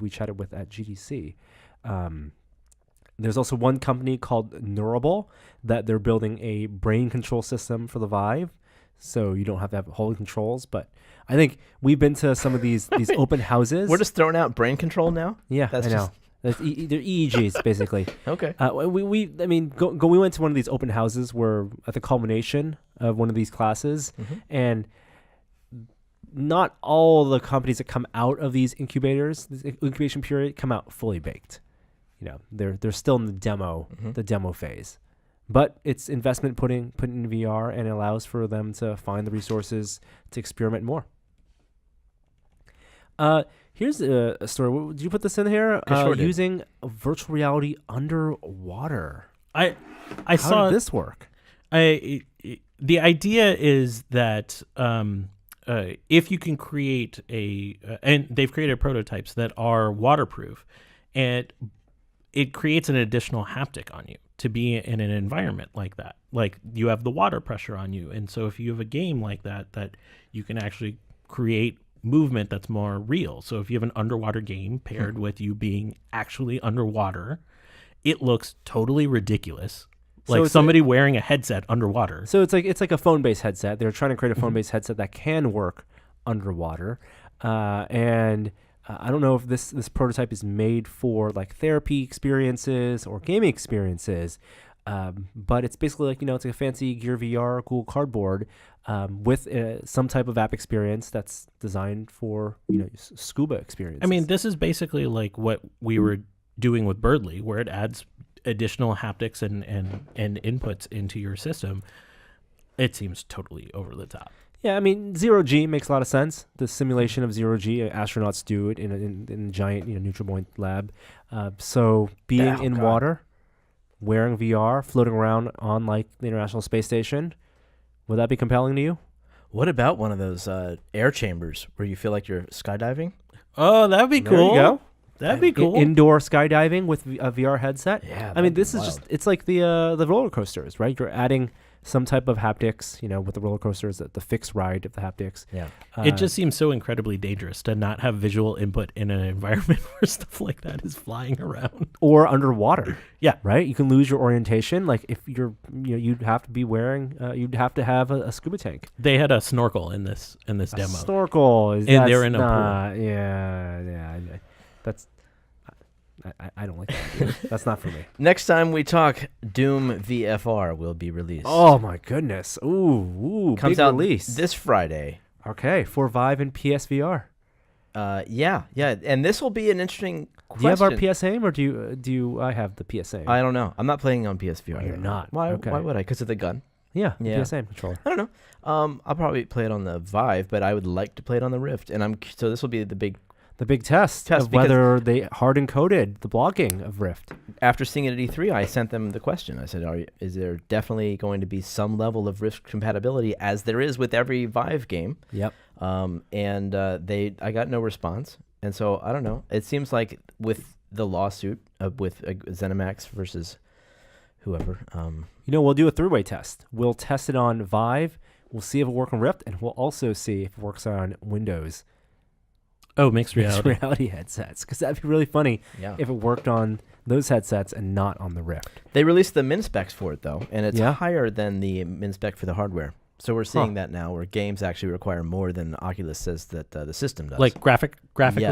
we chatted with at GDC. There's also one company called Neurable that they're building a brain control system for the Vive, so you don't have to have whole controls. But I think we've been to some of these open houses. We're just throwing out brain control now? Yeah, That's I know. just- They're EEGs basically. Okay. We went to one of these open houses where at the culmination of one of these classes, and not all the companies that come out of these incubators, this incubation period, come out fully baked. You know, they're still in the demo phase. But it's investment put in VR, and it allows for them to find the resources to experiment more. Here's a story. Did you put this in here? I sure did. Using virtual reality underwater. I How saw did this work? the idea is that if you can create and they've created prototypes that are waterproof, and it creates an additional haptic on you to be in an environment like that. Like you have the water pressure on you, and so if you have a game like that you can actually create movement that's more real. So if you have an underwater game paired with you being actually underwater, it looks totally ridiculous. So Like it's somebody wearing a headset underwater. So it's like a phone-based headset. They're trying to create a phone-based headset that can work underwater, and I don't know if this prototype is made for like therapy experiences or gaming experiences, but it's basically like, it's like a fancy Gear VR Google Cardboard with some type of app experience that's designed for scuba experiences. I mean, this is basically like what we were doing with Birdly, where it adds additional haptics and inputs into your system. It seems totally over the top. Yeah, I mean, zero G makes a lot of sense. The simulation of zero G, astronauts do it in a giant, NutriBoint lab. So being in water, wearing VR, floating around on like the International Space Station, would that be compelling to you? What about one of those air chambers where you feel like you're skydiving? Oh, that would be There cool. you go. That'd be cool. Indoor skydiving with a VR headset. Yeah, I mean, that'd be this is wild. it's like the roller coasters, right? You're adding some type of haptics, with the roller coasters, the fixed ride of the haptics. Yeah. It just seems so incredibly dangerous to not have visual input in an environment where stuff like that is flying around. Or underwater. Yeah. Right? You can lose your orientation. Like if you're, you'd have to be wearing, you'd have to have a scuba tank. They had a snorkel in this demo. Snorkel. And they're in a pool. Yeah. That's, I don't like that idea. That's not for me. Next time we talk, Doom VFR will be released. Oh my goodness. Ooh, Comes big out release. this Friday. Okay, for Vive and PSVR. Yeah, and this will be an interesting question. Do you have our PSA or do I have the PSA? I don't know. I'm not playing on PSVR. Oh, you're not. Why? Okay. Why would I? Because of the gun. Yeah, Yeah. PSA controller. I don't know. I'll probably play it on the Vive, but I would like to play it on the Rift, and so this will be the big. The big test of because- whether they hard encoded the blocking of Rift. After seeing it at E3, I sent them the question. I said, is there definitely going to be some level of Rift compatibility, as there is with every Vive game? Yep. And I got no response. And so, I don't know. It seems like with the lawsuit with ZeniMax versus whoever. We'll do a three-way test. We'll test it on Vive. We'll see if it works on Rift, and we'll also see if it works on Windows. Oh, mixed reality. reality headsets, because that'd be really funny Yeah. if it worked on those headsets and not on the Rift. They released the min specs for it, though, and it's Yeah. higher than the min spec for the hardware. So we're seeing that now, where games actually require more than Oculus says that the system does. Like graphically.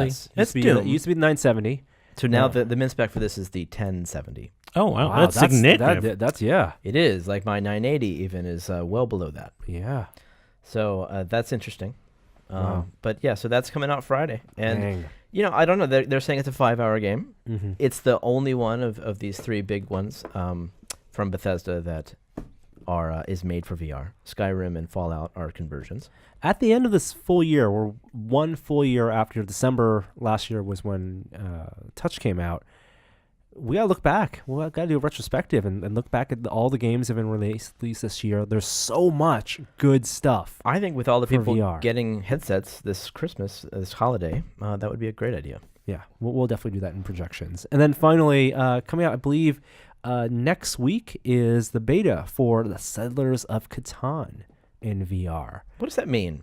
Yes, It used to be the 970. So now the min spec for this is the 1070. Oh wow, that's significant. That's yeah. It is like my 980 even is well below that. Yeah. So that's interesting. Wow. But yeah, so that's coming out Friday, and Dang. I don't know. They're saying it's a 5-hour game. Mm-hmm. It's the only one of these three big ones from Bethesda that is made for VR. Skyrim and Fallout are conversions. At the end of this full year, or one full year after December last year was when Touch came out, we gotta look back. We gotta do a retrospective and look back at all the games that have been released this year. There's so much good stuff. I think with all the For people VR. getting headsets this Christmas, this holiday, that would be a great idea. Yeah, we'll definitely do that in projections. And then finally, coming out, I believe, next week is the beta for the Settlers of Catan in VR. What does that mean?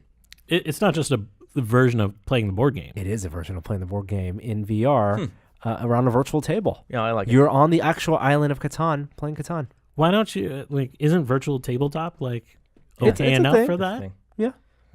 It's not just a version of playing the board game. It is a version of playing the board game in VR around a virtual table. Yeah, I like it. You're on the actual island of Catan playing Catan. Why don't you isn't virtual tabletop like It's okay a enough thing. for that?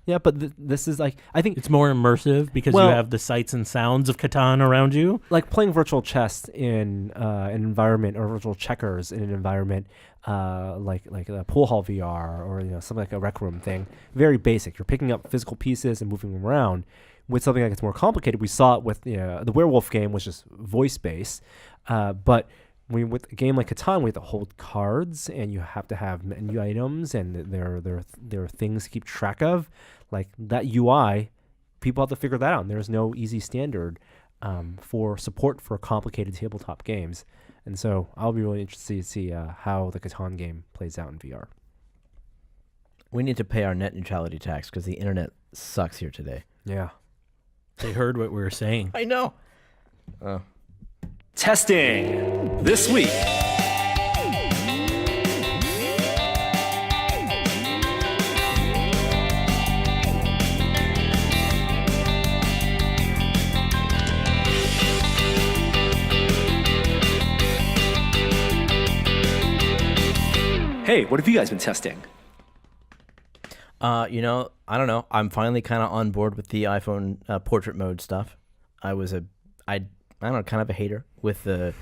Yeah, but this is like, I think It's more immersive because Well- you have the sights and sounds of Catan around you. like playing virtual chess in an environment, or virtual checkers in an environment like a pool hall VR, or something like a rec room thing. Very basic. You're picking up physical pieces and moving them around. With something that gets more complicated, we saw it with the werewolf game, was just voice based, but with a game like Catan, we have to hold cards, and you have to have menu items, and there are things to keep track of. Like that UI, people have to figure that out. And there's no easy standard for support for complicated tabletop games, and so I'll be really interested to see how the Catan game plays out in VR. We need to pay our net neutrality tax because the internet sucks here today. Yeah. They heard what we were saying. I know. Testing this week. Hey, what have you guys been testing? I don't know. I'm finally kind of on board with the iPhone portrait mode stuff. I don't know, kind of a hater with the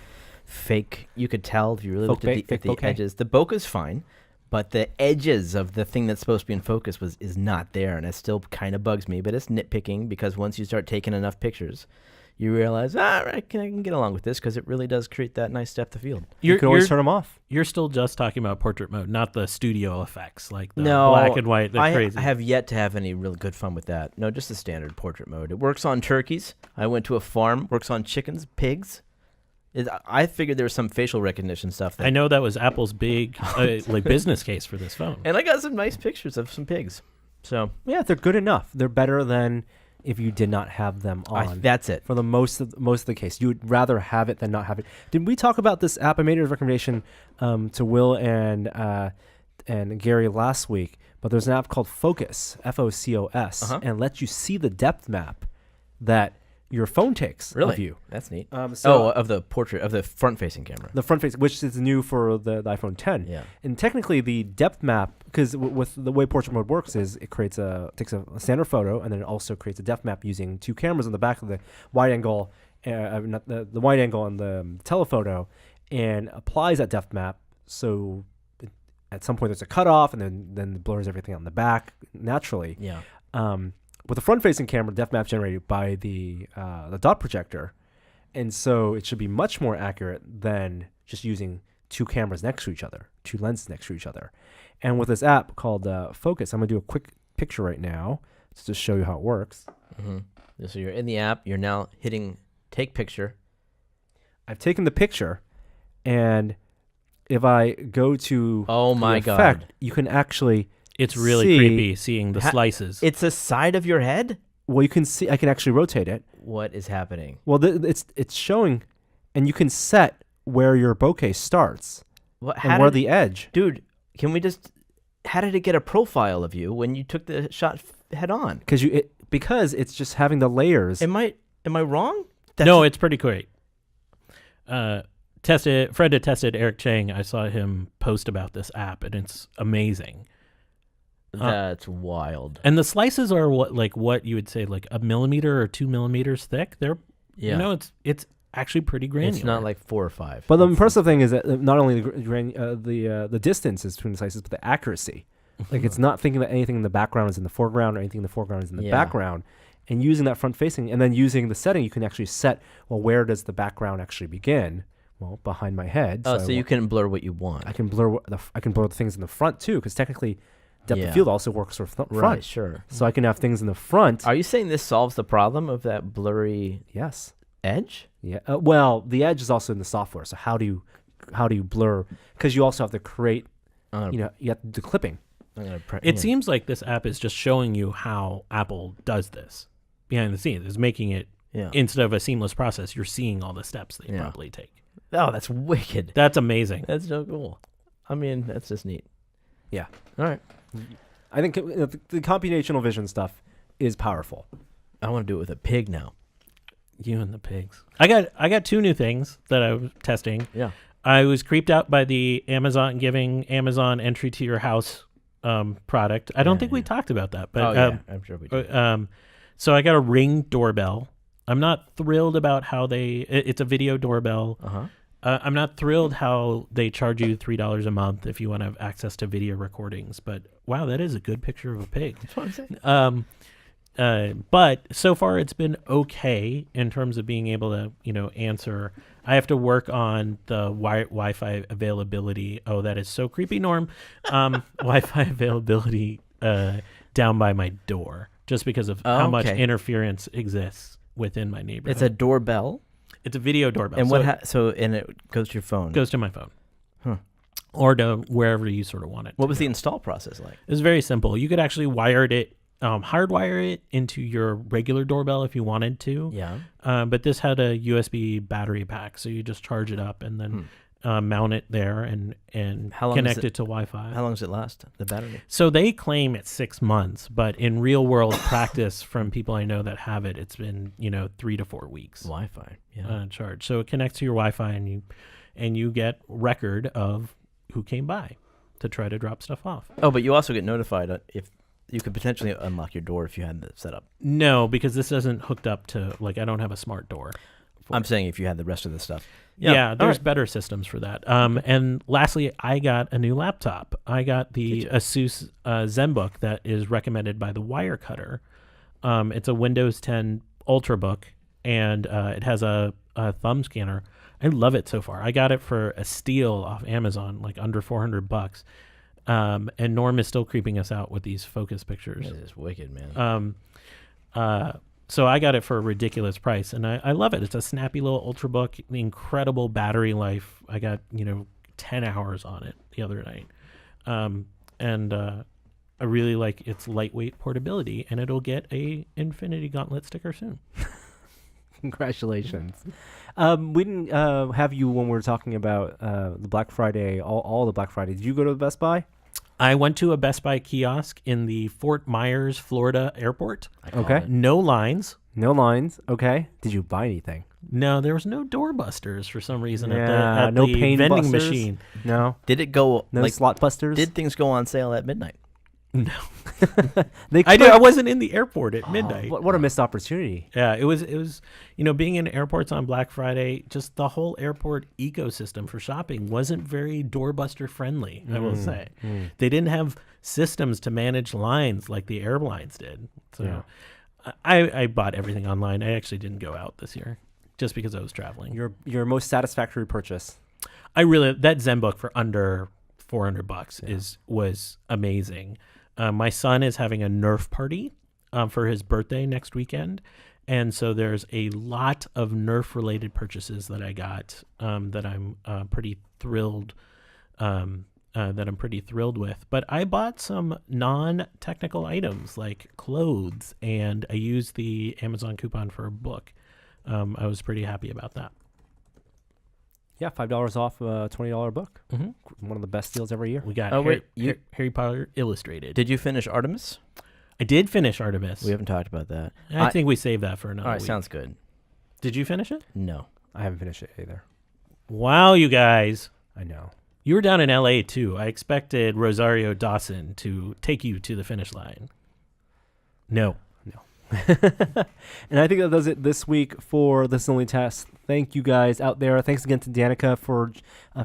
fake. You could tell if you really looked at the bokeh? edges. The bokeh's fine, but the edges of the thing that's supposed to be in focus is not there, and it still kind of bugs me. But it's nitpicking because once you start taking enough pictures, you realize, I can get along with this because it really does create that nice depth of field. You can always turn them off. You're still just talking about portrait mode, not the studio effects like the No, black and white. They're I crazy. have yet to have any really good fun with that. No, just the standard portrait mode. It works on turkeys. I went to a farm. Works on chickens, pigs. I figured there was some facial recognition stuff. I know that was Apple's big business case for this phone. And I got some nice pictures of some pigs. So Yeah, they're good enough. They're better than if you did not have them on. that's it. For the most of the case, you would rather have it than not have it. Did we talk about this app? I made a recommendation to Will and Gary last week, but there's an app called Focus, Focus, and lets you see the depth map that your phone takes Really? of you. That's neat. So of the portrait, of the front-facing camera. the front face, which is new for the iPhone 10. Yeah. And technically, the depth map, because with the way portrait mode works, is it takes a standard photo, and then it also creates a depth map using two cameras on the back of the wide angle, not the wide angle on the telephoto, and applies that depth map. So at some point, there's a cutoff, and then it blurs everything out in the back naturally. Yeah. With the front-facing camera, depth map generated by the dot projector, and so it should be much more accurate than just using two cameras next to each other, two lenses next to each other. And with this app called Focus, I'm gonna do a quick picture right now just to show you how it works. Mm-hmm. So you're in the app. You're now hitting take picture. I've taken the picture, and if I go to Oh the my effect, God. you can actually It's really see- creepy seeing the slices. It's a side of your head. Well, you can see. I can actually rotate it. What is happening? Well, it's showing, and you can set where your bokeh starts What? and where the edge. Dude, can we just? How did it get a profile of you when you took the shot head on? Because it's just having the layers. Am I wrong? No, it's pretty great. Fred had tested Eric Chang. I saw him post about this app, and it's amazing. That's wild. And the slices are what you would say, like a millimeter or 2 millimeters thick. They're, Yeah. it's actually pretty granular. It's not like 4 or 5. But the impressive thing is that not only the distance is between the slices, but the accuracy. Like it's not thinking that anything in the background is in the foreground or anything in the foreground is in the Yeah. background, and using that front facing, and then using the setting, you can actually set, well, where does the background actually begin? Well, behind my head. Oh, so you can blur what you want. I can blur I can blur the things in the front too, because technically, depth Yeah. of field also works for front. Right, sure. So I can have things in the front. Are you saying this solves the problem of that blurry Yes. edge? Yeah. Well, the edge is also in the software. So how do you blur? Because you also have to create. You have to do clipping. It seems like this app is just showing you how Apple does this behind the scenes. Is making it instead of a seamless process, you're seeing all the steps they probably take. Oh, that's wicked. That's amazing. That's so cool. I mean, that's just neat. Yeah. All right. I think the computational vision stuff is powerful. I want to do it with a pig now. You and the pigs. I got 2 new things that I was testing. Yeah. I was creeped out by the Amazon giving Amazon entry to your house product. I don't think we talked about that, but I'm sure we did. so I got a Ring doorbell. I'm not thrilled about how it's a video doorbell. I'm not thrilled how they charge you $3 a month if you want to have access to video recordings. But wow, that is a good picture of a pig. That's what I'm saying. But so far it's been okay in terms of being able to, answer. I have to work on the Wi-Fi availability. Oh, that is so creepy, Norm. Wi-Fi availability down by my door, just because of how much interference exists within my neighborhood. It's a doorbell. It's a video doorbell. And so and it goes to your phone. goes to my phone. Huh. Or to wherever you sort of want it. What was the install process like? It was very simple. You could actually hardwire it into your regular doorbell if you wanted to. Yeah. But this had a USB battery pack, so you just charge it up and then mount it there and connect it to Wi-Fi. How long does it last, the battery? So they claim it's 6 months, but in real world practice from people I know that have it, it's been 3 to 4 weeks. Wi-Fi. Charge. So it connects to your Wi-Fi and you get record of who came by to try to drop stuff off. Oh, but you also get notified if you could potentially unlock your door if you had the setup. No, because this isn't hooked up to I don't have a smart door. I'm saying if you had the rest of the stuff. Yeah, there's better systems for that. And lastly, I got a new laptop. I got the Asus ZenBook that is recommended by the Wirecutter. It's a Windows 10 Ultrabook, and it has a thumb scanner. I love it so far. I got it for a steal off Amazon, like under $400. And Norm is still creeping us out with these focus pictures. That is wicked, man. So I got it for a ridiculous price, and I love it. It's a snappy little Ultrabook, incredible battery life. I got 10 hours on it the other night, and I really like its lightweight portability, and it'll get a Infinity Gauntlet sticker soon. Congratulations. We didn't have you when we were talking about the Black Friday, all the Black Friday. Did you go to the Best Buy? I went to a Best Buy kiosk in the Fort Myers, Florida airport. Okay. No lines. No lines. Okay. Did you buy anything? No, there was no doorbusters for some reason Yeah, at no the pain vending busters? machine. No. Did it go No slot busters? Did things go on sale at midnight? No, they I wasn't in the airport at midnight. What a missed opportunity. Yeah, it was being in airports on Black Friday, just the whole airport ecosystem for shopping wasn't very doorbuster friendly, I will say. They didn't have systems to manage lines like the airlines did. So I bought everything online. I actually didn't go out this year just because I was traveling. Your most satisfactory purchase. That ZenBook for under $400 was amazing. My son is having a Nerf party for his birthday next weekend. And so there's a lot of Nerf related purchases that I got that I'm pretty thrilled with. But I bought some non-technical items like clothes, and I used the Amazon coupon for a book. I was pretty happy about that. Yeah, $5 off a $20 book. Mm-hmm. One of the best deals every year. We got Harry Potter Illustrated. Did you finish Artemis? I did finish Artemis. We haven't talked about that. I think we saved that for another All right, week. sounds good. Did you finish it? No. I haven't finished it either. Wow, you guys. I know. You were down in LA too. I expected Rosario Dawson to take you to the finish line. No. And I think that does it this week for This Only Test. Thank you guys out there. Thanks again to Danica for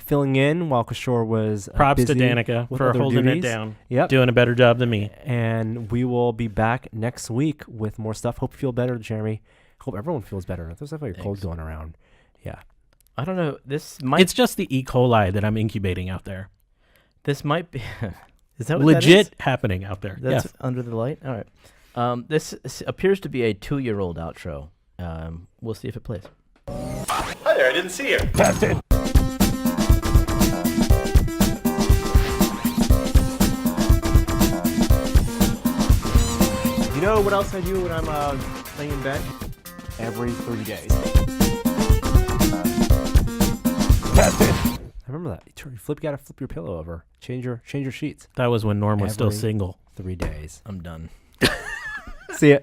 filling in while Kishore was Props to busy Danica with for other holding duties. it down. Yep. Doing a better job than me. And we will be back next week with more stuff. Hope you feel better, Jeremy. Hope everyone feels better. There's definitely a cold going around. Yeah. I don't know. This might It's just the E. coli that I'm incubating out there. this might be is that what Legit that is? happening out there. That's Yes. under the light. All right. This appears to be a 2-year-old outro. We'll see if it plays. Hi there, I didn't see you. You know what else I do when I'm laying in bed? Every 30 days. I remember that. You gotta flip your pillow over. Change your sheets. That was when Norm was still Every- single. 3 days. I'm done. See ya.